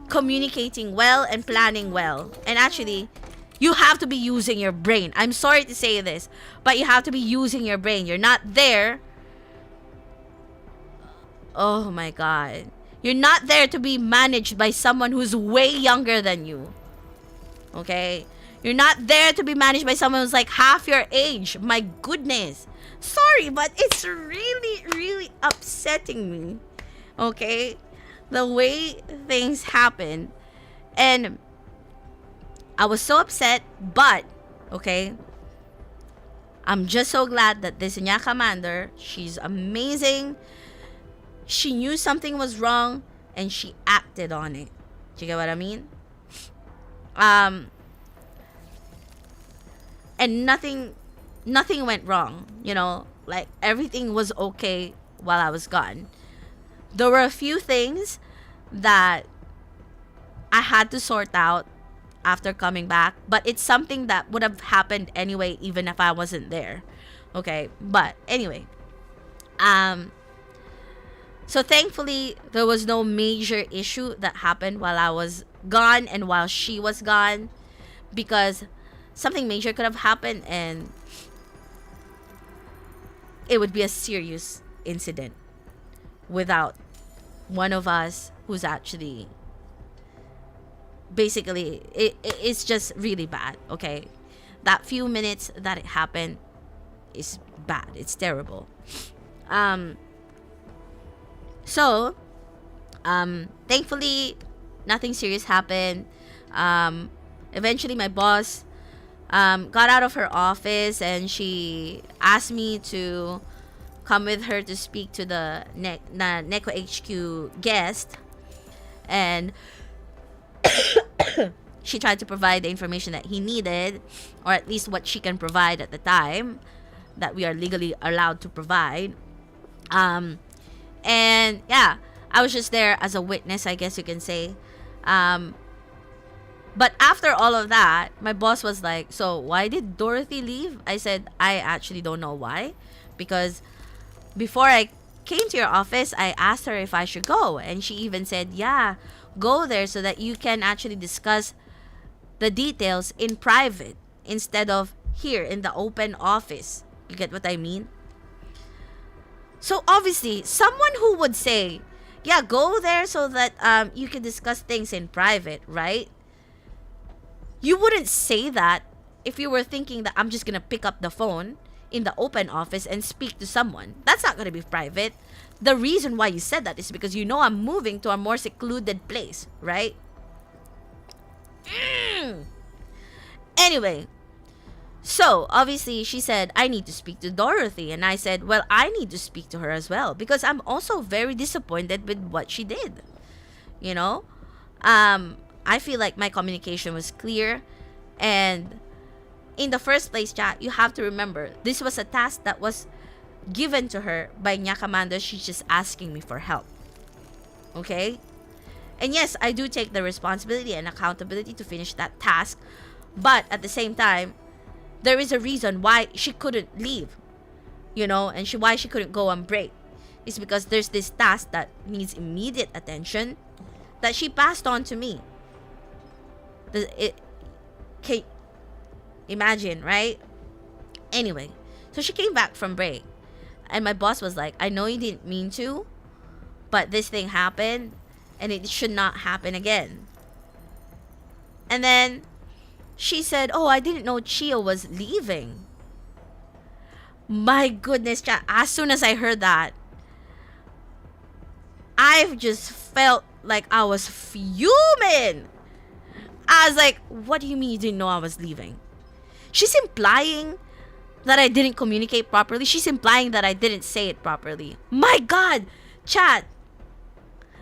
communicating well and planning well. And actually, you have to be using your brain. I'm sorry to say this, but you have to be using your brain. You're not there. Oh my God. You're not there to be managed by someone who's way younger than you. Okay? You're not there to be managed by someone who's like half your age. My goodness. Sorry, but it's really, really upsetting me. Okay? The way things happen. And I was so upset, but, okay, I'm just so glad that this Nya commander, she's amazing. She knew something was wrong, and she acted on it. Do you get what I mean? And nothing went wrong, you know? Like, everything was okay while I was gone. There were a few things that I had to sort out after coming back, but it's something that would have happened anyway, even if I wasn't there. Okay, but anyway, so thankfully there was no major issue that happened while I was gone and while she was gone, because something major could have happened and it would be a serious incident without one of us who's actually basically it's just really bad. Okay, that few minutes that it happened is bad. It's terrible. So thankfully nothing serious happened. Eventually my boss got out of her office and she asked me to come with her to speak to the Neko HQ guest, and she tried to provide the information that he needed, or at least what she can provide at the time that we are legally allowed to provide. And yeah, I was just there as a witness, I guess you can say. But after all of that, my boss was like, so why did Dorothy leave? I said, I actually don't know why. Because before I came to your office, I asked her if I should go. And she even said, yeah, go there so that you can actually discuss the details in private instead of here in the open office. You get what I mean? So obviously, someone who would say, yeah, go there so that you can discuss things in private, right? You wouldn't say that if you were thinking that I'm just going to pick up the phone in the open office and speak to someone. That's not going to be private. The reason why you said that is because you know I'm moving to a more secluded place, right? Anyway, so obviously she said, I need to speak to Dorothy. And I said, well, I need to speak to her as well because I'm also very disappointed with what she did. You know? I feel like my communication was clear. And in the first place, chat, you have to remember, this was a task that was given to her by Nya Commander. She's just asking me for help. Okay? And yes, I do take the responsibility and accountability to finish that task. But at the same time, there is a reason why she couldn't leave. You know, and why she couldn't go on break. It's because there's this task that needs immediate attention that she passed on to me. Can imagine, right? Anyway, so she came back from break. And my boss was like, I know you didn't mean to, but this thing happened and it should not happen again. And then she said, oh, I didn't know Chio was leaving. My goodness, chat. As soon as I heard that, I've just felt like I was fuming. I was like, what do you mean you didn't know I was leaving? She's implying that I didn't communicate properly. She's implying that I didn't say it properly. My God, chat.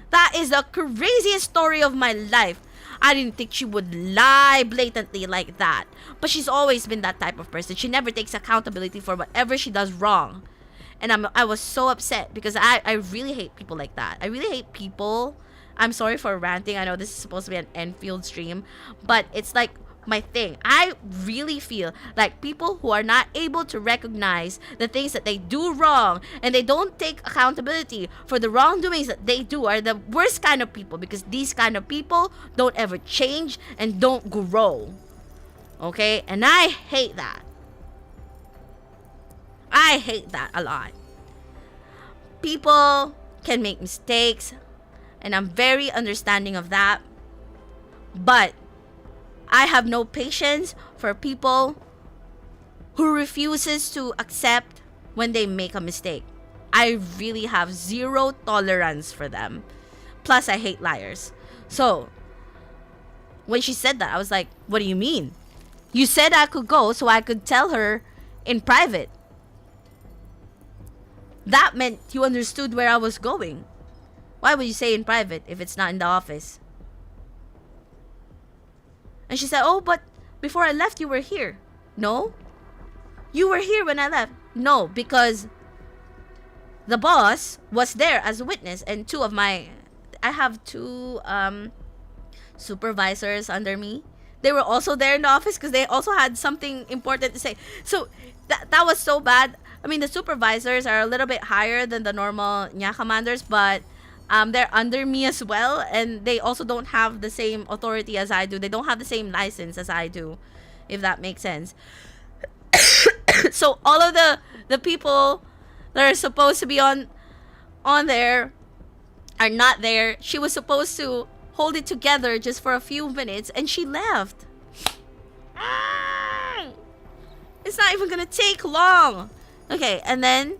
That is the craziest story of my life. I didn't think she would lie blatantly like that. But she's always been that type of person. She never takes accountability for whatever she does wrong. And I was so upset because I really hate people like that. I really hate people. I'm sorry for ranting. I know this is supposed to be an Enfield stream, but it's like my thing. I really feel like people who are not able to recognize the things that they do wrong and they don't take accountability for the wrongdoings that they do are the worst kind of people, because these kind of people don't ever change and don't grow. Okay? And I hate that. I hate that a lot. People can make mistakes, and I'm very understanding of that. But I have no patience for people who refuses to accept when they make a mistake. I really have zero tolerance for them. Plus, I hate liars. So, when she said that, I was like, what do you mean? You said I could go so I could tell her in private. That meant you understood where I was going. Why would you say in private if it's not in the office? And she said, oh, but before I left, you were here. No. You were here when I left. No, because the boss was there as a witness, and I have two supervisors under me. They were also there in the office because they also had something important to say. So that was so bad. I mean, the supervisors are a little bit higher than the normal Nya commanders, but they're under me as well, and they also don't have the same authority as I do. They don't have the same license as I do, if that makes sense. So all of the people that are supposed to be on there are not there. She was supposed to hold it together just for a few minutes, and she left. It's not even gonna take long. Okay, and then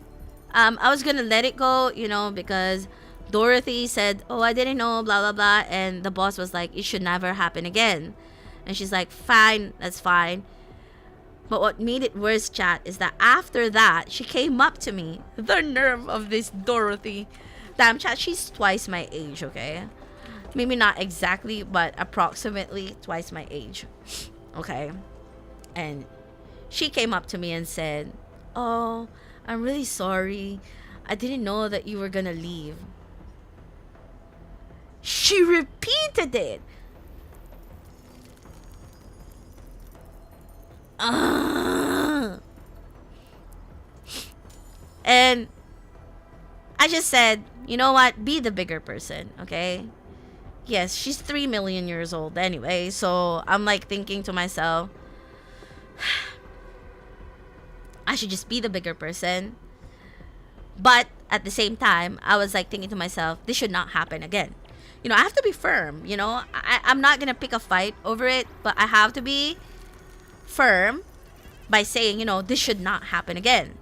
I was gonna let it go, because Dorothy said, oh, I didn't know, blah, blah, blah. And the boss was like, it should never happen again. And she's like, fine, that's fine. But what made it worse, chat, is that after that, she came up to me. The nerve of this Dorothy. Damn, chat, she's twice my age, okay? Maybe not exactly, but approximately twice my age. Okay? And she came up to me and said, oh, I'm really sorry. I didn't know that you were gonna leave. She repeated it. And I just said, you know what? Be the bigger person, okay? Yes, she's 3 million years old anyway. So I'm like thinking to myself, I should just be the bigger person. But at the same time, I was like thinking to myself, this should not happen again. I have to be firm, I'm not going to pick a fight over it, but I have to be firm by saying, this should not happen again.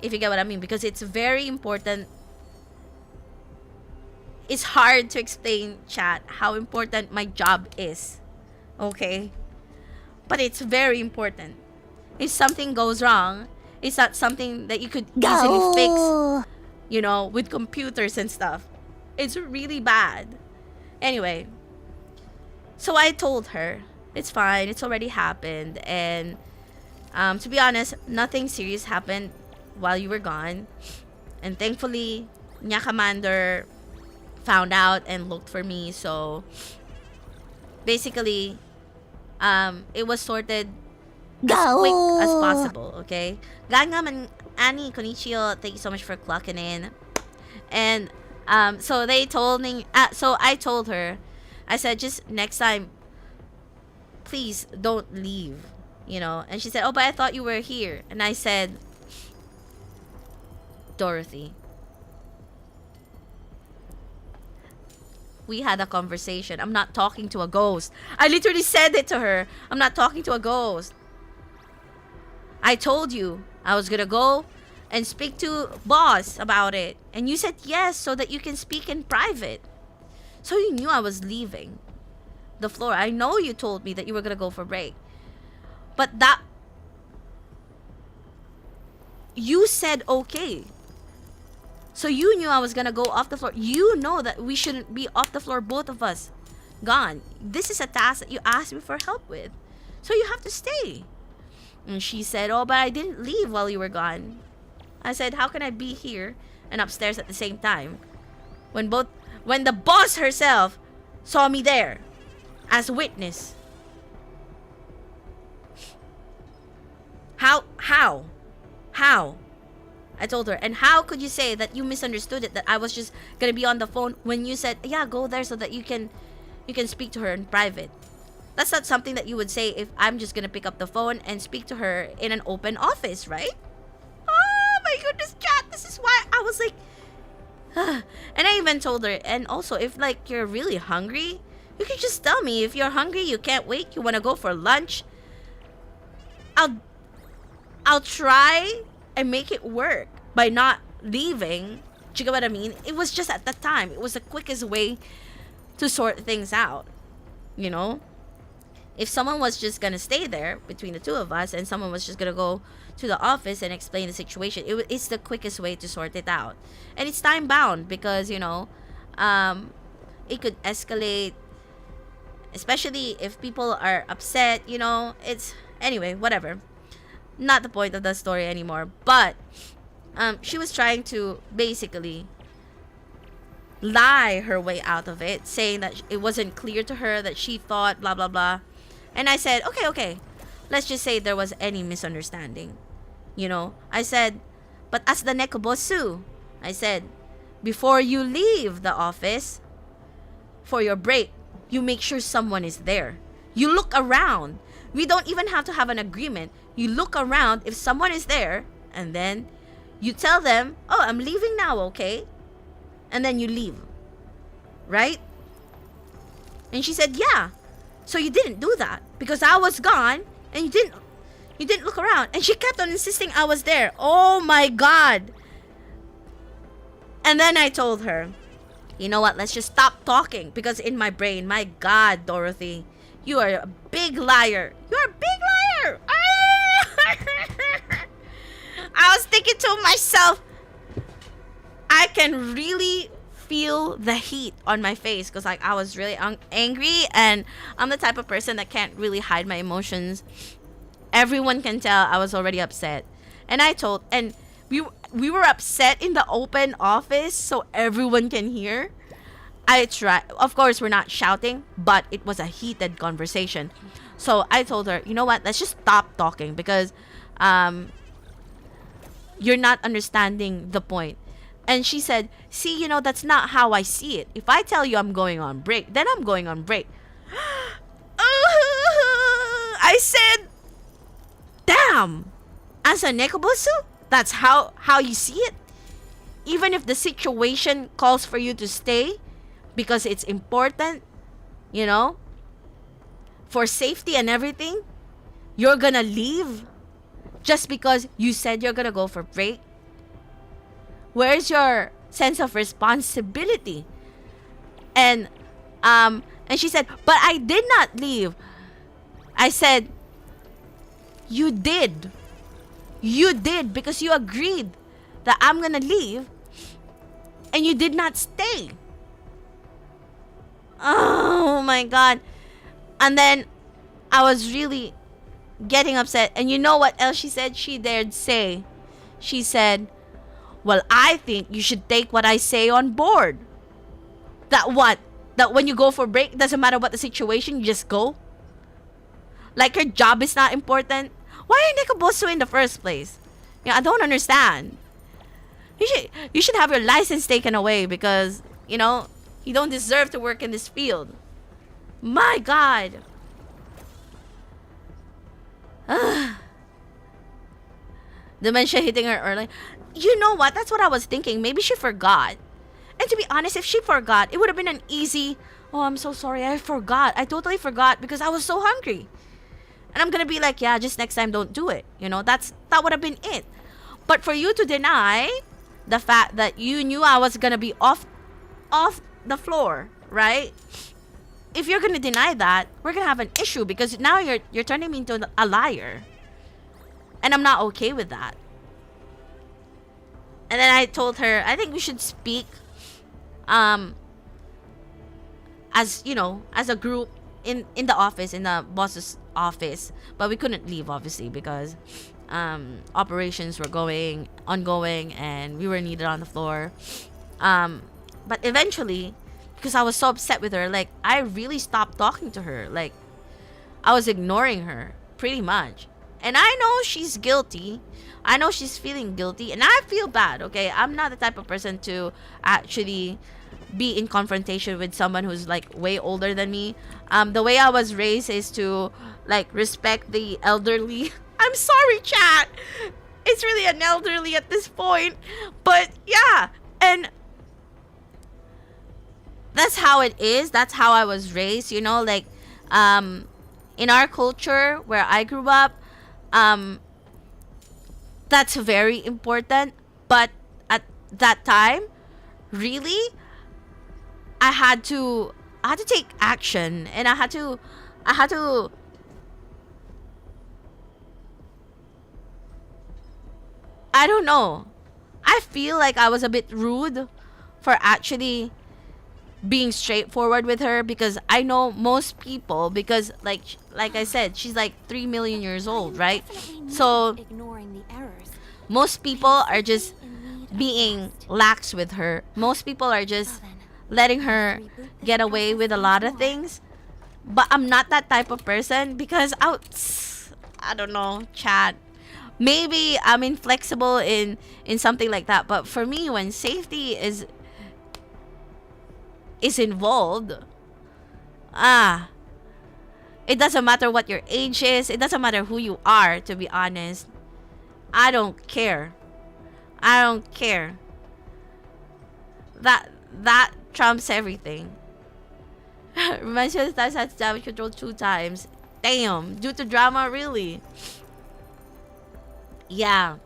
If you get what I mean, because it's very important. It's hard to explain, chat, how important my job is. Okay? But it's very important. If something goes wrong, it's not something that you could easily fix, with computers and stuff. It's really bad. Anyway, so I told her, it's fine, it's already happened. And to be honest, nothing serious happened while you were gone. And thankfully, Nya Commander found out and looked for me. So basically, it was sorted as quick as possible, okay? Gangaman Annie Konnichiwa, thank you so much for clocking in. And so they told me, so I told her, I said, just next time, please don't leave, And she said, oh, but I thought you were here. And I said, Dorothy, we had a conversation. I'm not talking to a ghost. I literally said it to her. I'm not talking to a ghost. I told you I was gonna go and speak to boss about it, and you said yes so that you can speak in private. So you knew I was leaving the floor. I know you told me that you were gonna go for break, but that you said okay. So you knew I was gonna go off the floor. You know that we shouldn't be off the floor, both of us gone. This is a task that you asked me for help with, so you have to stay. And she said, oh, but I didn't leave while you were gone. I said, how can I be here and upstairs at the same time? When the boss herself saw me there as witness. How? I told her. And how could you say that you misunderstood it, that I was just gonna be on the phone when you said, yeah, go there so that you can speak to her in private? That's not something that you would say if I'm just gonna pick up the phone and speak to her in an open office, right? Oh my goodness, chat. This is why I was like, and I even told her, and also if like you're really hungry, you can just tell me. If you're hungry, you can't wait, you wanna go for lunch, I'll try and make it work by not leaving. Do you get what I mean? It was just at that time, it was the quickest way to sort things out, you know? If someone was just gonna stay there between the two of us and someone was just gonna go to the office and explain the situation, it's the quickest way to sort it out. And it's time bound because, you know, it could escalate, especially if people are upset, you know. It's, anyway, whatever. Not the point of the story anymore. But she was trying to basically lie her way out of it, saying that it wasn't clear to her, that she thought blah blah blah. And I said, okay, let's just say there was any misunderstanding, you know. I said, but as the nekobosu, I said, before you leave the office for your break, you make sure someone is there. You look around. We don't even have to have an agreement. You look around if someone is there, and then you tell them, oh, I'm leaving now, okay? And then you leave. Right? And she said, yeah. So you didn't do that because I was gone and you didn't look around. And she kept on insisting I was there. Oh my God. And then I told her, you know what? Let's just stop talking, because in my brain, my God, Dorothy, you are a big liar. You're a big liar. I was thinking to myself, I can really feel the heat on my face because like I was really angry, and I'm the type of person that can't really hide my emotions. Everyone can tell I was already upset. And we were upset in the open office so everyone can hear. I tried. Of course, we're not shouting, but it was a heated conversation. So I told her, you know what? Let's just stop talking because you're not understanding the point. And she said, see, you know, that's not how I see it. If I tell you I'm going on break, then I'm going on break. I said, damn. As a nekobosu, that's how you see it? Even if the situation calls for you to stay because it's important, you know, for safety and everything, you're gonna leave just because you said you're gonna go for break? Where's your sense of responsibility? And she said, but I did not leave. I said, you did. You did, because you agreed that I'm gonna leave and you did not stay. Oh my God. And then I was really getting upset. And you know what else she said? She dared say, she said, well, I think you should take what I say on board. That what? That when you go for break, doesn't matter what the situation, you just go? Like your job is not important? Why are you nekobosu in the first place? Yeah, I don't understand. You should have your license taken away because, you know, you don't deserve to work in this field. My God. Dementia hitting her early. You know what? That's what I was thinking. Maybe she forgot. And to be honest, if she forgot, it would have been an easy, oh, I'm so sorry, I forgot. I totally forgot because I was so hungry. And I'm gonna be like, yeah, just next time don't do it. You know, that would have been it. But for you to deny the fact that you knew I was gonna be off the floor, right? If you're gonna deny that, we're gonna have an issue because now you're turning me into a liar. And I'm not okay with that. And then I told her, I think we should speak as, you know, as a group in the office, in the boss's office. But we couldn't leave, obviously, because operations were ongoing, and we were needed on the floor. But eventually, because I was so upset with her, like, I really stopped talking to her. Like, I was ignoring her pretty much. And I know she's guilty. I know she's feeling guilty, and I feel bad, okay? I'm not the type of person to actually be in confrontation with someone who's like way older than me. The way I was raised is to like respect the elderly. I'm sorry, chat. It's really an elderly at this point. But yeah, and that's how it is. That's how I was raised, you know, like in our culture where I grew up, that's very important. But at that time, really, I had to take action, and I had to I don't know. I feel like I was a bit rude for actually being straightforward with her, because I know most people, because like I said, she's like 3 million years old, right? So ignoring the errors. most people are just being lax with her. Most people are just letting her get away with a lot of things. But I'm not that type of person, because I don't know, chat. Maybe I'm inflexible in something like that, but for me, when safety is involved, it doesn't matter what your age is, it doesn't matter who you are, to be honest. I don't care. That trumps everything. Reminds me of the times I had to damage control 2 times. Damn, due to drama, really? Yeah.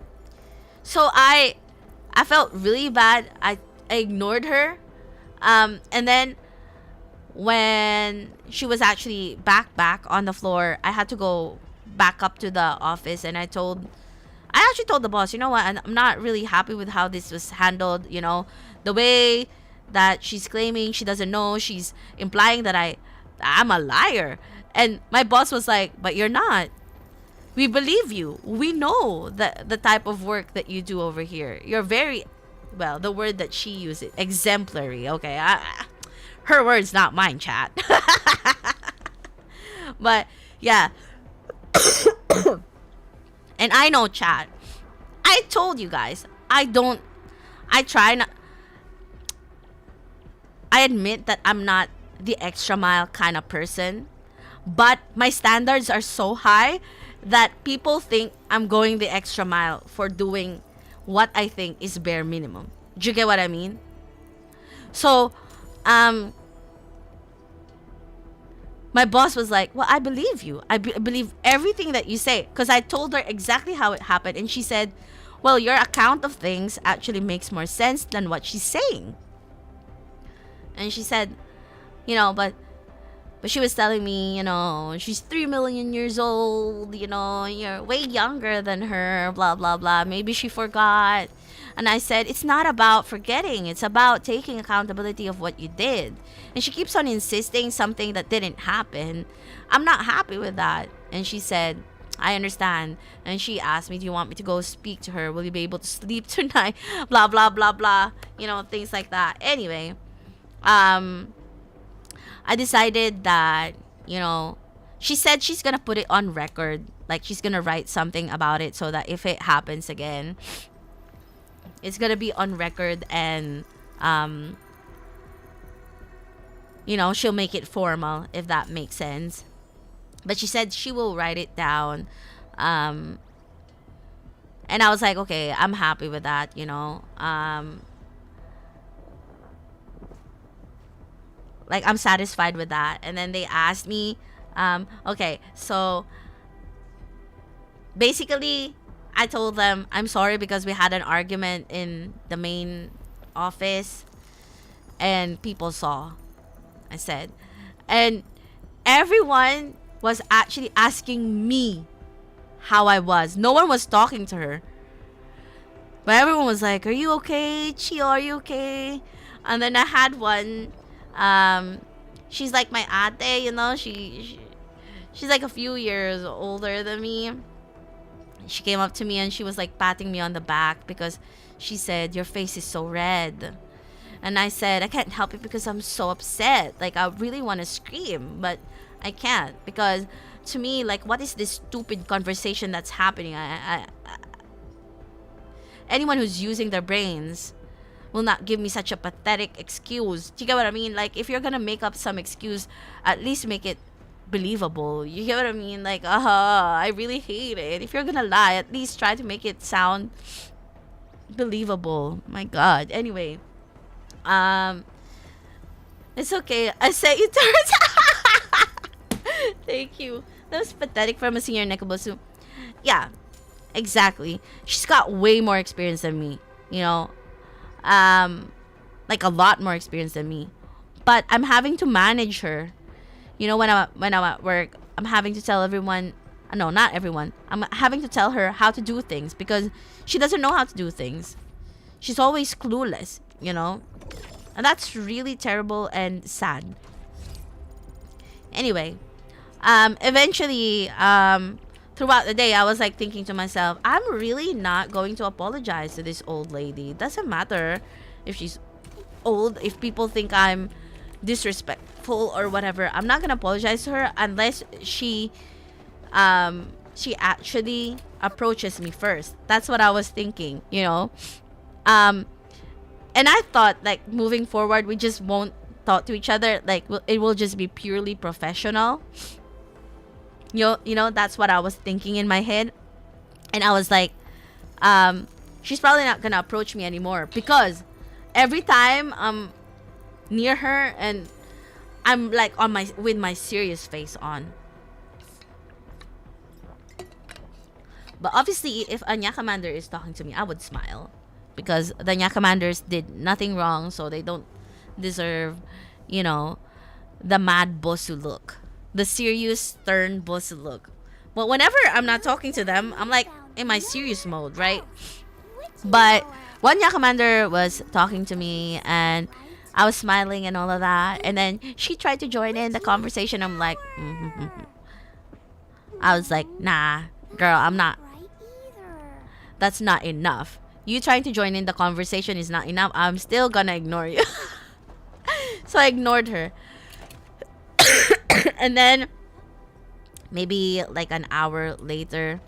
So I felt really bad. I ignored her. And then when she was actually back on the floor, I had to go back up to the office, and I actually told the boss, you know what, I'm not really happy with how this was handled, you know, the way that she's claiming she doesn't know, she's implying that I'm a liar. And my boss was like, but you're not. We believe you. We know the type of work that you do over here. You're very, well, the word that she used, exemplary. Okay, her words, not mine, chat. But yeah. And I know, chat, I told you guys, I admit that I'm not the extra mile kind of person, but my standards are so high that people think I'm going the extra mile for doing what I think is bare minimum. Do you get what I mean? So, my boss was like, well, I believe you. I believe everything that you say. Because I told her exactly how it happened. And she said, well, your account of things actually makes more sense than what she's saying. And she said, you know, but she was telling me, you know, she's 3 million years old, you know, you're way younger than her, blah, blah, blah. Maybe she forgot. And I said, it's not about forgetting. It's about taking accountability of what you did. And she keeps on insisting something that didn't happen. I'm not happy with that. And she said, I understand. And she asked me, do you want me to go speak to her? Will you be able to sleep tonight? Blah, blah, blah, blah. You know, things like that. Anyway, I decided that, you know, she said she's gonna put it on record. Like, she's gonna write something about it so that if it happens again, it's gonna be on record, and you know, she'll make it formal, if that makes sense. But she said she will write it down. And I was like, okay, I'm happy with that, you know. Like, I'm satisfied with that. And then they asked me, okay, so basically I told them I'm sorry because we had an argument in the main office and people saw, I said. And everyone was actually asking me how I was. No one was talking to her. But everyone was like, are you okay, Chio? Are you okay? And then I had one, she's like my ate, you know, she's like a few years older than me. She came up to me and she was like patting me on the back because she said, your face is so red. And I said, I can't help it because I'm so upset. Like, I really want to scream, but I can't. Because to me, like, what is this stupid conversation that's happening? Anyone who's using their brains will not give me such a pathetic excuse. Do you get what I mean? Like, if you're going to make up some excuse, at least make it believable. You get what I mean? Like, I really hate it. If you're going to lie, at least try to make it sound believable. My God. Anyway. It's okay. I set you towards. Thank you. That was pathetic from a senior Nekabosu. Yeah, exactly. She's got way more experience than me. You know, like a lot more experience than me. But I'm having to manage her. You know, when I'm at work, I'm having to tell everyone. No, not everyone. I'm having to tell her how to do things because she doesn't know how to do things. She's always clueless. You know. And that's really terrible and sad. Anyway, eventually, throughout the day, I was like thinking to myself, I'm really not going to apologize to this old lady. Doesn't matter if she's old, if people think I'm disrespectful or whatever. I'm not gonna apologize to her unless she actually approaches me first. That's what I was thinking, you know. And I thought, like, moving forward, we just won't talk to each other. Like, it will just be purely professional. You know, that's what I was thinking in my head. And I was like, she's probably not gonna approach me anymore because every time I'm near her and I'm like with my serious face on. But obviously, if Anya Commander is talking to me, I would smile. Because the Nya Commanders did nothing wrong, so they don't deserve, you know, the mad bosu look. The serious, stern bosu look. But whenever I'm not talking to them, I'm like in my serious mode, right? But one Nya Commander was talking to me, and I was smiling and all of that. And then she tried to join in the conversation. I'm like, I was like, nah, girl, I'm not. That's not enough. You trying to join in the conversation is not enough. I'm still gonna ignore you. So I ignored her. And then maybe like an hour later,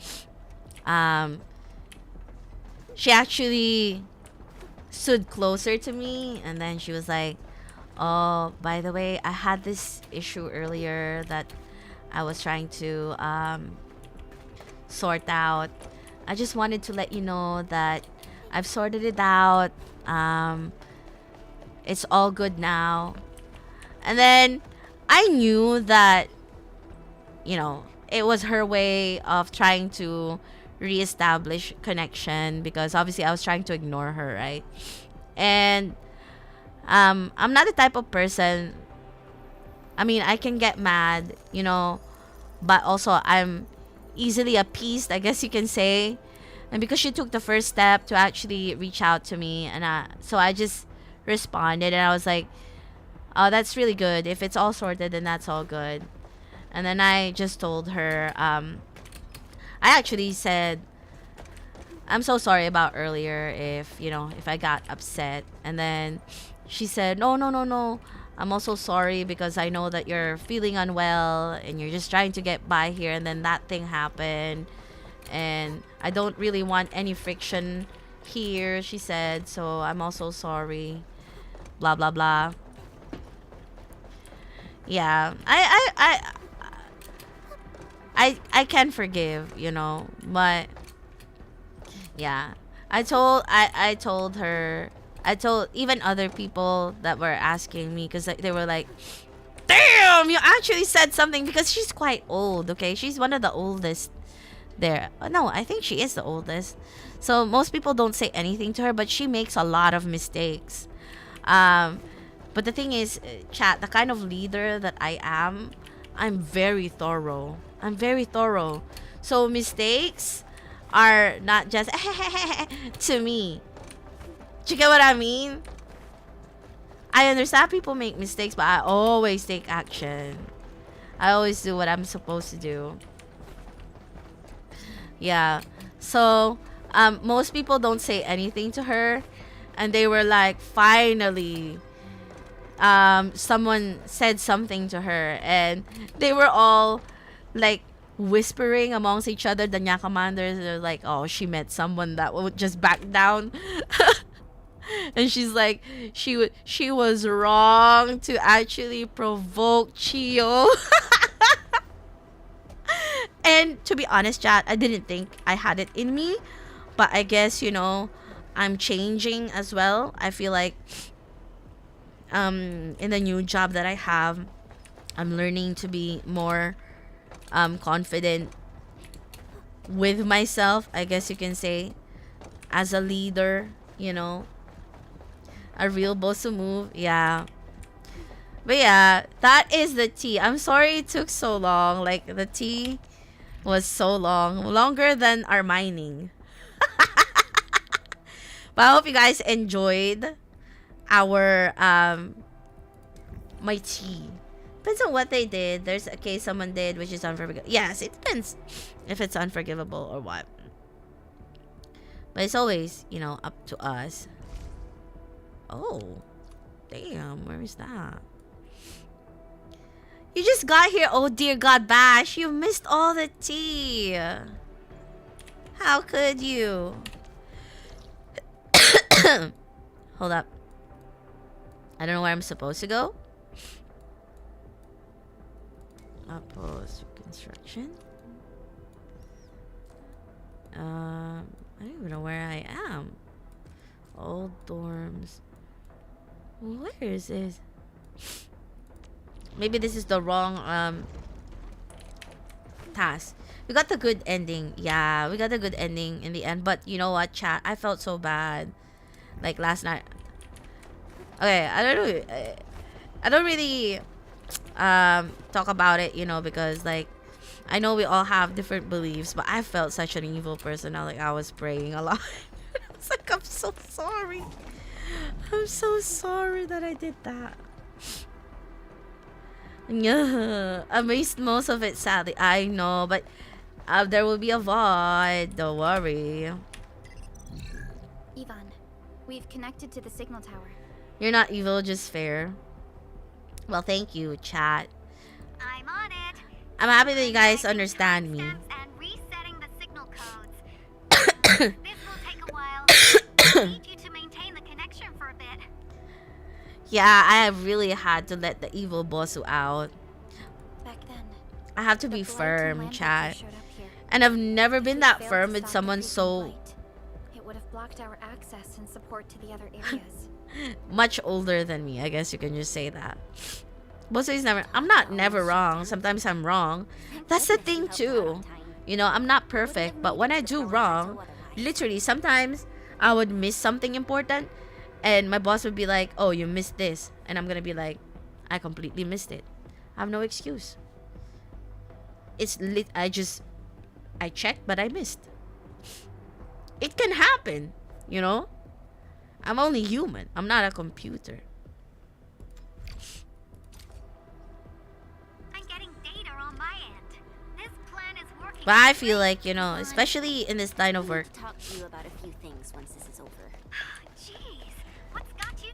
she actually stood closer to me, and then she was like, oh, by the way, I had this issue earlier that I was trying to sort out. I just wanted to let you know that I've sorted it out. It's all good now. And then I knew that, you know, it was her way of trying to reestablish connection because obviously I was trying to ignore her, right? And I'm not the type of person. I mean, I can get mad, you know, but also I'm easily appeased, I guess you can say. And because she took the first step to actually reach out to me, and so I just responded, and I was like, oh, that's really good. If it's all sorted, then that's all good. And then I just told her, I actually said, I'm so sorry about earlier if, you know, if I got upset. And then she said, no. I'm also sorry because I know that you're feeling unwell and you're just trying to get by here, and then that thing happened. And I don't really want any friction here, she said, so I'm also sorry. Blah blah blah. Yeah, I can forgive, you know, but yeah, I told her, I told even other people that were asking me, because they were like, damn, you actually said something, because she's quite old, okay? She's one of the oldest there. No, I think she is the oldest. So most people don't say anything to her, but she makes a lot of mistakes. But the thing is, chat, the kind of leader that I am, I'm very thorough. I'm very thorough. So mistakes are not just to me. Do you get what I mean? I understand people make mistakes, but I always take action. I always do what I'm supposed to do. Yeah. So, most people don't say anything to her, and they were like, finally, someone said something to her, and they were all like whispering amongst each other. The Nya commanders are like, oh, she met someone that would just back down. And she's like, she was wrong to actually provoke Chio. And to be honest, chat, I didn't think I had it in me, but I guess, you know, I'm changing as well. I feel like in the new job that I have, I'm learning to be more confident with myself, I guess you can say, as a leader, you know. A real bosu move, yeah. But yeah, that is the tea. I'm sorry it took so long. Like, the tea was so long. Longer than our mining. But I hope you guys enjoyed our my tea. Depends on what they did. There's a case someone did which is unforgivable. Yes, it depends if it's unforgivable or what. But it's always, you know, up to us. Oh, damn, where is that? You just got here. Oh dear God, Bash, you missed all the tea. How could you? Hold up. I don't know where I'm supposed to go. Opposed construction. I don't even know where I am. Old dorms. Where is this? Maybe this is the wrong task. We got the good ending. Yeah, we got the good ending in the end. But you know what, chat? I felt so bad. Like last night. Okay, I don't know. I don't really talk about it, you know, because like I know we all have different beliefs, but I felt such an evil person. I was praying a lot. I was like, I'm so sorry. I'm so sorry that I did that. Yeah, I missed most of it, sadly. I know, but there will be a VOD. Don't worry. Ivan, we've connected to the signal tower. You're not evil, just fair. Well, thank you, chat. I'm on it. I'm happy that you guys understand me. And resetting the signal codes. This will take a while. I need you to maintain the connection for a bit. Yeah, I have really had to let the evil boss out. Back then, I have to the be Bloods and firm, Lambert chat. showed up here. And I've never been If we that failed firm to with stop someone the so light, it would have blocked our access and support to the other areas. much older than me. I guess you can just say that. Bosso is never. I'm not never wrong. Sometimes I'm wrong. That's the thing too. You know, I'm not perfect, but when I do wrong, literally sometimes I would miss something important, and my boss would be like, "Oh, you missed this," and I'm gonna be like, "I completely missed it. I have no excuse. It's lit. I checked, but I missed. It can happen, you know. I'm only human. I'm not a computer." I'm getting data on my end. This plan is working. But I feel like, you know, especially in this line of work, Talk to you about a few things once this is over. Jeez, what's got you?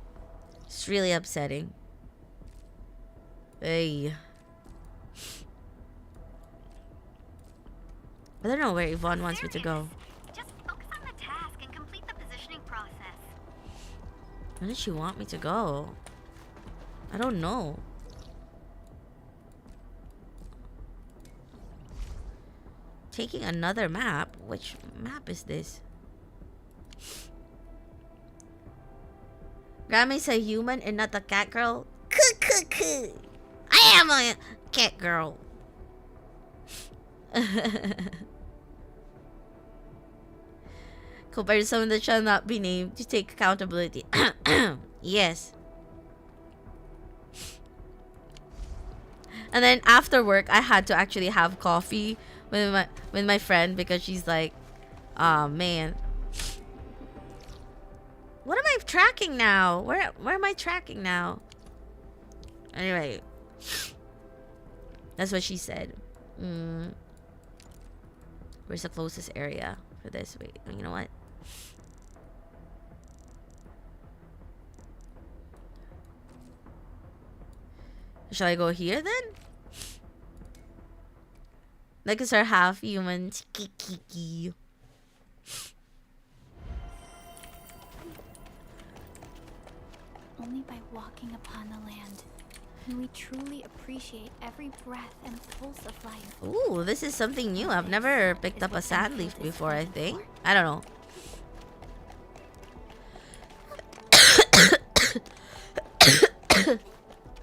it's really upsetting. Hey. I don't know where Yvonne wants me to go. Just focus on the task and complete the positioning process. Where does she want me to go? I don't know. Taking another map? Which map is this? Grammy's a human and not a cat girl? I am a cat girl. Compared to someone that shall not be named to take accountability. Yes. And then after work, I had to actually have coffee with my friend because she's like, "Oh man, what am I tracking now? Where am I tracking now?" Anyway, that's what she said. Where's the closest area for this? Wait, you know what? Shall I go here then? Like, is our half human? Kiki. Only by walking upon the land can we truly appreciate every breath and pulse of life. Ooh, this is something new. I've never picked up a sand leaf before, I think. I don't know.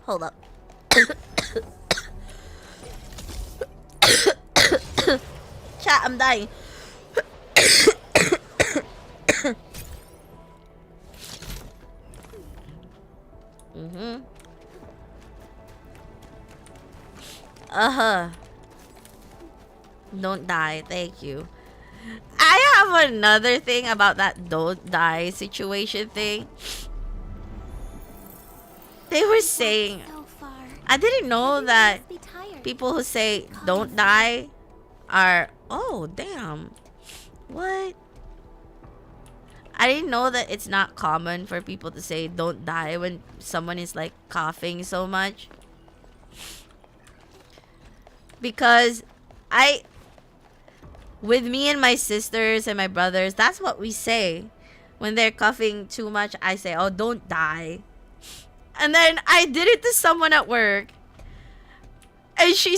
Hold up. Chat, I'm dying. Don't die, thank you. I have another thing about that don't die situation thing. They were saying, So far, I didn't know that must be tired. people who say don't die are, oh damn, what? I didn't know that it's not common for people to say don't die when someone is like coughing so much. Because with me and my sisters and my brothers, that's what we say. When they're coughing too much, I say, oh, don't die. And then I did it to someone at work. And she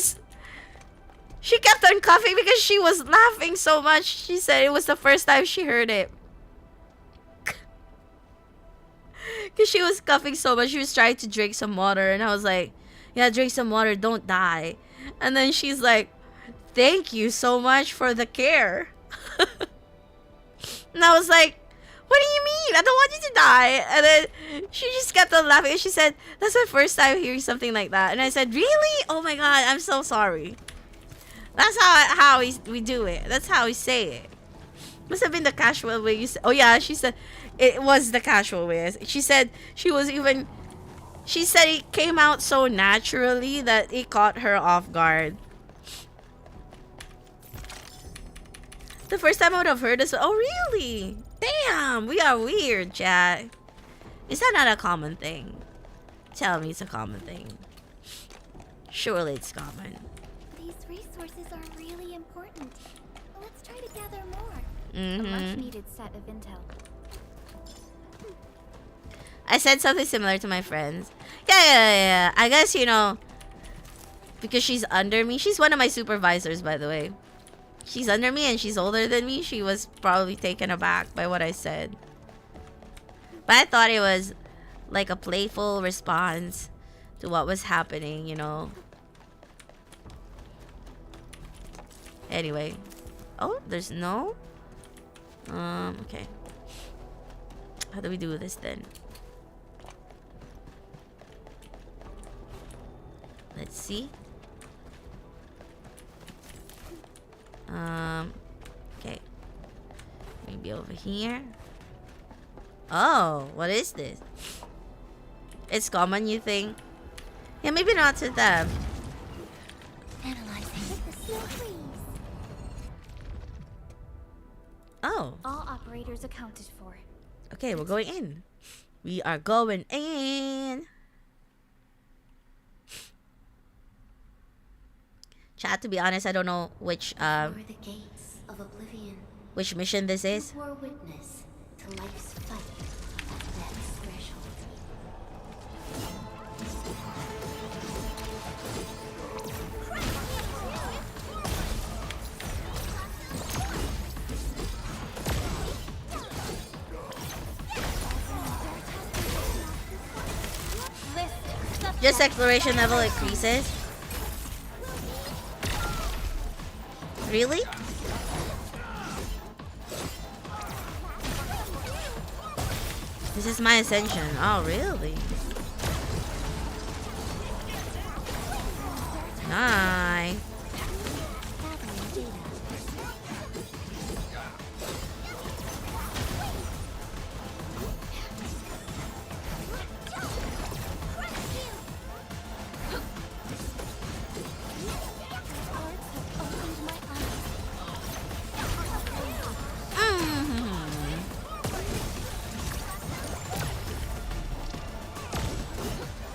kept on coughing because she was laughing so much. She said it was the first time she heard it. Because she was coughing so much. She was trying to drink some water. And I was like, yeah, drink some water. Don't die. And then she's like, thank you so much for the care. And I was like, what do you mean? I don't want you to die. And then she just kept on laughing. And she said, that's my first time hearing something like that. And I said, really? Oh my God, I'm so sorry. That's how we do it. That's how we say it. Must have been the casual way you said. Oh yeah, she said it was the casual way. She said she said it came out so naturally that it caught her off guard. The first time I would have heard this, oh really? Damn, we are weird, chat. Is that not a common thing? Tell me it's a common thing. Surely it's common. These resources are really important. Let's try to gather more. A Mm-hmm. much-needed set of intel. I said something similar to my friends. Yeah. I guess, you know, because she's under me. She's one of my supervisors, by the way. She's under me and she's older than me. She was probably taken aback by what I said. But I thought it was like a playful response to what was happening, you know. Anyway. Oh, there's no? Okay. How do we do this then? Let's see. Okay. Maybe over here. Oh, what is this? It's common, you think? Yeah, maybe not to them. Analyzing with the snow freeze. Oh, All operators accounted for. okay, we're going in. We are going in. Chat, to be honest, I don't know which Before the gates of oblivion, which mission this is. you bore witness to life's fight at death's threshold. Just exploration level increases. Really? This is my ascension. Oh, really? Nice.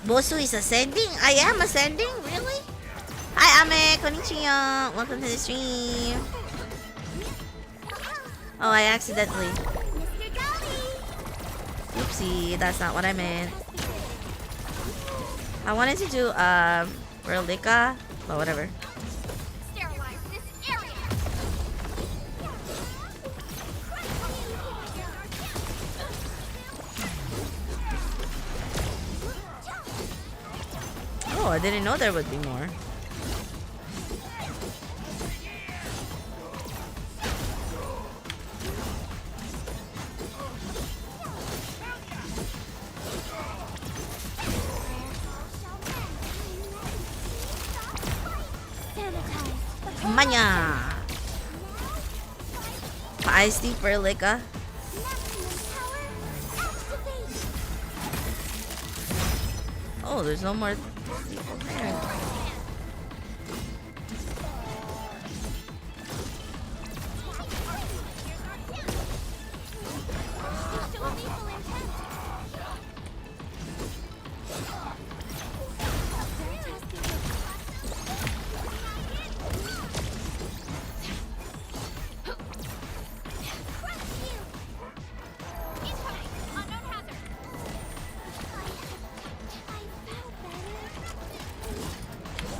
Bosu is ascending? I am ascending? Really? Hi, Ame. Konnichiwa. Welcome to the stream. Oh, I accidentally. Oopsie, that's not what I meant. I wanted to do, Relica, but whatever. Sterilize this area. Oh, I didn't know there would be more. Manya! Feisty Ferlica. Oh, there's no more people there.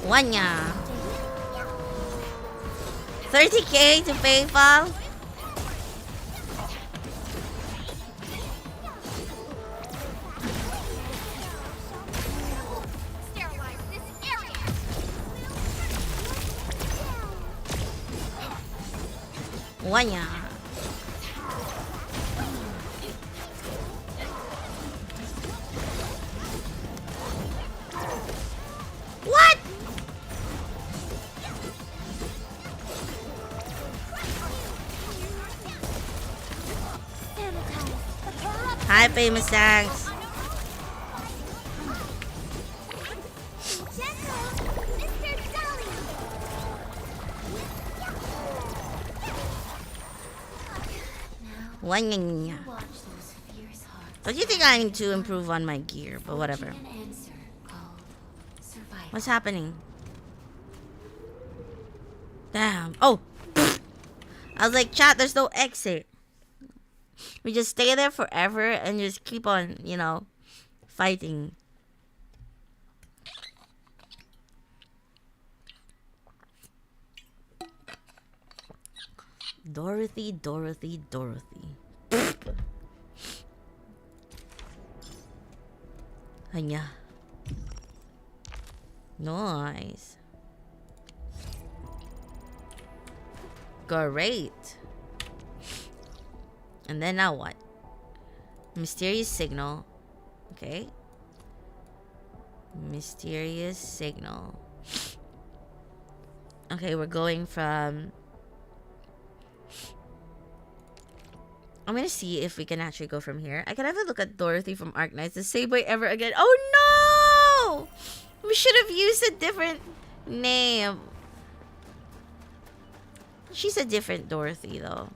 Wanya. 30k to PayPal. Sterilize this area. Wanya. What? Hi, famous thanks. Wanya. Watch those fierce hearts. Don't you think I need to improve on my gear? But whatever. An answer called survival. What's happening? Damn. Oh! I was like, chat, there's no exit. We just stay there forever and just keep on, you know, fighting. Dorothy, Dorothy, Dorothy. Anya. Nice. Great. And then now what? Mysterious signal. Okay. Mysterious signal. Okay, we're going from... I'm gonna see if we can actually go from here. I can have a look at Dorothy from Arknights the same way ever again. Oh no! We should have used a different name. She's a different Dorothy though.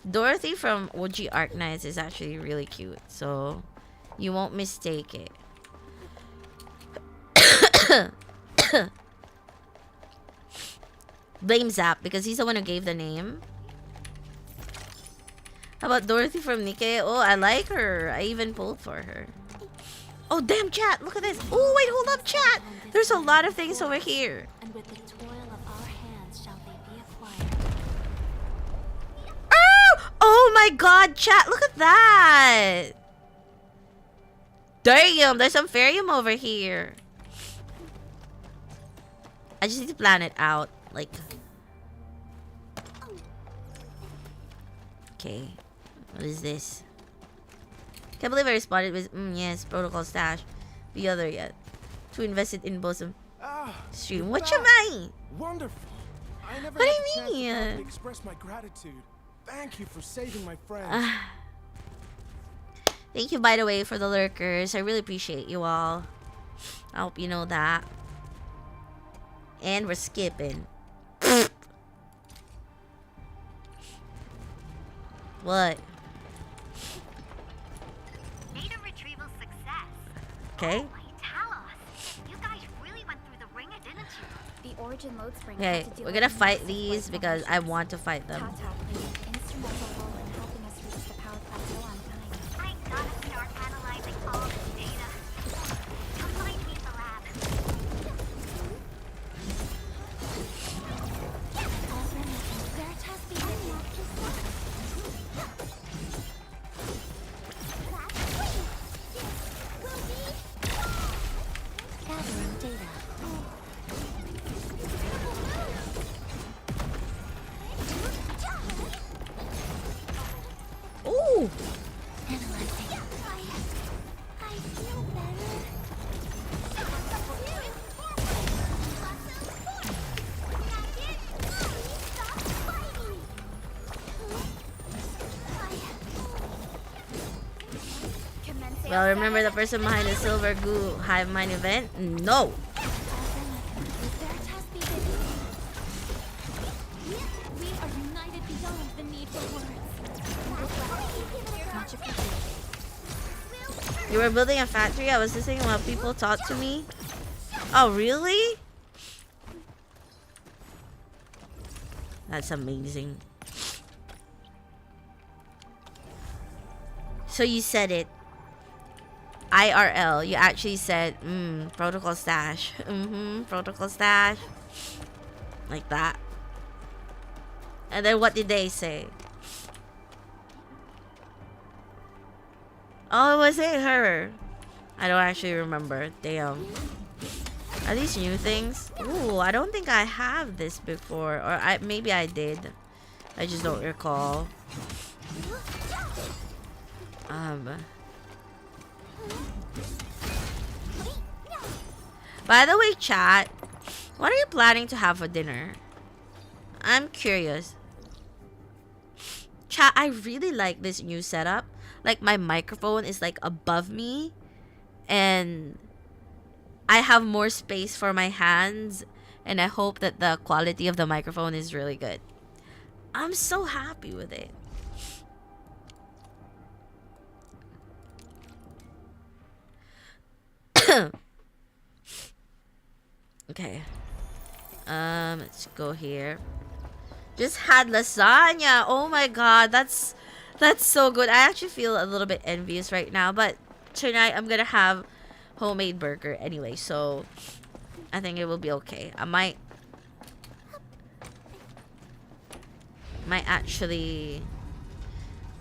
Dorothy from OG Arknights is actually really cute, so you won't mistake it. Blame Zap because he's the one who gave the name. How about Dorothy from Nikkei? Oh, I like her. I even pulled for her. Oh, damn, chat. Look at this. Oh, wait, hold up, chat. There's a lot of things over here. And with the toil of our hands shall they be acquired. Oh my god, chat. Look at that. Damn, there's some Ferrium over here. I just need to plan it out. Like... Okay. What is this? Can't believe I responded with, yes, protocol stash. The other yet. Too invested in bosom stream. What you mean? Wonderful. I never What had do the you chance to mean? properly express my gratitude. Thank you for saving my friends. Thank you, by the way, for the lurkers. I really appreciate you all. I hope you know that. And we're skipping. What? Data retrieval success. Okay? Oh, my Talos. You guys really went through the ringer, didn't you? The origin load spring. Okay, had to deal we're with gonna fight massive these light because I formations. want to fight them. Tata played an instrumental role in helping us reach the power plateau on time. I gotta start analyzing all this data. Come find me in the lab. Veritas behavior. Gathering data. Ooh! Analyzing. I feel better. Well, remember the person behind the silver goo hive mind event? No! Veritas behavior. We are united beyond the need for words. Much appreciated. You were building a factory? I was listening while people talked to me? Oh, really? That's amazing. So you said it. IRL. You actually said, protocol stash. Protocol stash. Like that. And then what did they say? Oh, was it her? I don't actually remember. Damn. Are these new things? Ooh, I don't think I have this before. Or maybe I did. I just don't recall. By the way, chat, what are you planning to have for dinner? I'm curious. Chat, I really like this new setup. Like, my microphone is like above me, and I have more space for my hands, and I hope that the quality of the microphone is really good. I'm so happy with it. Okay. Let's go here. Just had lasagna. Oh my god, that's so good. I actually feel a little bit envious right now, but tonight I'm gonna have homemade burger anyway, so I think it will be okay. I might actually,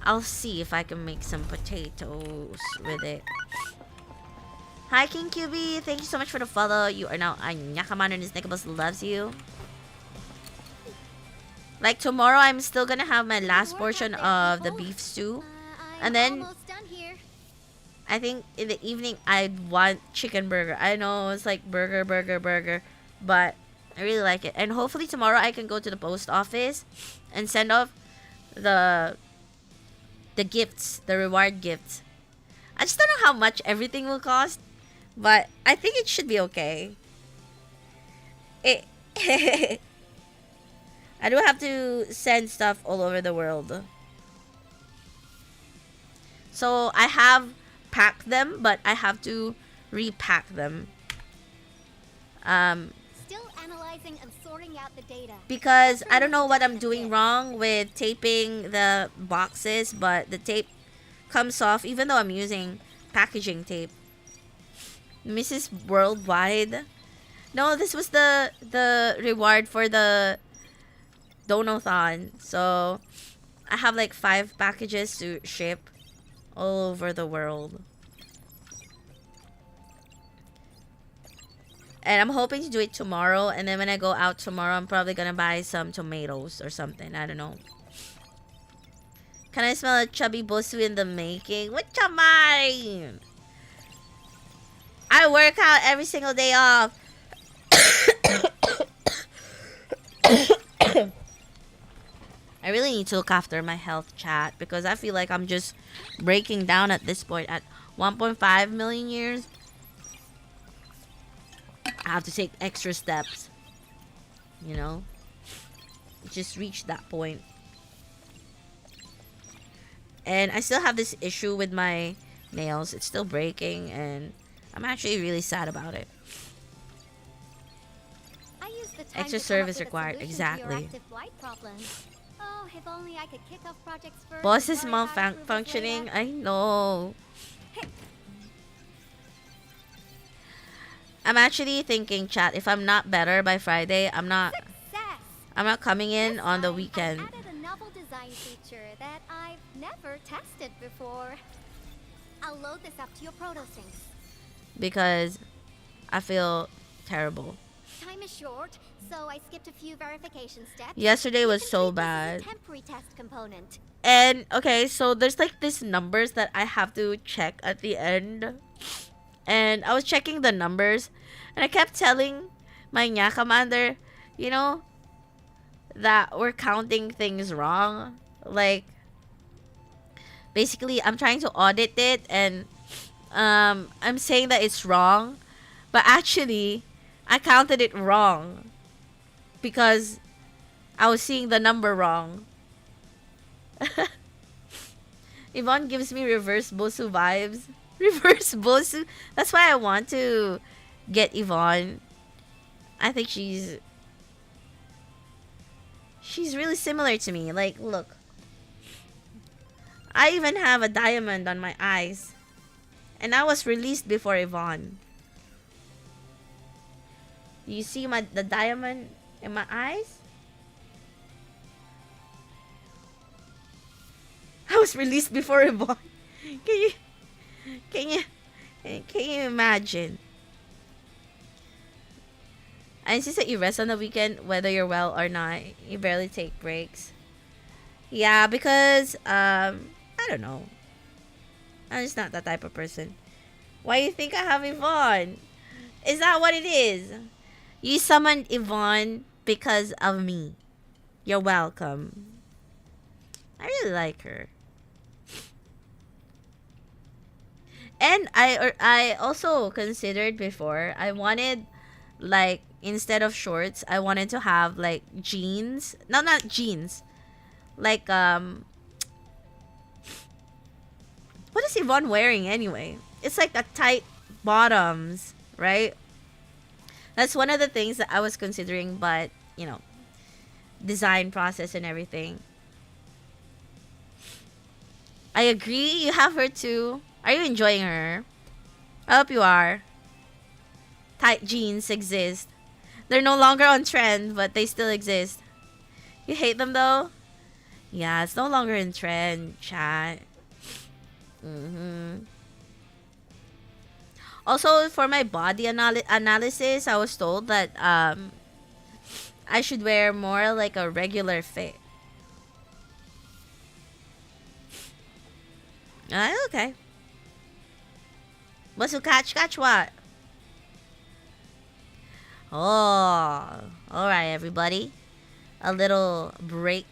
I'll see if I can make some potatoes with it. Hi, King QB. Thank you so much for the follow. You are now a Nyakaman and his Nickabus loves you. Like, tomorrow, I'm still gonna have my last portion of the beef stew. And then, I think in the evening, I'd want chicken burger. I know it's like burger, but I really like it. And hopefully tomorrow, I can go to the post office and send off the gifts, the reward gifts. I just don't know how much everything will cost, but I think it should be okay. I do have to send stuff all over the world. So I have packed them, but I have to repack them. Still analyzing and sorting out the data. Because I don't know what I'm doing wrong with taping the boxes, but the tape comes off even though I'm using packaging tape. Mrs. Worldwide. No, this was the reward for the Donathon. So I have like 5 packages to ship all over the world. And I'm hoping to do it tomorrow. And then when I go out tomorrow, I'm probably gonna buy some tomatoes or something. I don't know. Can I smell a chubby bosu in the making? What chamay? I work out every single day off. I really need to look after my health, chat, because I feel like I'm just breaking down at this point. At 1.5 million years, I have to take extra steps. You know? Just reach that point. And I still have this issue with my nails. It's still breaking, and I'm actually really sad about it. I used the time Extra to come up service with a required, solution to exactly. your active blight problem. Oh, if only I could kick off projects first. Boss and is worry about approvals malfunctioning. later. I know. I'm actually thinking, chat, if I'm not better by Friday, I'm not Success! coming in This on the time, weekend I added a novel design feature that I've never tested before. I'll load this up to your proto-syncs. because I feel terrible. Time is short, so I skipped a few verification steps. Yesterday You was can so treat this as bad. a temporary test component. And okay, so there's like these numbers that I have to check at the end. And I was checking the numbers and I kept telling my Nya commander, you know, that we're counting things wrong. Like basically I'm trying to audit it and I'm saying that it's wrong, but actually I counted it wrong because I was seeing the number wrong. Yvonne gives me reverse Bosu vibes. Reverse Bosu. That's why I want to get Yvonne. I think she's really similar to me. Like, look. I even have a diamond on my eyes. And I was released before Yvonne. You see the diamond in my eyes? I was released before Yvonne. Can you imagine? I insist that you rest on the weekend whether you're well or not. You barely take breaks. Yeah, because I don't know. I'm just not that type of person. Why you think I have Yvonne? Is that what it is? You summoned Yvonne because of me. You're welcome. I really like her. And I also considered before, I wanted, like, instead of shorts, I wanted to have, like, jeans. No, not jeans. Like, what is Yvonne wearing anyway? It's like a tight bottoms, right? That's one of the things that I was considering, but, you know, design process and everything. I agree, you have her too. Are you enjoying her? I hope you are. Tight jeans exist. They're no longer on trend, but they still exist. You hate them though? Yeah, it's no longer in trend, chat. Also, for my body analysis, I was told that I should wear more like a regular fit. Okay. What's to catch? Catch what? Oh, alright, everybody. A little break.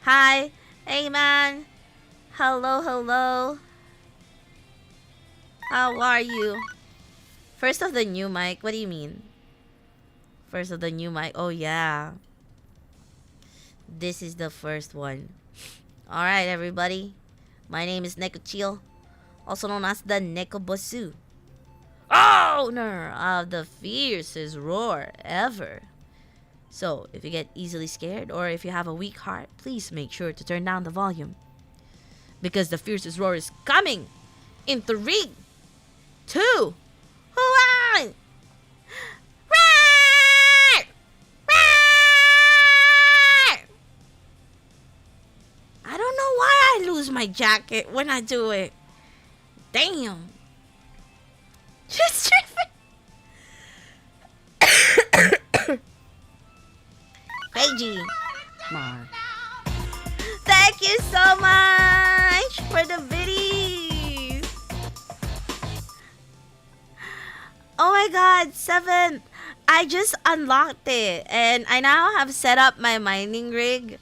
Hi. Hey, man. Hello, hello. How are you? First of the new mic. What do you mean? First of the new mic. Oh, yeah. This is the first one. Alright, everybody. My name is Nekochil, also known as the Nekobosu. Owner of the fiercest roar ever. So, if you get easily scared or if you have a weak heart, please make sure to turn down the volume. Because the fiercest roar is coming in 3, 2, 1. I don't know why I lose my jacket when I do it. Damn. Just tripping. Crazy. Come Thank you so much for the biddies. Oh my god, 7th. I just unlocked it and I now have set up my mining rig.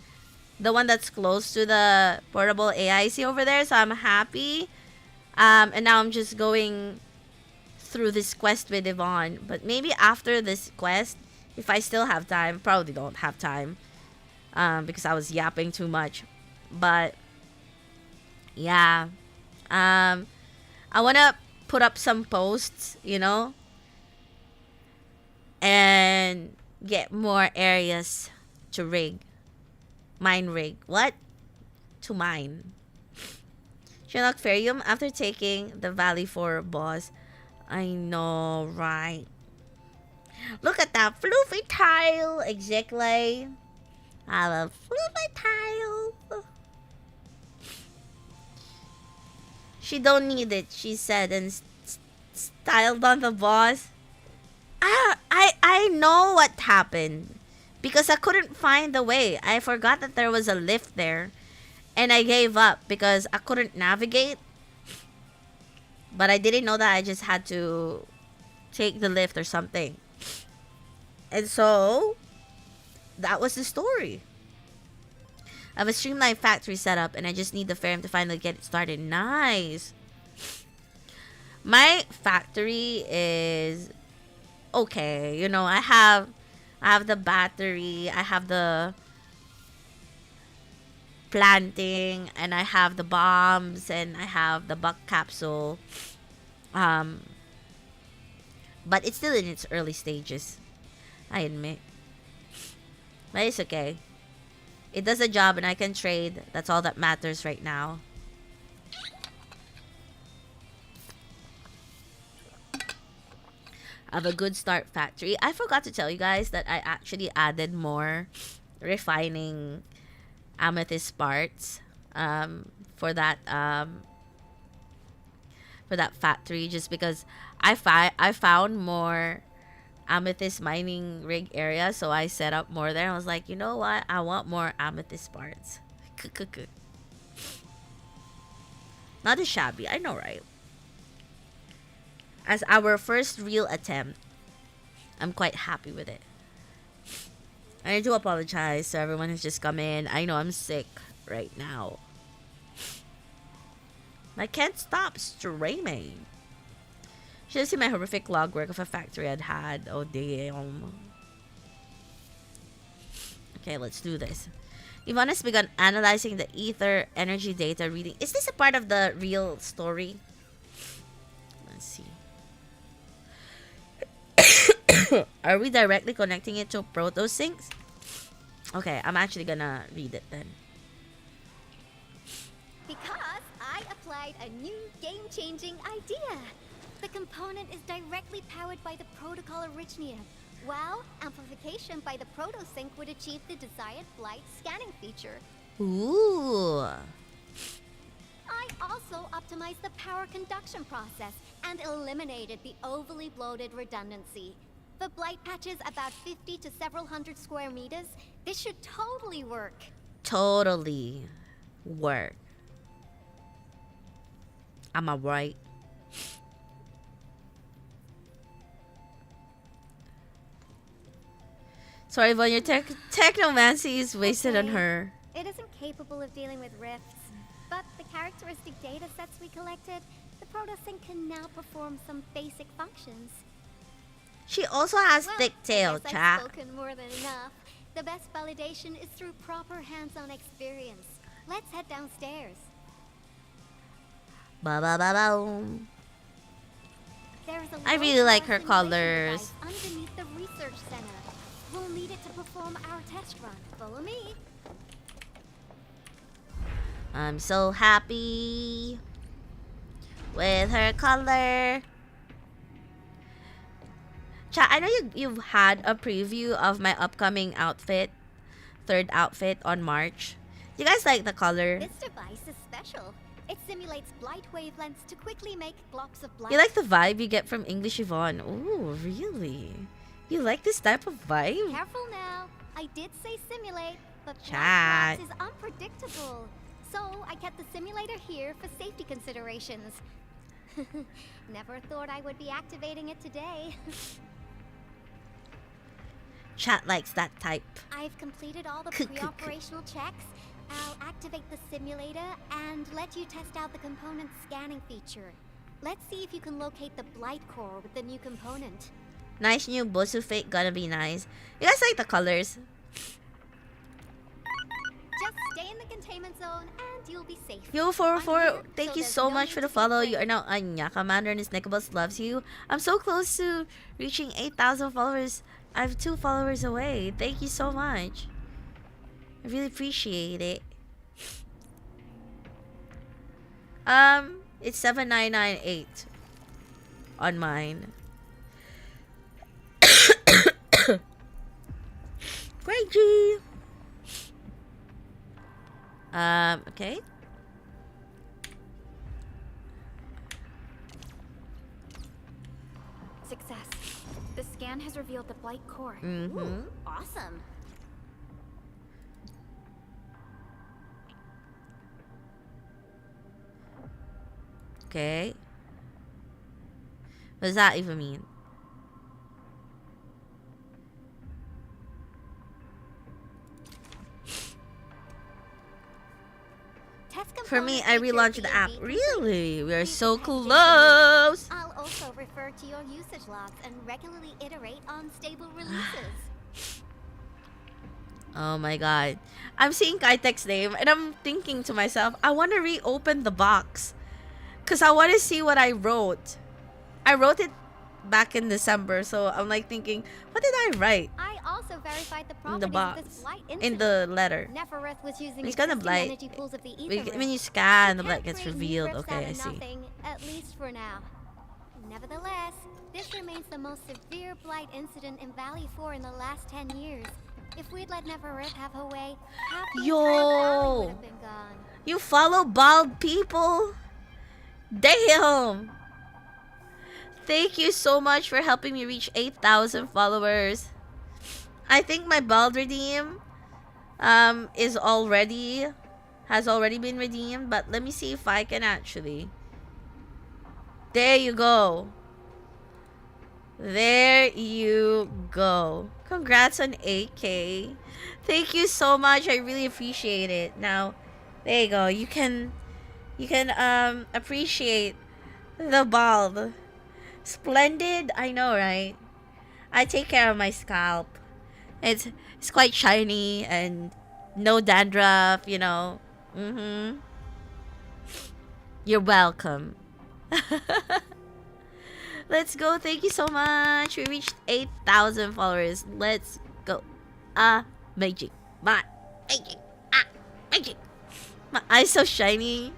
The one that's close to the portable AIC over there. So I'm happy. And now I'm just going through this quest with Yvonne. But maybe after this quest, if I still have time. Probably don't have time. Because I was yapping too much. But, yeah. I want to put up some posts, you know, and get more areas to rig. Mine rig. What? To mine. Sherlock Ferrium after taking the Valley 4 boss. I know, right? Look at that floofy tile. Exactly. I love floofy tile. She don't need it, she said, and styled on the boss. I know what happened. Because I couldn't find the way. I forgot that there was a lift there. And I gave up because I couldn't navigate. But I didn't know that I just had to take the lift or something. And so, that was the story. I have a streamlined factory set up and I just need the Ferrium to finally get it started. Nice. My factory is okay. You know, I have the battery, I have the planting, and I have the bombs, and I have the buck capsule. But it's still in its early stages, I admit. But it's okay. It does a job and I can trade. That's all that matters right now. I have a good start factory. I forgot to tell you guys that I actually added more refining amethyst parts for that factory, just because I found more amethyst mining rig area, so I set up more there. I was like, you know what? I want more amethyst parts. Not as shabby, I know, right? As our first real attempt, I'm quite happy with it. I do apologize to everyone who's just come in. I know I'm sick right now. I can't stop streaming. Should have seen my horrific logwork of a factory I'd had. Oh, damn. Okay, let's do this. Yvonne has begun analyzing the ether energy data reading. Is this a part of the real story? Let's see. Are we directly connecting it to protosyncs? Okay, I'm actually gonna read it then. Because I applied a new game-changing idea. The component is directly powered by the protocol originium, while amplification by the protosync would achieve the desired blight scanning feature. Ooh. I also optimized the power conduction process and eliminated the overly bloated redundancy. For blight patches about 50 to several hundred square meters, this should totally work. Totally work. Am I right? Sorry, Yvonne, your technomancy is wasted on her. It isn't capable of dealing with rifts, but the characteristic data sets we collected, the protosync can now perform some basic functions. She also has Well, thick I tail, guess I've chat. spoken more than enough. The best validation is through proper hands-on experience. Let's head downstairs. Ba ba ba boom. There's a I really like her low-power simulation colors. device underneath the research center. We'll need it to perform our test run. Follow me. I'm so happy with her color. Chat, I know you've had a preview of my upcoming outfit, third outfit on March. You guys like the color? This device is special. It simulates blight wavelengths to quickly make blocks of blight. You like the vibe you get from English Yvonne? Ooh, really? You like this type of vibe? Careful now. I did say simulate, but Chat. black box is unpredictable. So I kept the simulator here for safety considerations. Never thought I would be activating it today. Chat likes that type. I've completed all the pre-operational checks. I'll activate the simulator and let you test out the component scanning feature. Let's see if you can locate the blight core with the new component. Nice new Bosu fit, gonna be nice. You guys like the colors? Just Stay in the containment zone and you'll be safe. Yo, I'm 444, here, thank so you there's so no much need for the to be follow. You afraid. are now Anya. Commander and his Nickabus loves you. I'm so close to reaching 8,000 followers. I have 2 followers away. Thank you so much. I really appreciate it. It's 7998 on mine. Great G. Okay. Success. The scan has revealed the Blight core. Mm-hmm. Awesome. Okay. What does that even mean? For me, I relaunched the app. Really? We are so close. I'll also refer to your usage logs and regularly iterate on stable releases. Oh my god. I'm seeing Kaitek's name and I'm thinking to myself, I want to reopen the box. Because I want to see what I wrote. I wrote it back in December, so I'm like thinking, what did I write I also verified the in the properties of box? this blight In incident. the letter. Nefereth was using It's gonna existing blight. energy pools of the ether When rift. you scan, the You blight can't gets create new revealed. rifts Okay, out I of see. nothing, at least for now. Nevertheless, this remains the most severe blight incident in Valley 4 in the last 10 years. If we'd let Nefereth have her way, half the entire valley would Yo! have been gone. You follow bald people? Damn! Thank you so much for helping me reach 8,000 followers. I think my bald redeem has already been redeemed, but let me see if I can actually. There you go. There you go. Congrats on 8K. Thank you so much. I really appreciate it. Now, there you go. You can appreciate the bald. Splendid. I know, right? I take care of my scalp. It's quite shiny and no dandruff, you know. Mhm. You're welcome. Let's go. Thank you so much. We reached 8,000 followers. Let's go. Magic. My magic. Magic. My eyes so shiny.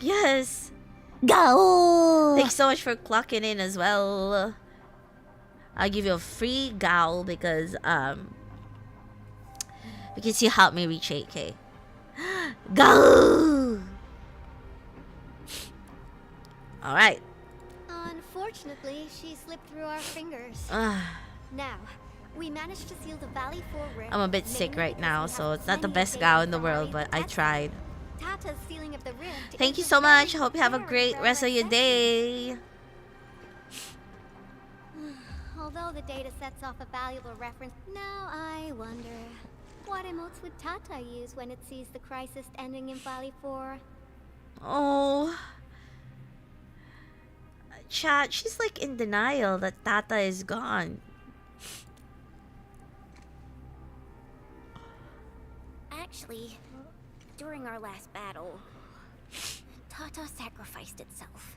Yes. Go! Thanks so much for clocking in as well. I'll give you a free gowl because you helped me reach 8K. Go! Alright. Unfortunately, she slipped through our fingers. Now, we managed to seal the Valley 4 rift. I'm a bit sick mainly right because now, we so have it's not the plenty of best data gown in the from world, already but I tested. tried. Tata's sealing of the rift Thank is you a so much. very, I hope you have a very great rare rest of your exception. day. Although the data sets off a valuable reference, now I wonder, what emotes would Tata use when it sees the crisis ending in Valley 4? Oh. Chat, she's like in denial that Tata is gone. Actually, during our last battle, Tata sacrificed itself.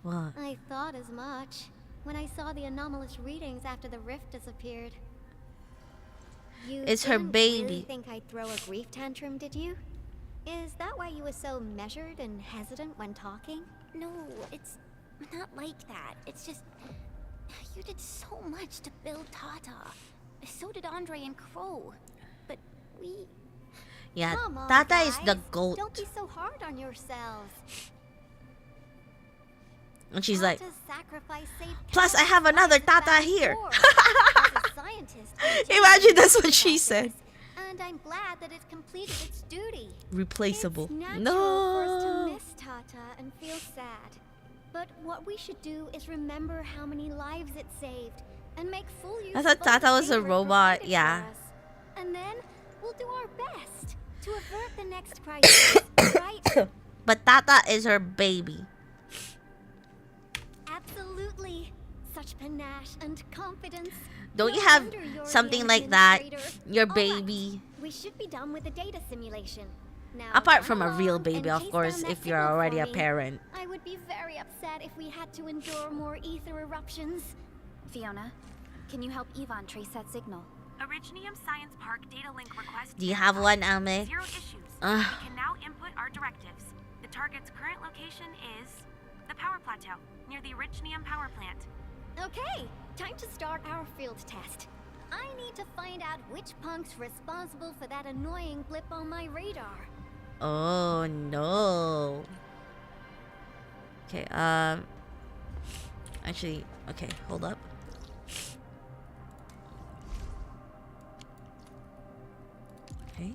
What? I thought as much when I saw the anomalous readings after the rift disappeared. You It's her didn't baby. really think I'd throw a grief tantrum, did you? Is that why you were so measured and hesitant when talking? No, it's not like that. It's just you did so much to build Tata. So did Andre and Crow. But we... Yeah, Come on, Tata is the guys. goat. Don't be so hard on yourselves. And she's like, Tata's sacrifice saved plus I countless have another lives in Tata Valley here. 4. As a scientist, I'm Imagine that's what genuinely she about said. this, and I'm glad that it completed its duty. Replaceable. It's natural for us to No. miss Tata and feel sad. But what we should do is remember how many lives it saved and make full use I thought of all the Tata was a favor it robot, provided yeah. for us. And then we'll do our best to avert the next crisis, right? But Tata is her baby. Absolutely. such panache and confidence. Don't you No have wonder you're the something like that? administrator. Your All right, baby. we should be done with the data simulation. Now, Apart run from a real along baby, and of chase course, down that if you're signal already for a me. parent. I would be very upset if we had to endure more ether eruptions. Fiona, can you help Yvonne trace that signal? Originium Science Park data link request. Do you have one, Ame? Zero issues. Ugh. We can now input our directives. The target's current location is the power plateau near the Originium power plant. Okay, time to start our field test. I need to find out which punk's responsible for that annoying blip on my radar. Oh no. Okay, actually, okay, hold up. Okay.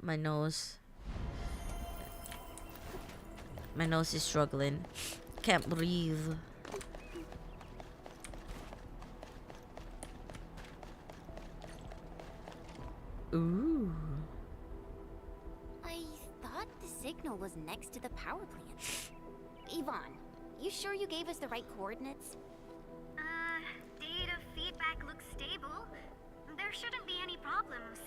My nose. My nose is struggling. Can't breathe. Ooh. I thought the signal was next to the power plant. Yvonne, you sure you gave us the right coordinates? Data feedback looks stable. There shouldn't be any problems.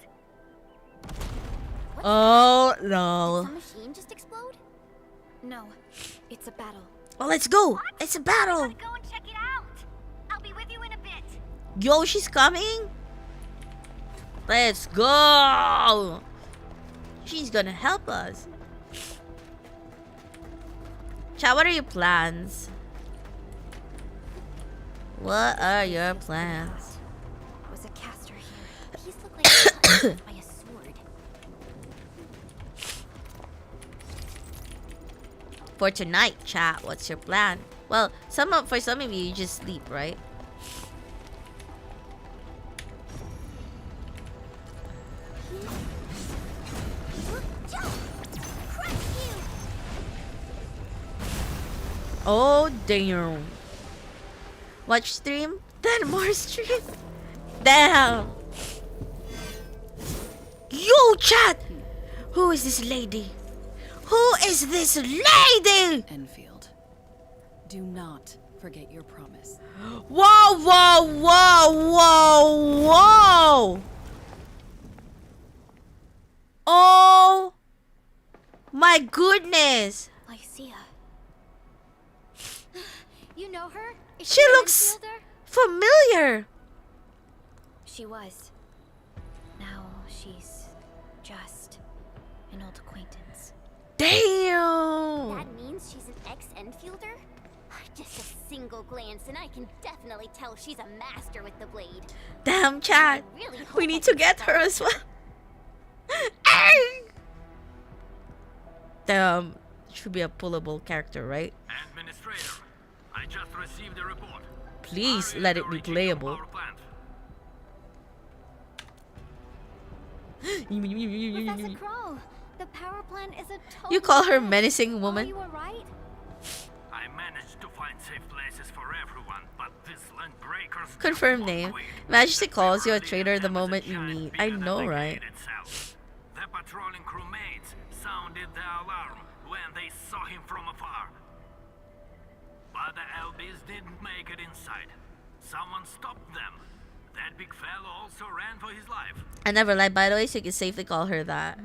Oh Did no. some machine just explode? No, it's a battle. Oh, let's go. It's a battle. Go and check it out. I'll be with you in a bit. Yo, she's coming. Let's go. She's gonna help us. Chat, what are your plans? What are your plans? Was a caster here. These look like touched by a sword. For tonight, chat, what's your plan? Well, for some of you, you just sleep, right? Oh damn! Watch stream, then more stream. Damn! Yo, chat! Who is this lady? Who is this lady? Enfield, do not forget your promise. Whoa, whoa, whoa, whoa, whoa! Oh my goodness! Lycia. You know her? Is She an looks Enfielder? familiar. She was. Now she's just an old acquaintance. Damn! That means she's an ex-Enfielder? Just a single glance and I can definitely tell she's a master with the blade. Damn, chat. I really hope We I need can to get her that. as well. Damn. Should be a pullable character, right? Administrator, I just received a report. Please Are you let the it be Originium playable. power plant? Professor Crow, the power plant is a total You call her mess. menacing Oh, woman? you were right? I managed to find safe places for everyone, but these land breakers Confirm won't name. quit. Majesty calls you a They traitor the have a moment you giant meet. bigger I than know, the right? gate itself. The patrolling crewmates sounded the alarm when they saw him from afar. But the LBs didn't make it inside. Someone stopped them. That big fellow also ran for his life. I never lied, by the way, so you can safely call her that.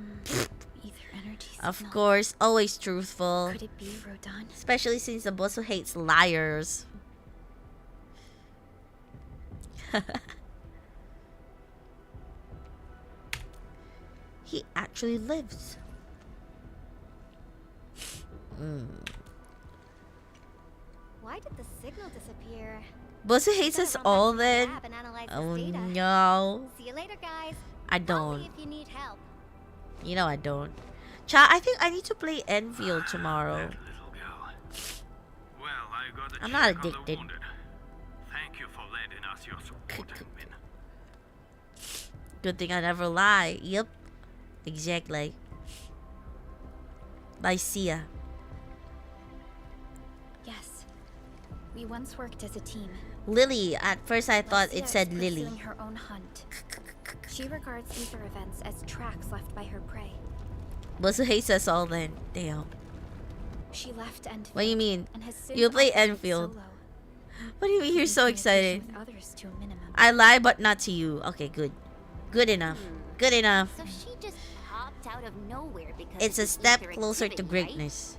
Ether energy Of signal. course, always truthful. Could it be Rodon? Especially since the boss who hates liars. He actually lives. Why did the signal disappear? Boss who hates us all then? Lab and analyze Oh this data. no. See you later, guys. I Call me don't. if you need help. You know I don't. Chat, I think I need to play Enfield tomorrow. That little girl. Well, I got a I'm not check on the addicted. wounded. Thank you for lending us your support, Min. Good thing I never lie. Yep. Exactly. Lycia. Yes. We once worked as a team. Lily. At first I thought Lycia it said is Lily. pursuing her own hunt. She regards ether events as tracks left by her prey. Boss who hates us all then. Damn. She left Endfield. What do you mean? And has since You play operated Enfield. solo, What do you mean you're so keeping communication excited? with others to a minimum. I lie, but not to you. Okay, good. Good enough. Good enough. So she just popped out of nowhere because It's of a the step ether closer to activity, greatness.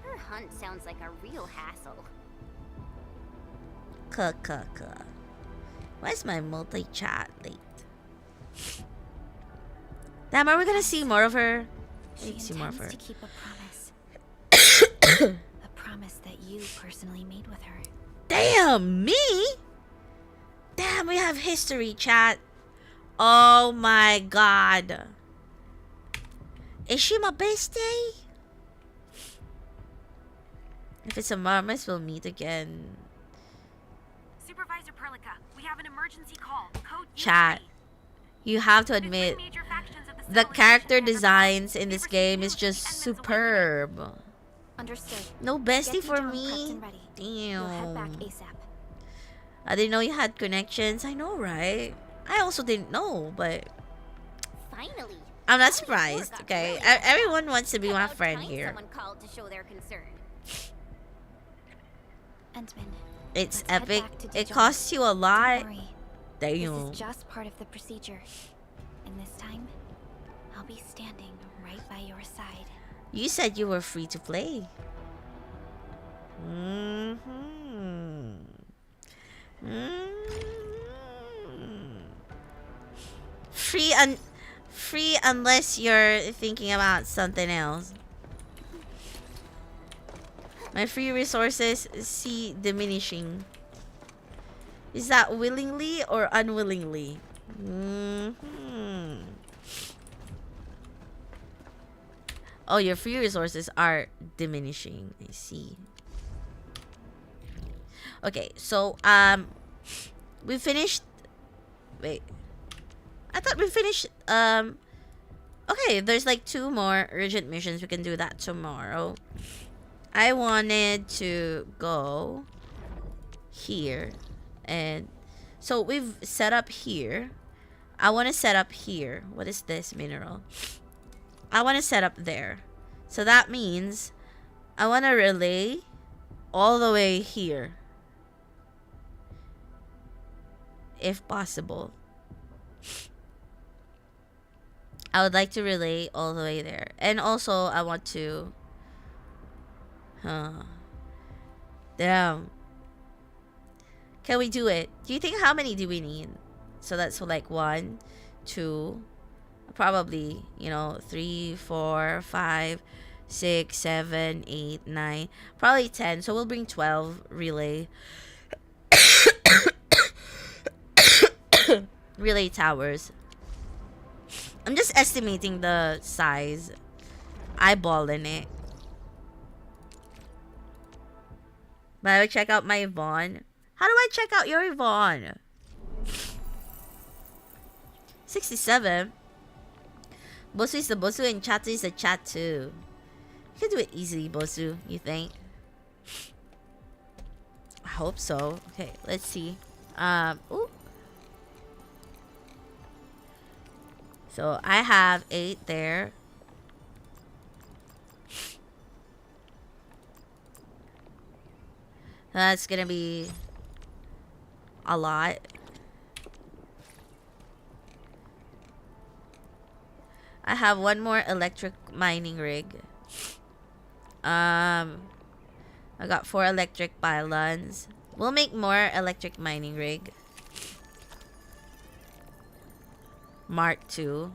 Right? Her hunt sounds like a real hassle. Why is my multi-chat late? Damn, are we gonna see more of her? She Let's see more of her. intends to keep a promise. A promise that you personally made with her. Damn, me? Damn, we have history, chat. Oh my god. Is she my bestie? If it's a promise, we'll meet again. Supervisor Perlica, we have an emergency call. Code Chat. You have to admit, major factions of the character civilization designs in this game is just superb. Understood. No bestie Get for Detail prepped me? and ready. We'll head back Damn. ASAP. I didn't know you had connections. I know, right? I also didn't know, but Finally. I'm not All these surprised, got okay? really Everyone wants to be my About friend time here. Someone called to show their concern. Endman. It's Let's head epic. back to It Dijon. costs you a lot. Don't worry. This Damn. is just part of the procedure. And this time, I'll be standing right by your side. You said you were free to play. Free unless you're thinking about something else. My free resources see diminishing. Is that willingly or unwillingly? Oh, your free resources are diminishing. I see. Okay, so we finished. Wait, I thought we finished. Okay, there's like 2 more urgent missions. We can do that tomorrow. I wanted to go here, and so we've set up here. I want to set up here. What is this mineral? I want to set up there. So that means I want to relay all the way here, if possible. I would like to relay all the way there. And also I want to damn. Can we do it? Do you think how many do we need? So that's like 1, 2, probably, you know, 3, 4, 5, 6, 7, 8, 9, probably 10. So we'll bring 12 relay relay towers. I'm just estimating the size, eyeballing it. But I would check out my Yvonne. How do I check out your Yvonne? 67. Bosu is the Bosu and Chatu is the Chatu. You can do it easily, Bosu, you think? I hope so. Okay, let's see. Ooh. So I have 8 there. That's gonna be a lot. I have 1 more electric mining rig. I got 4 electric pylons. We'll make more electric mining rig. Mark II.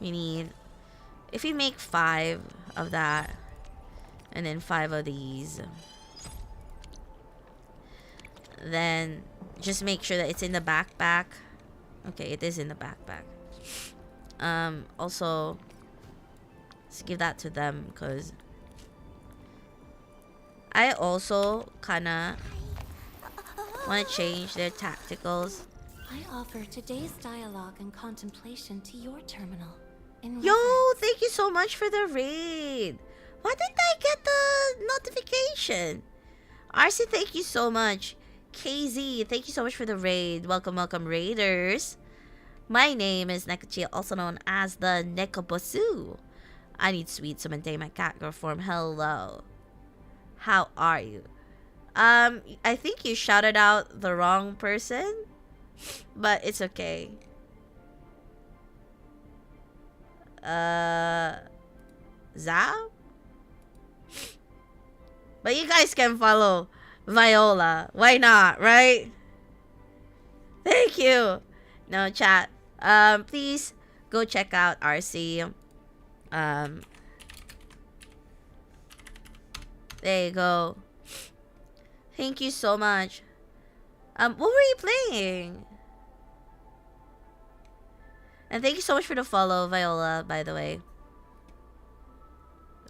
We need, if we make 5 of that, and then 5 of these, then just make sure that it's in the backpack. Okay, it is in the backpack. Also, let's give that to them, because I also kinda want to change their tacticals. I offer today's dialogue and contemplation to your terminal. In Yo, reverence. thank you so much for the raid. Why didn't I get the notification? RC, thank you so much. KZ, thank you so much for the raid. Welcome, welcome, raiders. My name is Nekachi, also known as the Nekobosu. I need sweets to maintain my cat girl form. Hello. How are you? I think you shouted out the wrong person, but it's okay. Zap? But you guys can follow Viola. Why not, right? Thank you. No, chat. Please go check out RC. There you go. Thank you so much. What were you playing? And thank you so much for the follow, Viola, by the way.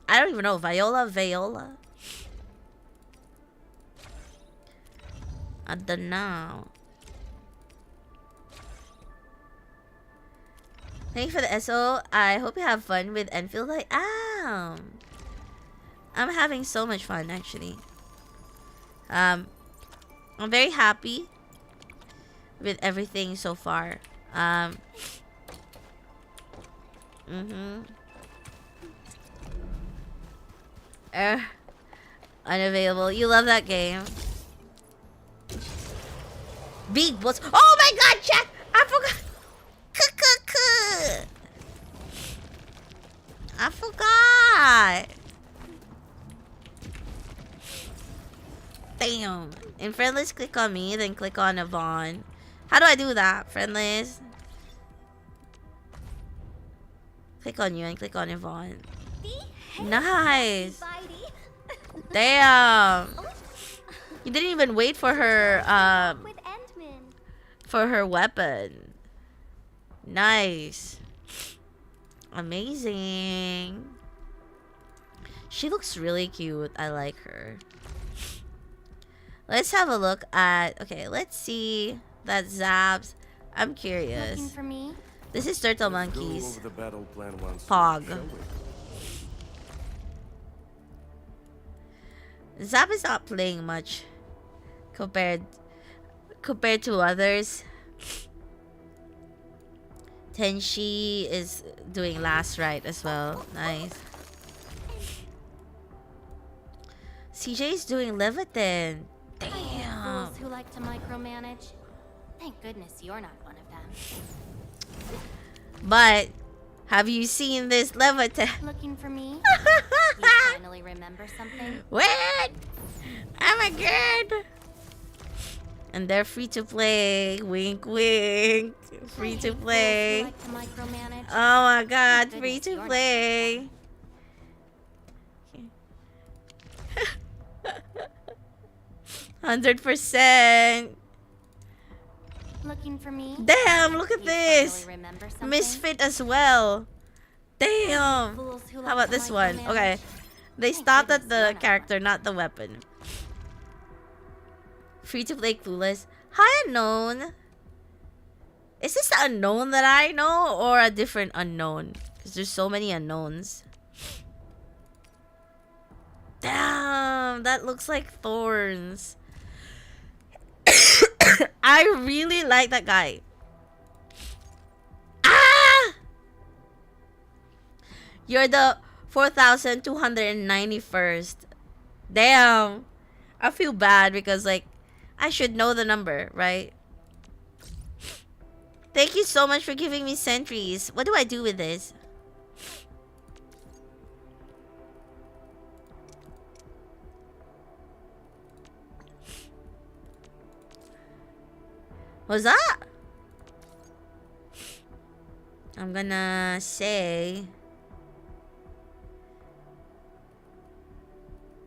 I don't even know. Viola? I don't know. Thank you for the SO. I hope you have fun with Enfield. I am. I'm having so much fun, actually. I'm very happy with everything so far. Unavailable. You love that game. Big boss. Oh my god, chat! I forgot. I forgot. Damn. In friendless, click on me, then click on Yvonne. How do I do that, friendless? Click on you and click on Yvonne. Nice. Damn. You didn't even wait for her weapon. Nice. Amazing. She looks really cute. I like her. Let's have a look at... Okay, let's see that Zaps. I'm curious. Looking for me? This is Turtle Monkeys. Pog. Zap is not playing much compared to others. Tenshi is doing last right as well. Nice. CJ is doing Leviathan. Damn. Fools who like to micromanage. Thank goodness you're not one of them. But have you seen this Leviathan? Looking for me? You finally remember something? What? Oh my god. And they're free to play. Wink, wink. Free to play. Like to micromanage. Oh my god, free to play. 100%. Looking for me? Damn, look at this. Misfit as well. Damn. How about this one? Okay. They stopped at the character, not the weapon. Free to play Clueless. Hi, Unknown. Is this the Unknown that I know or a different Unknown? Because there's so many unknowns. Damn, that looks like thorns. I really like that guy. Ah! You're the 4,291st. Damn. I feel bad because, like, I should know the number, right? Thank you so much for giving me sentries. What do I do with this? What's that? I'm gonna say...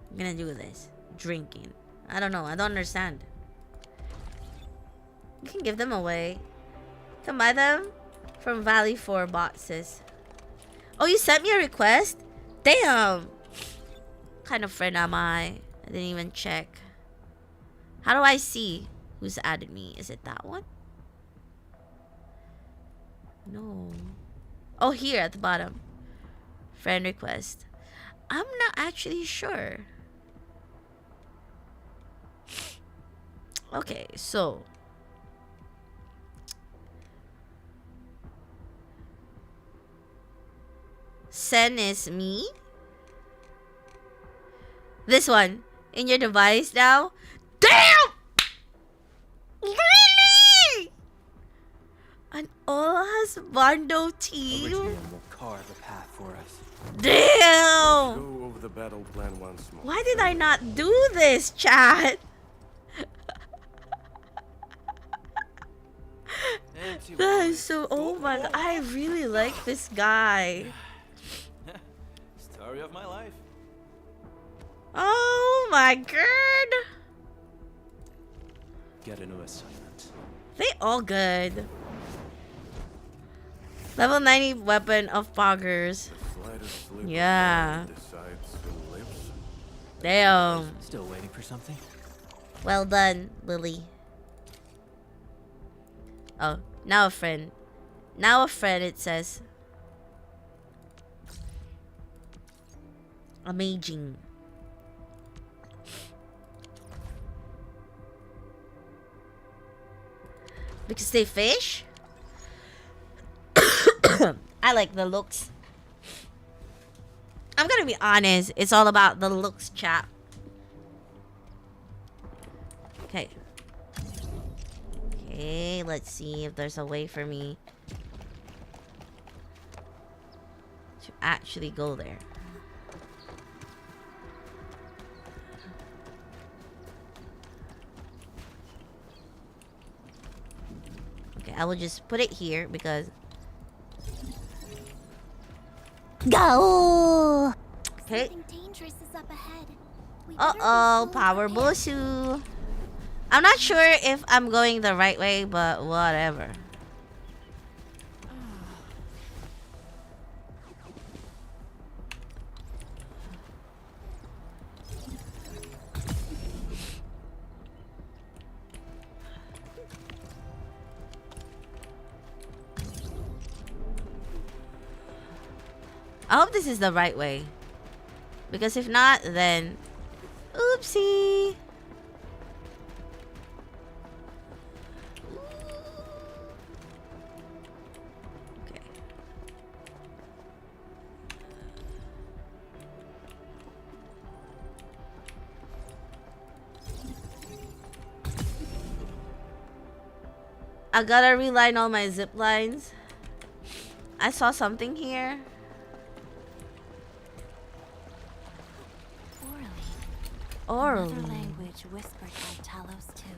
I'm gonna do this. Drinking. I don't know. I don't understand. You can give them away. Can buy them from Valley 4 boxes. Oh, you sent me a request? Damn! What kind of friend am I? I didn't even check. How do I see who's added me? Is it that one? No. Oh, here at the bottom. Friend request. I'm not actually sure. Okay, so Sen is me. This one. In your device now. Damn! Really? An all-husbando team? Iridium will carve a path for us. Damn! Go over the battle plan once more. Why did I not do this, chat? That is so. Oh my god, I really like this guy. Story of my life. Oh my god. Get a new assignment. They all good. Level 90 weapon of poggers. Yeah. Damn. Still waiting for something? Well done, Lily. Oh, now a friend. Now a friend, it says. Amazing. Because they fish? I like the looks. I'm gonna be honest. It's all about the looks, chap. Okay. Okay, let's see if there's a way for me to actually go there. Okay, I will just put it here because... Go! Okay. Something dangerous is up ahead. Uh-oh, power bosu. I'm not sure if I'm going the right way, but whatever. I hope this is the right way. Because if not, then... Oopsie! Okay. I gotta reline all my zip lines. I saw something here. Another language whispered by Talos too.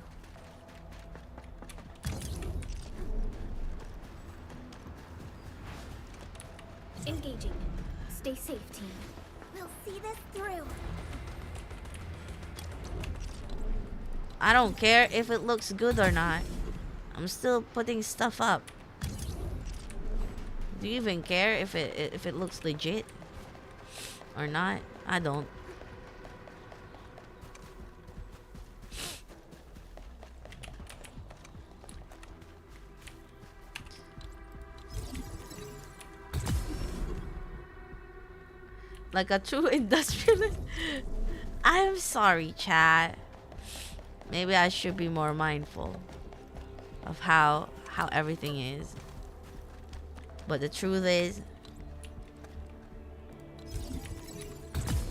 Engaging. Stay safe, team. We'll see this through. I don't care if it looks good or not. I'm still putting stuff up. Do you even care if it looks legit or not? I don't. Like a true industrialist. I'm sorry, chat. Maybe I should be more mindful of how everything is. But the truth is,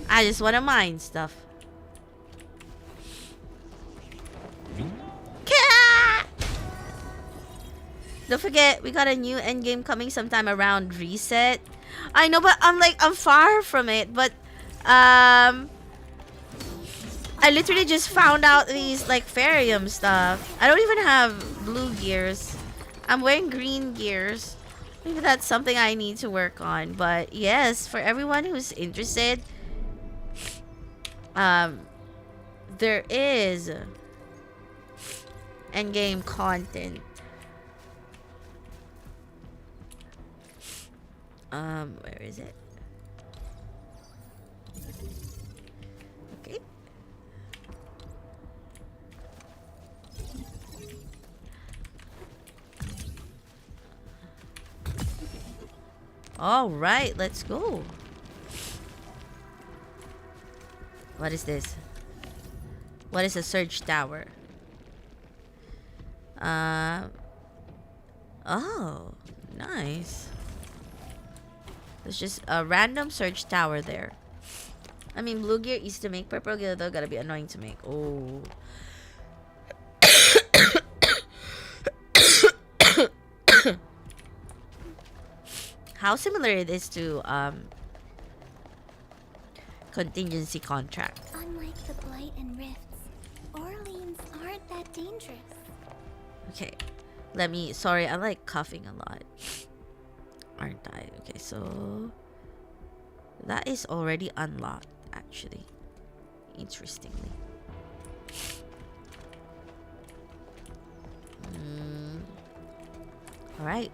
I just want to mine stuff. Don't forget, we got a new endgame coming sometime around reset. I know, but I'm far from it. But I literally just found out these like Ferrium stuff. I don't even have blue gears. I'm wearing green gears. Maybe that's something I need to work on. But yes, for everyone who's interested, there is endgame content. Where is it? Okay. All right, let's go. What is this? What is a surge tower? Oh, nice. There's just a random search tower there. I mean, blue gear easy to make. Purple gear though gotta be annoying to make. Oh. How similar it is to contingency contract. Unlike the Blight and Rifts, Orleans aren't that dangerous. Okay. Let me... Sorry, I'm like coughing a lot. Aren't I? Okay, so... That is already unlocked, actually. Interestingly. Alright.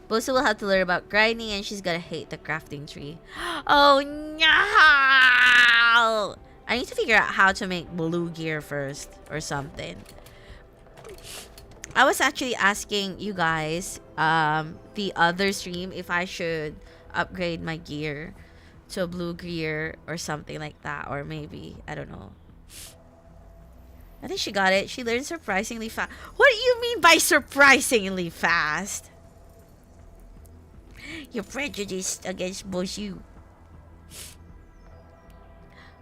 Bosa will have to learn about grinding and she's gonna hate the crafting tree. Oh no! I need to figure out how to make blue gear first or something. I was actually asking you guys the other stream if I should upgrade my gear to a blue gear or something like that, or maybe I don't know. I think she got it. She learned surprisingly fast. What do you mean by surprisingly fast? You're prejudiced against Boshu.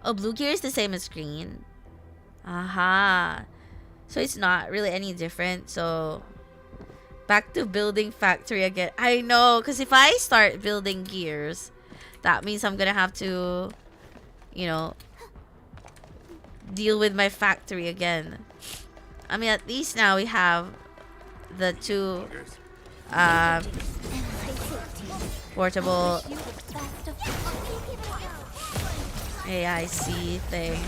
Oh, blue gear is the same as green. Aha. So it's not really any different. So back to building factory again. I know, because if I start building gears, that means I'm gonna have to, you know, deal with my factory again. I mean, at least now we have the two portable AIC thing.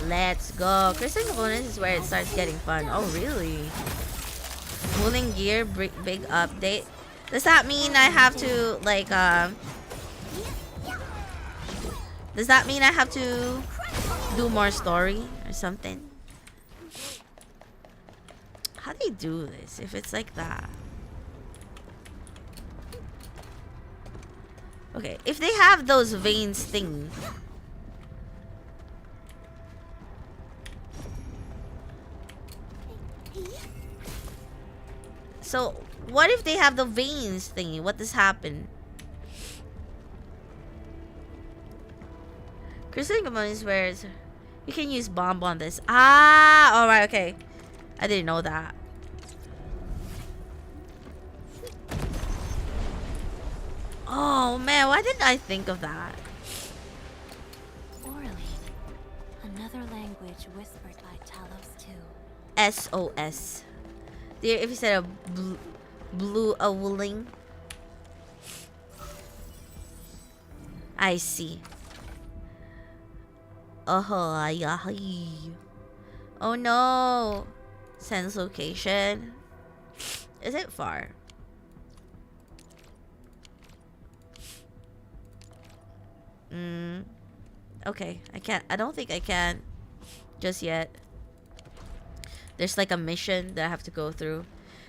Let's go. Crystal components is where it starts getting fun. Oh, really? Pulling gear, big update. Does that mean I have to, like, does that mean I have to do more story or something? How do they do this if it's like that? Okay, if they have those veins thing. So, what if they have the veins thingy? What does happen? Crystalline components where you can use bomb on this. Ah, alright, okay. I didn't know that. Oh man, why didn't I think of that? Orally, another language whispered by Talos too. SOS. Dear, if you said a blue a wooling. I see. Oh no. Sense location. Is it far? Okay, I don't think I can just yet. There's like a mission that I have to go through.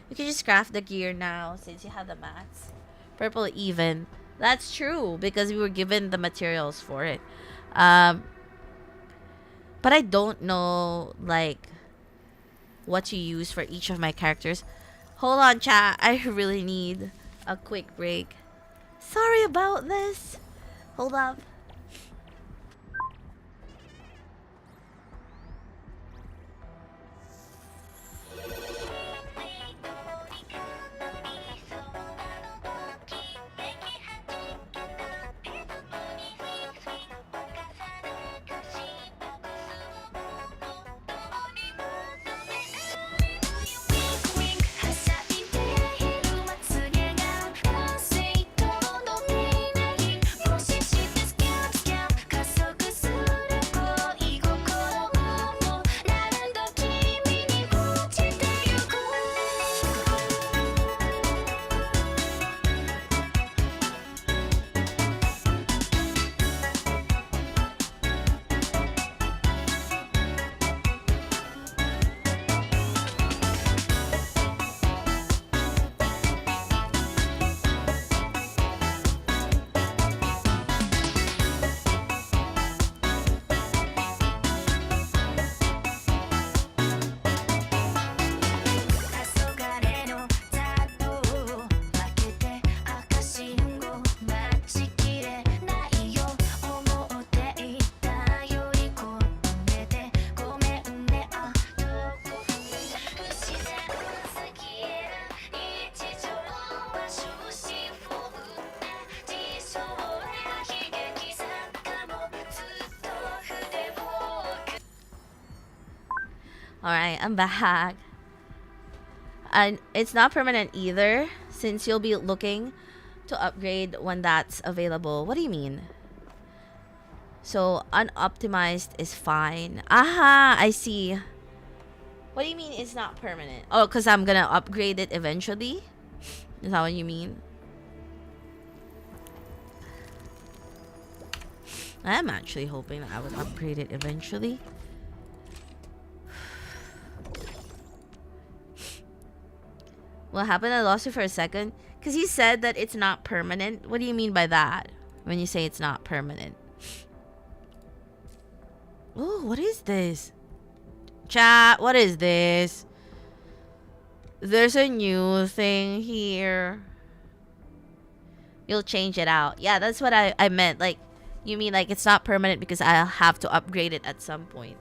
You can just craft the gear now since you have the mats. Purple even. That's true because we were given the materials for it. But I don't know like what to use for each of my characters. Hold on, chat. I really need a quick break. Sorry about this. Hold up. Alright, I'm back. And it's not permanent either, since you'll be looking to upgrade when that's available. What do you mean? So, unoptimized is fine. Aha, I see. What do you mean it's not permanent? Oh, because I'm gonna upgrade it eventually? Is that what you mean? I'm actually hoping that I would upgrade it eventually. What happened? I lost you for a second. Because you said that it's not permanent. What do you mean by that? When you say it's not permanent? Oh, what is this? Chat, what is this? There's a new thing here. You'll change it out. Yeah, that's what I meant. Like, you mean like it's not permanent because I'll have to upgrade it at some point.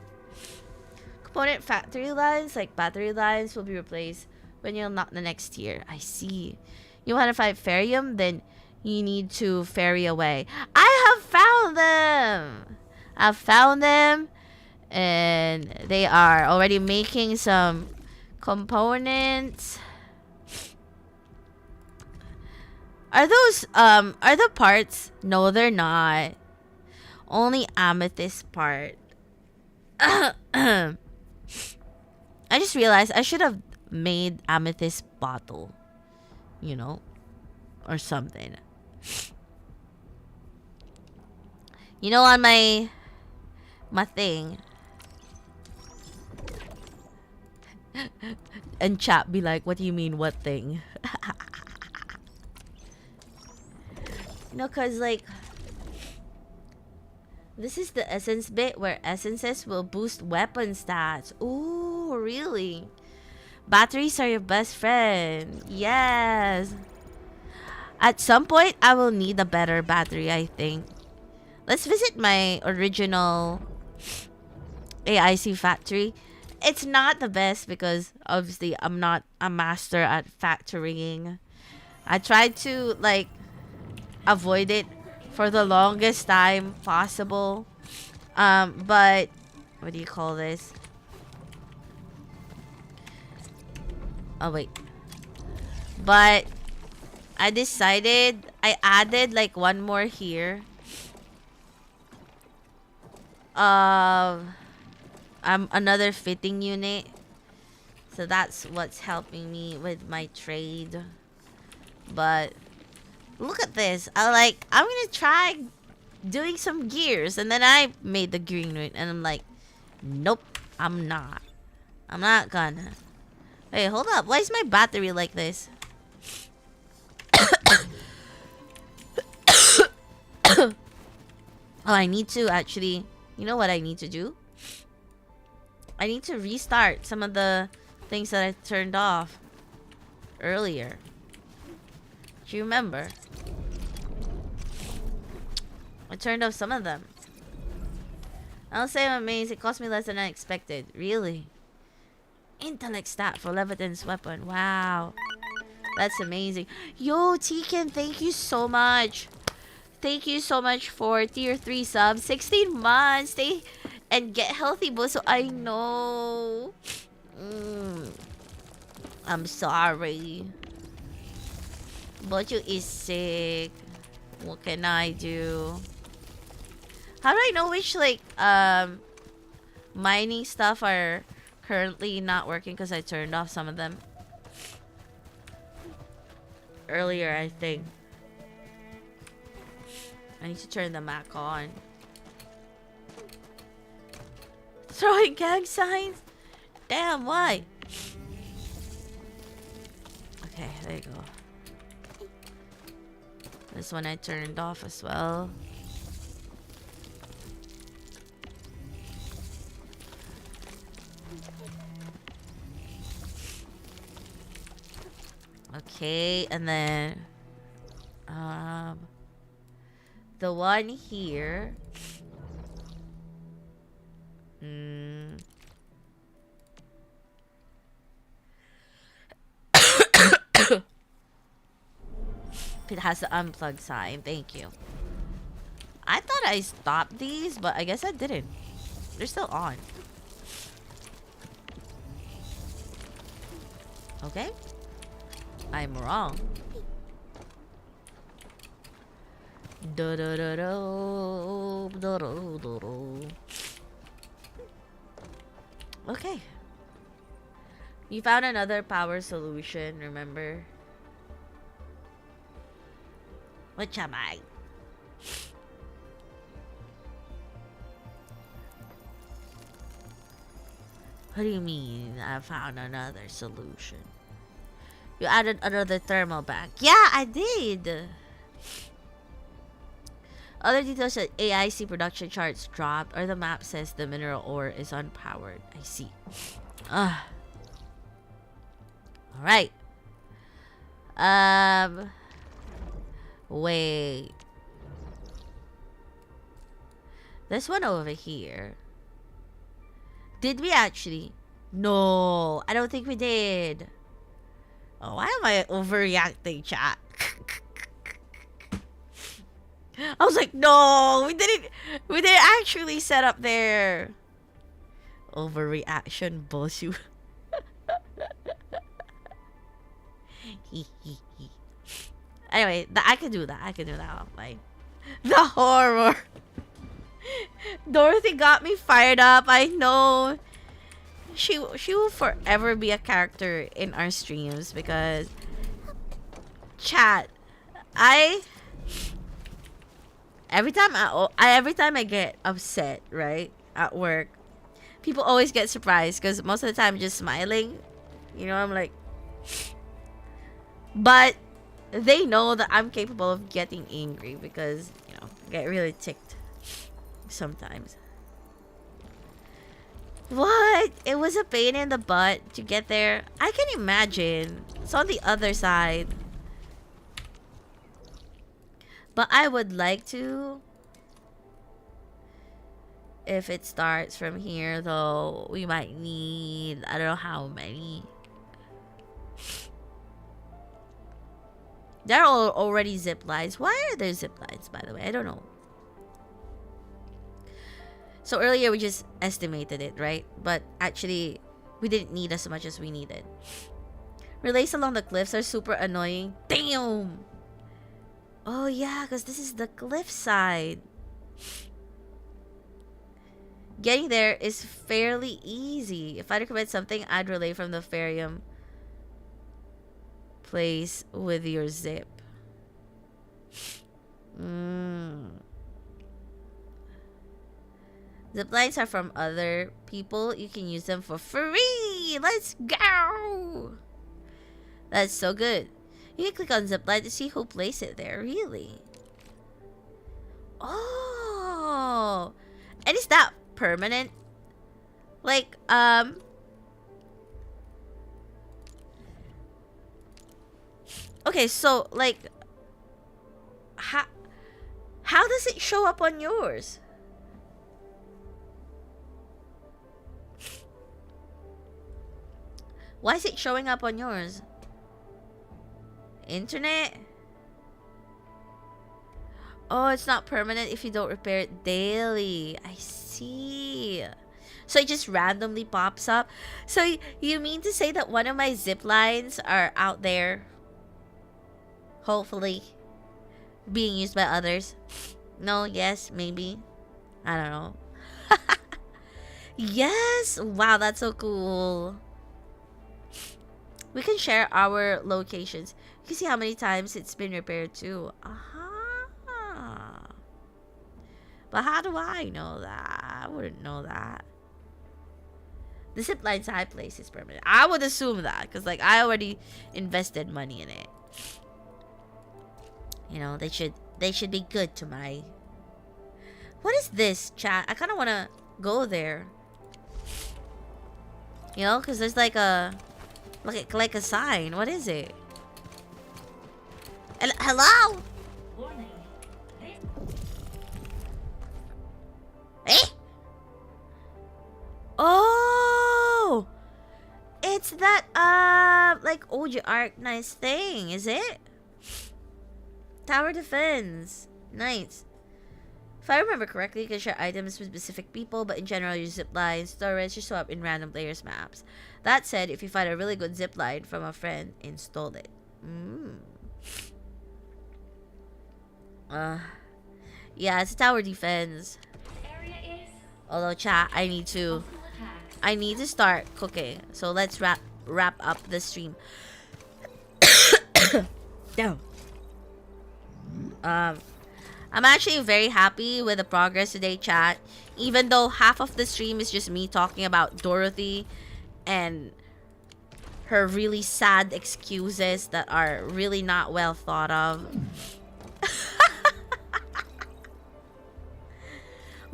Component factory lines, like battery lines, will be replaced when you unlock the next tier. I see. You want to fight Ferrium? Then you need to ferry away. I have found them! I've found them. And they are already making some components. Are those, are the parts? No, they're not. Only amethyst part. I just realized I should have made amethyst bottle. You know? Or something. You know, on my thing. And chat be like, what do you mean, what thing? You know, cause like this is the essence bit where essences will boost weapon stats. Ooh, really? Batteries are your best friend. Yes. At some point, I will need a better battery, I think. Let's visit my original AIC factory. It's not the best because obviously I'm not a master at factorying. I tried to like avoid it for the longest time possible. But what do you call this? Oh wait. But I decided I added like one more here. Another fitting unit. So that's what's helping me with my trade. But look at this. I'm gonna try doing some gears, and then I made the green unit, and I'm like, nope, I'm not. I'm not gonna. Hey, hold up. Why is my battery like this? Oh, I need to actually. You know what I need to do? I need to restart some of the things that I turned off earlier. Do you remember? I turned off some of them. I'll say I'm amazed. It cost me less than I expected. Really? Intellect stat for Leviton's weapon. Wow. That's amazing. Yo, Tekin, thank you so much. Thank you so much for tier 3 subs. 16 months. Stay and get healthy, Boso. I know. I'm sorry. Bocho is sick. What can I do? How do I know which like mining stuff are currently not working because I turned off some of them earlier, I think. I need to turn them back on. Throwing gang signs? Damn, why? Okay, there you go. This one I turned off as well. Okay, and then the one here. It has the unplug sign. Thank you. I thought I stopped these, but I guess I didn't. They're still on. Okay? I'm wrong. Okay. You found another power solution, remember? What am I? What do you mean I found another solution? You added another thermal bank. Yeah, I did. Other details that AIC production charts dropped, or the map says the mineral ore is unpowered. I see. Alright. Wait. This one over here. Did we actually? No, I don't think we did. Oh, why am I overreacting, chat? I was like, no, we didn't actually set up there. Overreaction bullshit. Anyway, I can do that. Like, the horror. Dorothy got me fired up. I know. She will forever be a character in our streams because chat. Every time I get upset, right, at work, people always get surprised because most of the time I'm just smiling. You know, I'm like, but they know that I'm capable of getting angry because, you know, I get really ticked sometimes. What? It was a pain in the butt to get there. I can imagine. It's on the other side. But I would like to. If it starts from here, though, we might need, I don't know how many. There are already zip lines. Why are there zip lines, by the way? I don't know. So earlier we just estimated it, right? But actually, we didn't need as much as we needed. Relays along the cliffs are super annoying. Damn! Oh yeah, because this is the cliff side. Getting there is fairly easy. If I recommend something, I'd relay from the Ferrium place with your zip. Zip lines are from other people. You can use them for free. Let's go. That's so good. You can click on zipline to see who placed it there. Really? Oh. And is that permanent? Like, okay, so, like, how does it show up on yours? Why is it showing up on yours? Internet? Oh, it's not permanent if you don't repair it daily. I see. So it just randomly pops up. So you mean to say that one of my zip lines are out there? Hopefully. Being used by others. No, yes, maybe. I don't know. Yes! Wow, that's so cool. We can share our locations. You can see how many times it's been repaired too. But how do I know that? I wouldn't know that. The zipline side place is permanent. I would assume that because, like, I already invested money in it. You know, they should be good to my. What is this, chat? I kind of want to go there. You know, because there's like a like a sign. What is it? Hello? Eh? Oh! It's that, like, OG Arknights thing, is it? Tower defense. Knights. If I remember correctly, you can share items with specific people, but in general, your zipline storage just show up in random players' maps. That said, if you find a really good zipline from a friend, install it. Yeah, it's a tower defense. Although, chat, I need to start cooking. So let's wrap up the stream. Down. I'm actually very happy with the progress today, chat. Even though half of the stream is just me talking about Dorothy and her really sad excuses that are really not well thought of.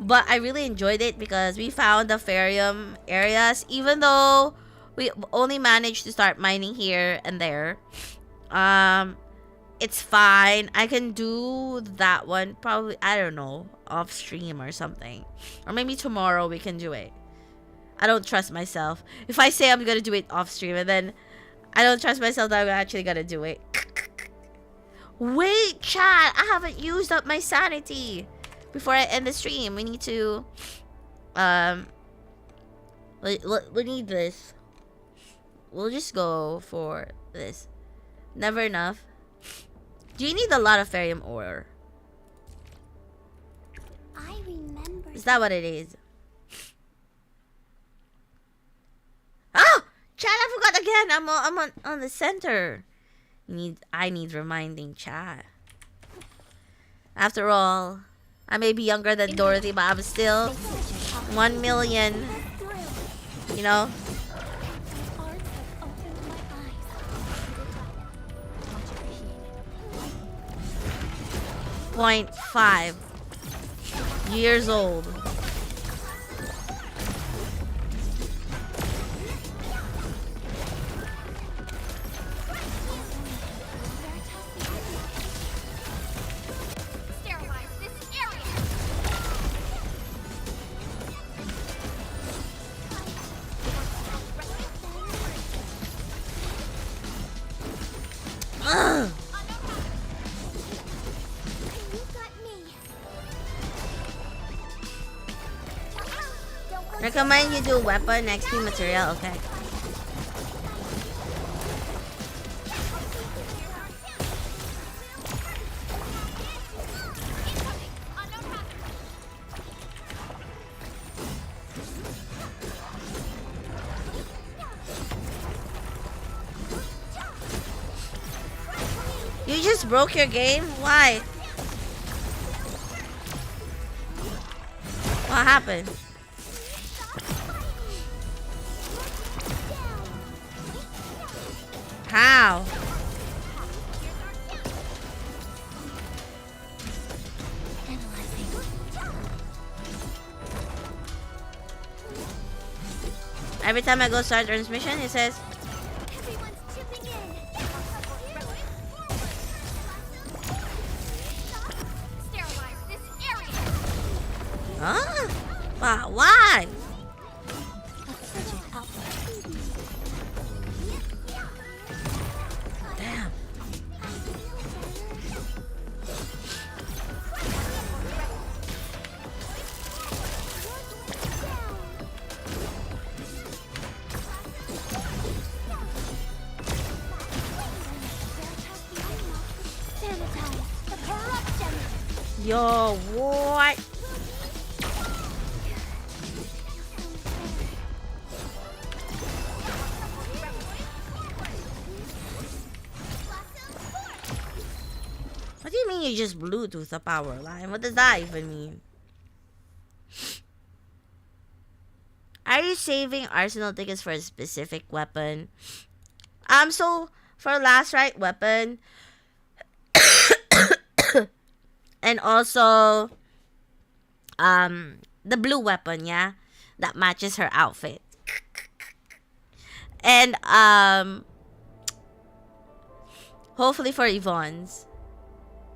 But I really enjoyed it because we found the Ferrium areas, even though we only managed to start mining here and there. It's fine. I can do that one probably, I don't know, off stream or something. Or maybe tomorrow we can do it. I don't trust myself. If I say I'm gonna do it off stream and then I don't trust myself that I'm actually gonna do it. Wait, chat, I haven't used up my sanity. Before I end the stream, we need to we need this. We'll just go for this. Never enough. Do you need a lot of Ferrium ore? I remember. Is that what it is? Oh! Chat, I forgot again. I'm on the center. I need reminding, chat. After all, I may be younger than Dorothy, but I'm still 1 million. You know? 0.5 years old. Ugh. Recommend you do weapon XP material, okay. You just broke your game? Why? What happened? How? Every time I go start transmission, it says huh? Why? Damn. Yo, what? What do you mean you just Bluetooth a power line? What does that even mean? Are you saving arsenal tickets for a specific weapon? So for last right weapon and also the blue weapon, yeah, that matches her outfit. And hopefully for Yvonne's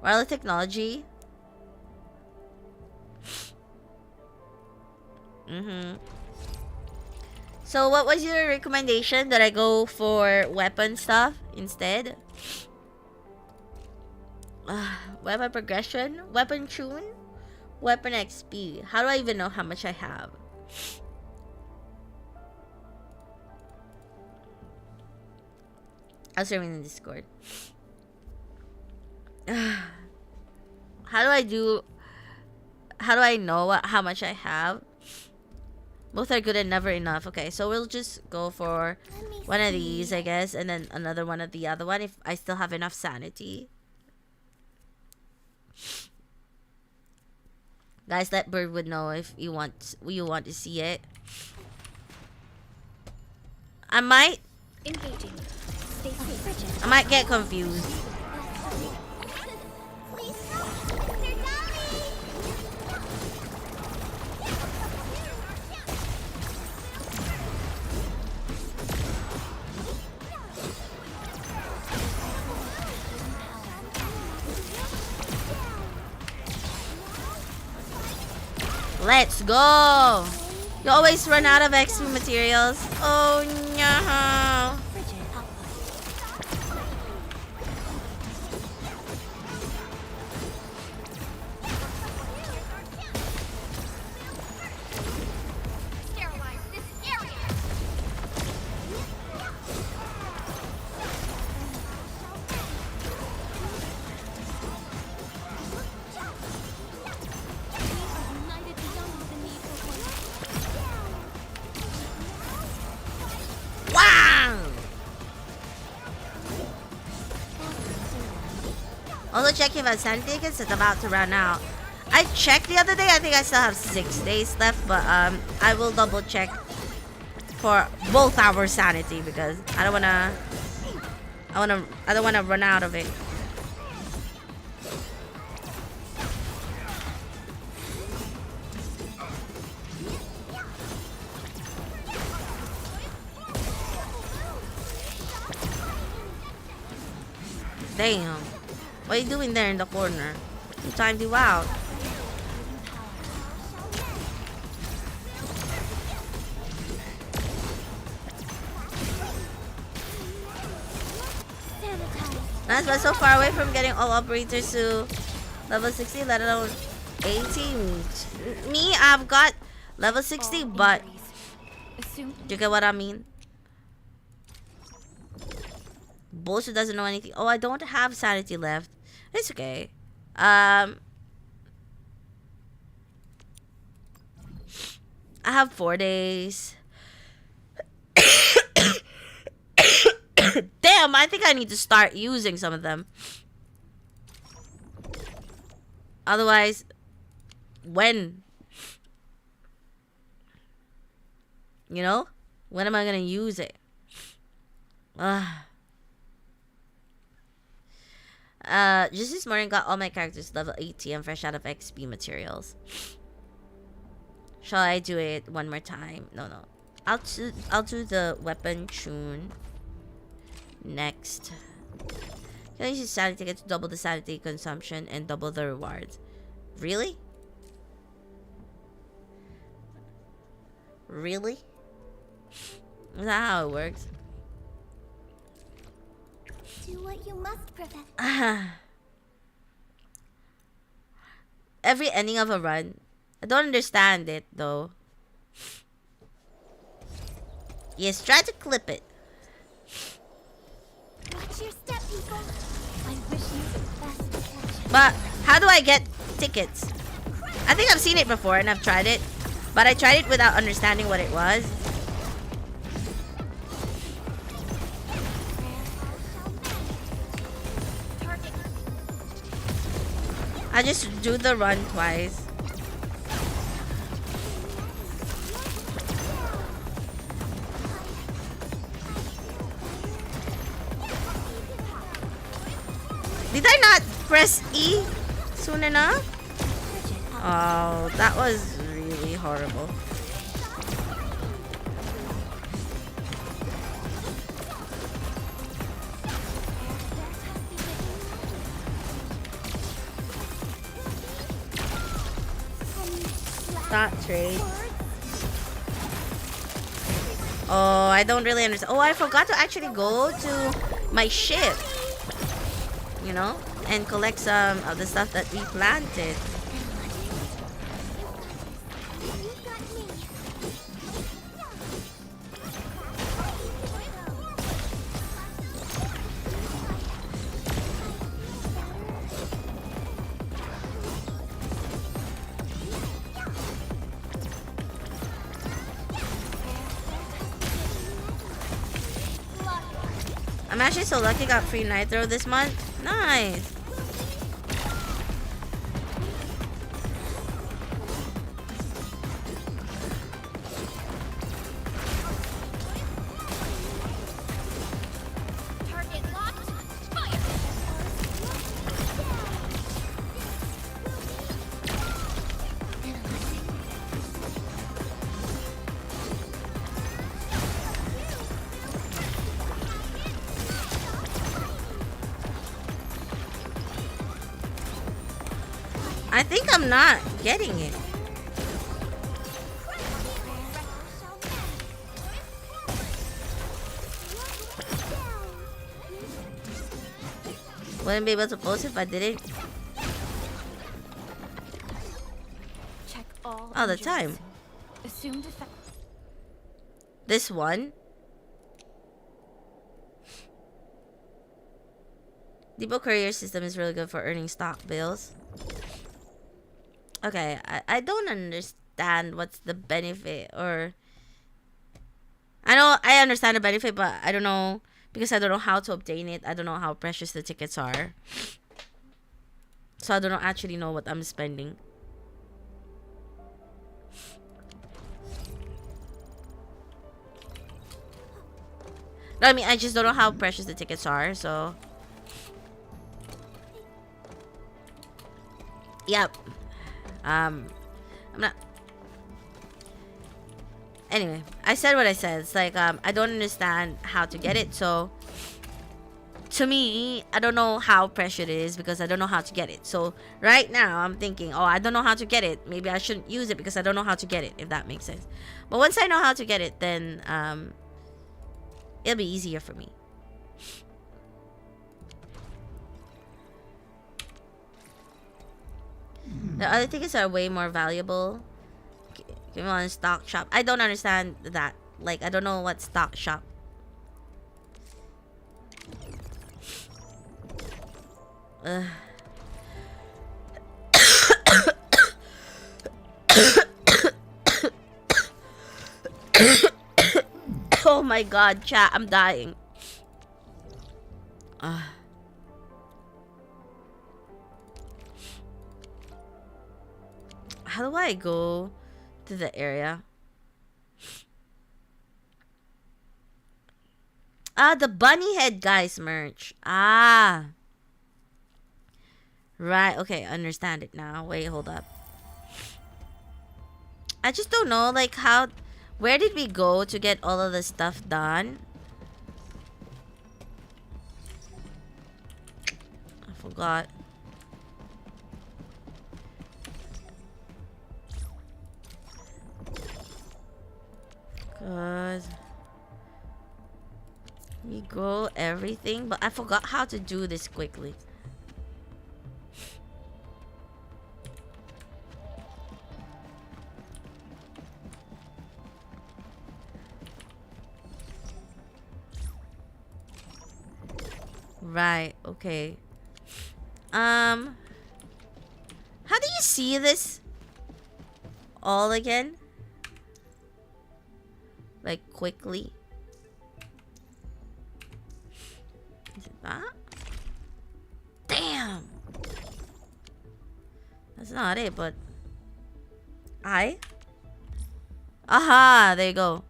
wireless technology. So what was your recommendation? That I go for weapon stuff instead? Weapon progression? Weapon tune? Weapon XP. How do I even know how much I have? I'll serve in the Discord. How do I know how much I have? Both are good and never enough. Okay, so we'll just go for one of these, I guess, and then another one of the other one if I still have enough sanity. Guys, let Birdwood know if you want to see it. I might get confused. Let's go! You always run out of XP materials. Oh no! Also checking if I sent tickets, it's about to run out. I checked the other day, I think I still have 6 days left, but I will double check for both our sanity because I don't wanna run out of it. Damn. What are you doing there in the corner? You timed you out. Nice, but so far away from getting all operators to level 60, let alone 18. Me, I've got level 60, but do you get what I mean? Bullshit doesn't know anything. Oh, I don't have sanity left. It's okay. I have 4 days. Damn, I think I need to start using some of them. Otherwise, when? You know? When am I gonna use it? Just this morning got all my characters level 80 and fresh out of XP materials. Shall I do it one more time? No. I'll do the weapon tune next. Can I use sanity ticket to double the sanity consumption and double the rewards? Really? Really? Is that how it works? Do what you must, Professor. Every ending of a run. I don't understand it though. Yes, try to clip it. Watch your step, people. I wish you the best fortune. But how do I get tickets? I think I've seen it before and I've tried it. But I tried it without understanding what it was. I just do the run twice. Did I not press E soon enough? Oh, that was really horrible. Not trade. Oh, I don't really understand. Oh, I forgot to actually go to my ship. You know? And collect some of the stuff that we planted. actually so lucky, got free Nitro this month. Nice. I think I'm not getting it. Wouldn't be able to post if I didn't. Check all All the injuries. time. Assumed effect. This one. Depot Courier system is really good for earning stock bills. Okay, I don't understand what's the benefit, or I know I understand the benefit, but I don't know, because I don't know how to obtain it. I don't know how precious the tickets are. So I don't actually know what I'm spending. No, I mean, I just don't know how precious the tickets are, so. Yep. I'm not. Anyway, I said what I said. It's like, I don't understand how to get it, so to me, I don't know how precious it is because I don't know how to get it. So right now, I'm thinking, oh, I don't know how to get it. Maybe I shouldn't use it because I don't know how to get it, if that makes sense. But once I know how to get it, then it'll be easier for me. The other tickets are way more valuable. Give me on stock shop. I don't understand that. Like, I don't know what stock shop. Oh my god, chat, I'm dying. How do I go to the area? The bunny head guys merch. Right, okay, understand it now. Wait, hold up. I just don't know, like, how, where did we go to get all of this stuff done? I forgot. Cause we grow everything, but I forgot how to do this quickly. Right, okay. How do you see this all again? Like, quickly. Is it that? Damn! That's not it, but aha, there you go.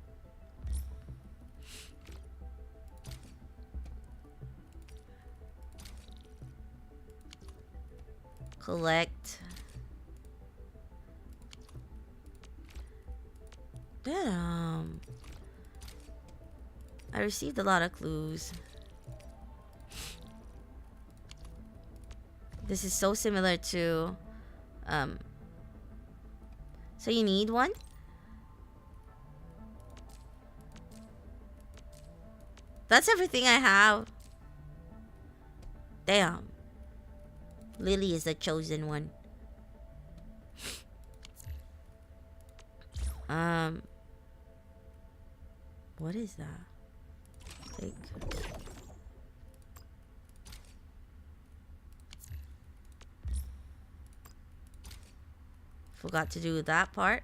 Collect. Damn. I received a lot of clues. This is so similar to so you need one? That's everything I have. Damn. Lily is the chosen one. What is that? Take. Forgot to do that part.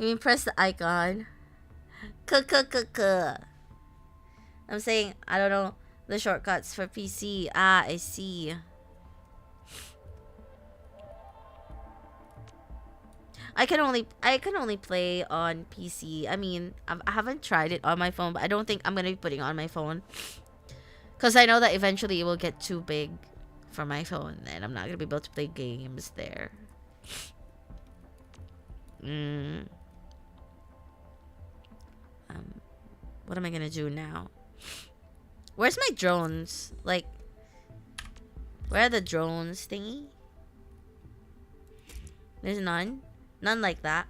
You mean press the icon? K. I'm saying I don't know the shortcuts for PC. Ah, I see. I can only play on PC. I mean, I haven't tried it on my phone, but I don't think I'm gonna be putting it on my phone, cause I know that eventually it will get too big for my phone, and I'm not gonna be able to play games there. What am I gonna do now? Where's my drones? Like, where are the drones thingy? There's none. None like that.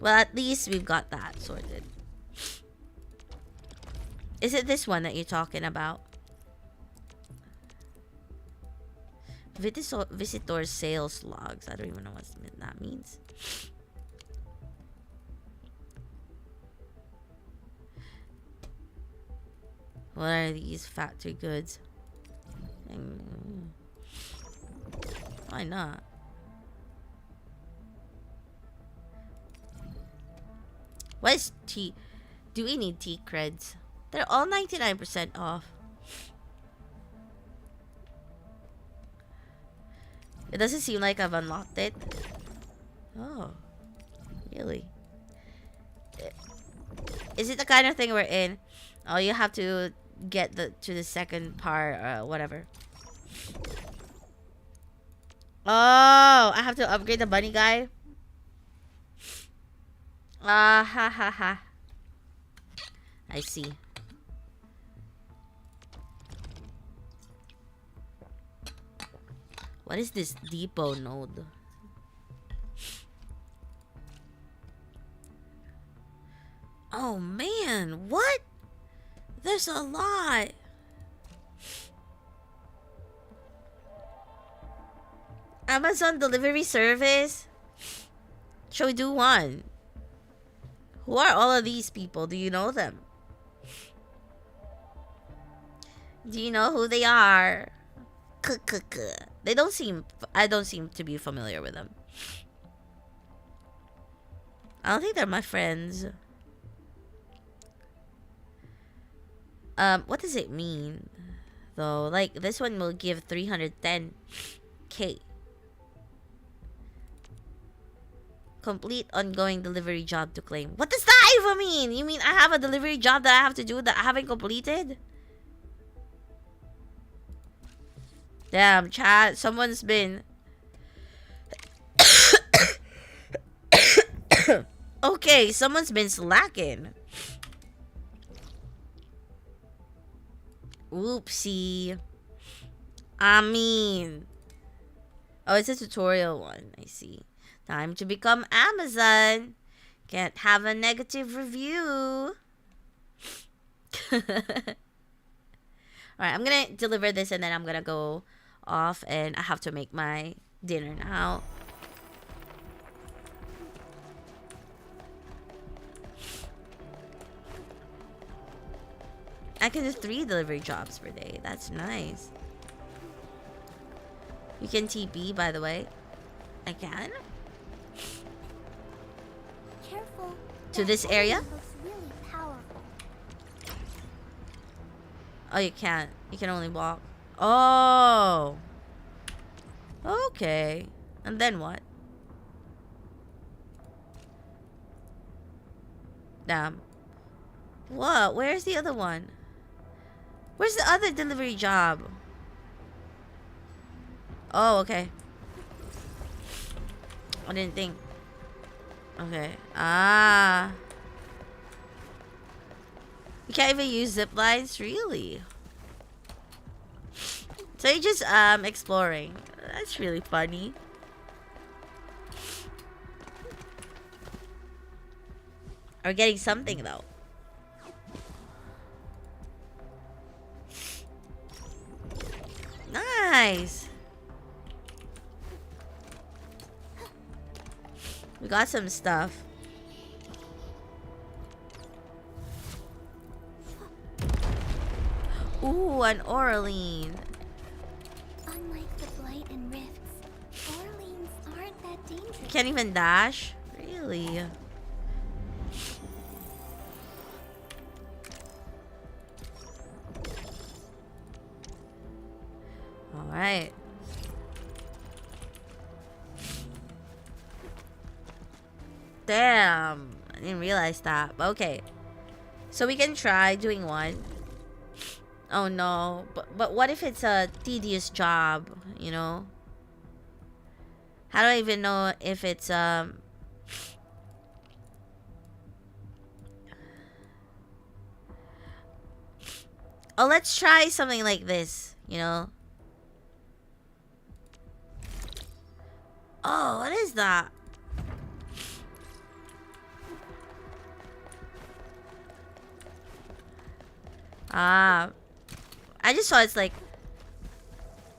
Well, at least we've got that sorted. Is it this one that you're talking about? Visitor sales logs. I don't even know what that means. What are these factory goods? Why not? What is tea? Do we need tea creds? They're all 99% off. It doesn't seem like I've unlocked it. Oh, really? Is it the kind of thing we're in? Oh, you have to get to the second part or whatever. Oh, I have to upgrade the bunny guy. Ah, ha ha ha. I see. What is this depot node? Oh man, what? There's a lot. Amazon delivery service? Shall we do one? Who are all of these people? Do you know them? Do you know who they are? They don't seem... I don't seem to be familiar with them. I don't think they're my friends. What does it mean? Though, like, this one will give 310k. Complete ongoing delivery job to claim. What does that even mean? You mean I have a delivery job that I have to do that I haven't completed? Damn, chat. Someone's been... Okay, someone's been slacking. Oopsie. I mean... Oh, it's a tutorial one. I see. Time to become Amazon. Can't have a negative review. Alright, I'm gonna deliver this and then I'm gonna go off and I have to make my dinner now. I can do 3 delivery jobs per day. That's nice. You can TP, by the way. I can? Careful. To this area? Looks really powerful. Oh, you can't. You can only walk. Oh. Okay. And then what? Damn. What? Where's the other one? Where's the other delivery job? Oh, okay. I didn't think. Okay. Ah. You can't even use zip lines? Really? So you're just exploring. That's really funny. We're getting something though. Nice. We got some stuff. Ooh, an Oraline. Unlike the blight and rifts, Orleans aren't that dangerous. You can't even dash? Really? Alright. Damn. I didn't realize that. Okay. So we can try doing one. Oh no. But what if it's a tedious job, you know? How do I even know if it's Oh, let's try something like this, you know? Oh, what is that? Ah, I just saw it's like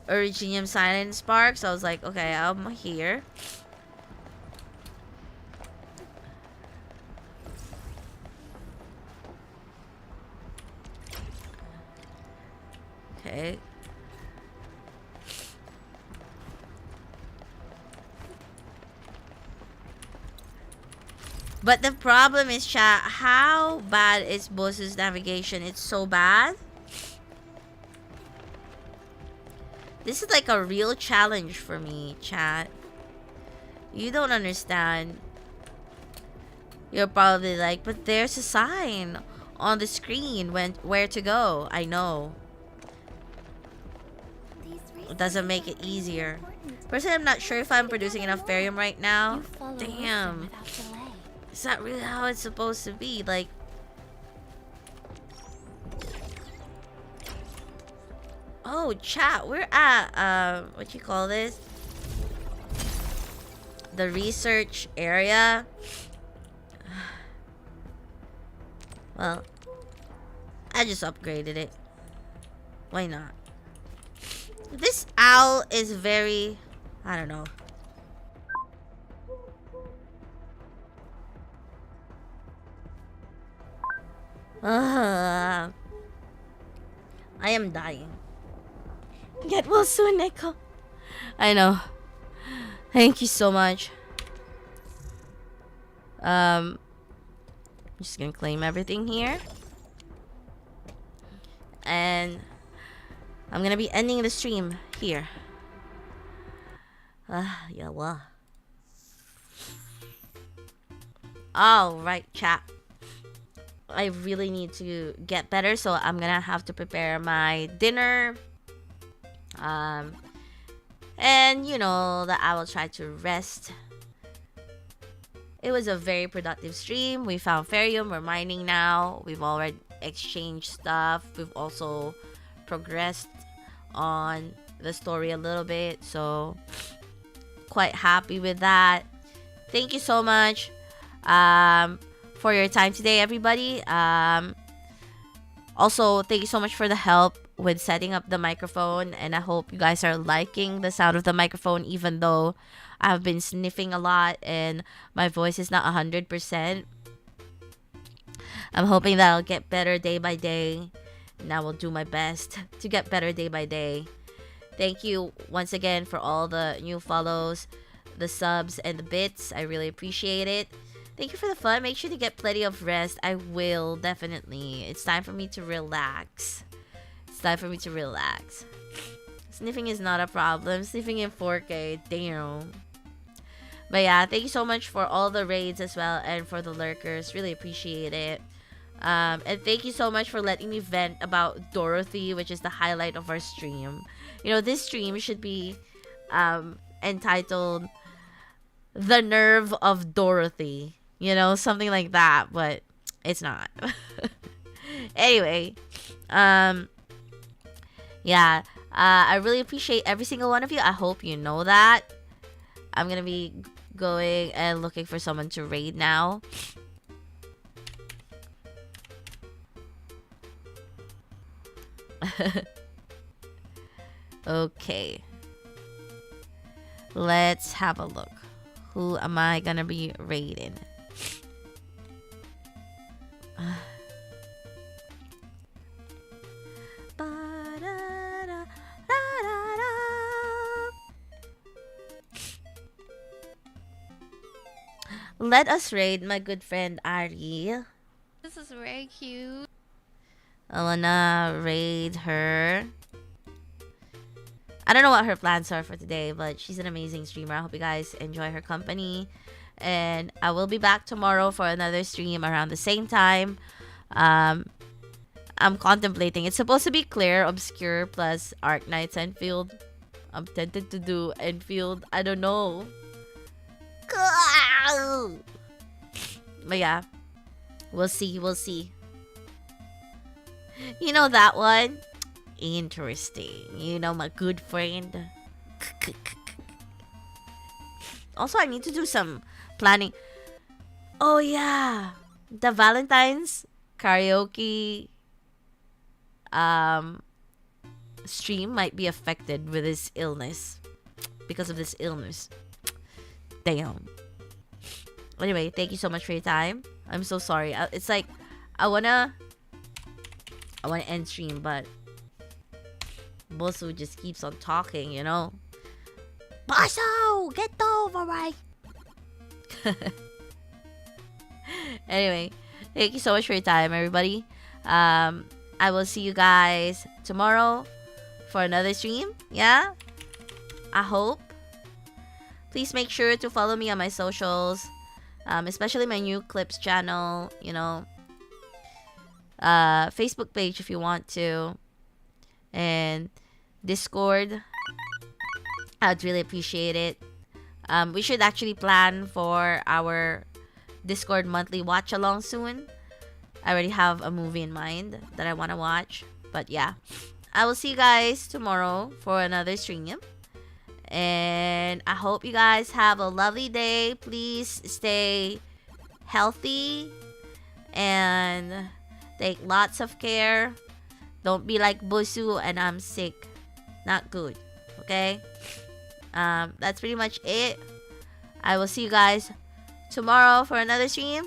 Originium Silent Spark, so I was like, okay, I'm here. Okay. But the problem is, chat, how bad is Boss's navigation? It's so bad. This is like a real challenge for me, chat. You don't understand. You're probably like, but there's a sign on the screen where to go. I know. It doesn't make it easier. Personally, I'm not sure if I'm producing enough Ferrium right now. Damn. Is that really how it's supposed to be? Like, oh, chat, we're at, what you call this? The research area. Well, I just upgraded it. Why not? This owl is very, I don't know. I am dying. Get well soon, Neko. I know. Thank you so much. I'm just gonna claim everything here. And I'm gonna be ending the stream here. Yeah, well. Alright, chat. I really need to get better, so I'm gonna have to prepare my dinner. And you know that I will try to rest. It was a very productive stream. We found Ferrium. We're mining now. We've already exchanged stuff. We've also progressed on the story a little bit, so quite happy with that. Thank you so much for your time today, everybody. Also, thank you so much for the help with setting up the microphone, and I hope you guys are liking the sound of the microphone, even though I've been sniffing a lot and my voice is not 100%. I'm hoping that I'll get better day by day, and I will do my best to get better day by day. Thank you once again for all the new follows, the subs, and the bits. I really appreciate it. Thank you for the fun. Make sure to get plenty of rest. I will, definitely. It's time for me to relax. It's time for me to relax. Sniffing is not a problem. Sniffing in 4K, damn. But yeah, thank you so much for all the raids as well, and for the lurkers. Really appreciate it. And thank you so much for letting me vent about Dorothy, which is the highlight of our stream. You know, this stream should be entitled The Nerve of Dorothy. You know, something like that, but it's not. Anyway, yeah, I really appreciate every single one of you. I hope you know that. I'm gonna be going and looking for someone to raid now. Okay. Let's have a look. Who am I gonna be raiding? Let us raid my good friend Ari. This is very cute. I wanna raid her. I don't know what her plans are for today, but she's an amazing streamer. I hope you guys enjoy her company. And I will be back tomorrow for another stream around the same time. I'm contemplating. It's supposed to be Claire, Obscure, plus Arknights, Endfield. I'm tempted to do Endfield. I don't know. But yeah. We'll see. We'll see. You know that one? Interesting. You know, my good friend. Also, I need to do some planning. Oh, yeah. The Valentine's karaoke stream might be affected with this illness. Because of this illness. Damn. Anyway, thank you so much for your time. I'm so sorry. It's like, I wanna end stream, but Bosu just keeps on talking, you know? Bosu! Get over right! Anyway, thank you so much for your time, everybody. I will see you guys tomorrow for another stream. Yeah? I hope. Please make sure to follow me on my socials. Especially my new clips channel, you know. Facebook page if you want to. And Discord. I'd really appreciate it. We should actually plan for our Discord monthly watch along soon. I already have a movie in mind that I want to watch. But yeah. I will see you guys tomorrow for another stream. And I hope you guys have a lovely day. Please stay healthy and take lots of care. Don't be like Bosu and I'm sick. Not good. Okay? That's pretty much it. I will see you guys tomorrow for another stream.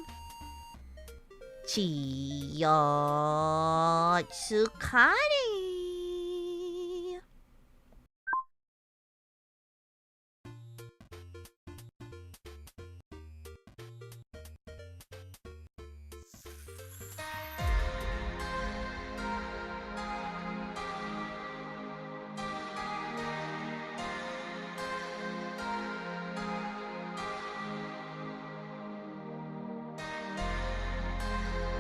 Chiyotsukare.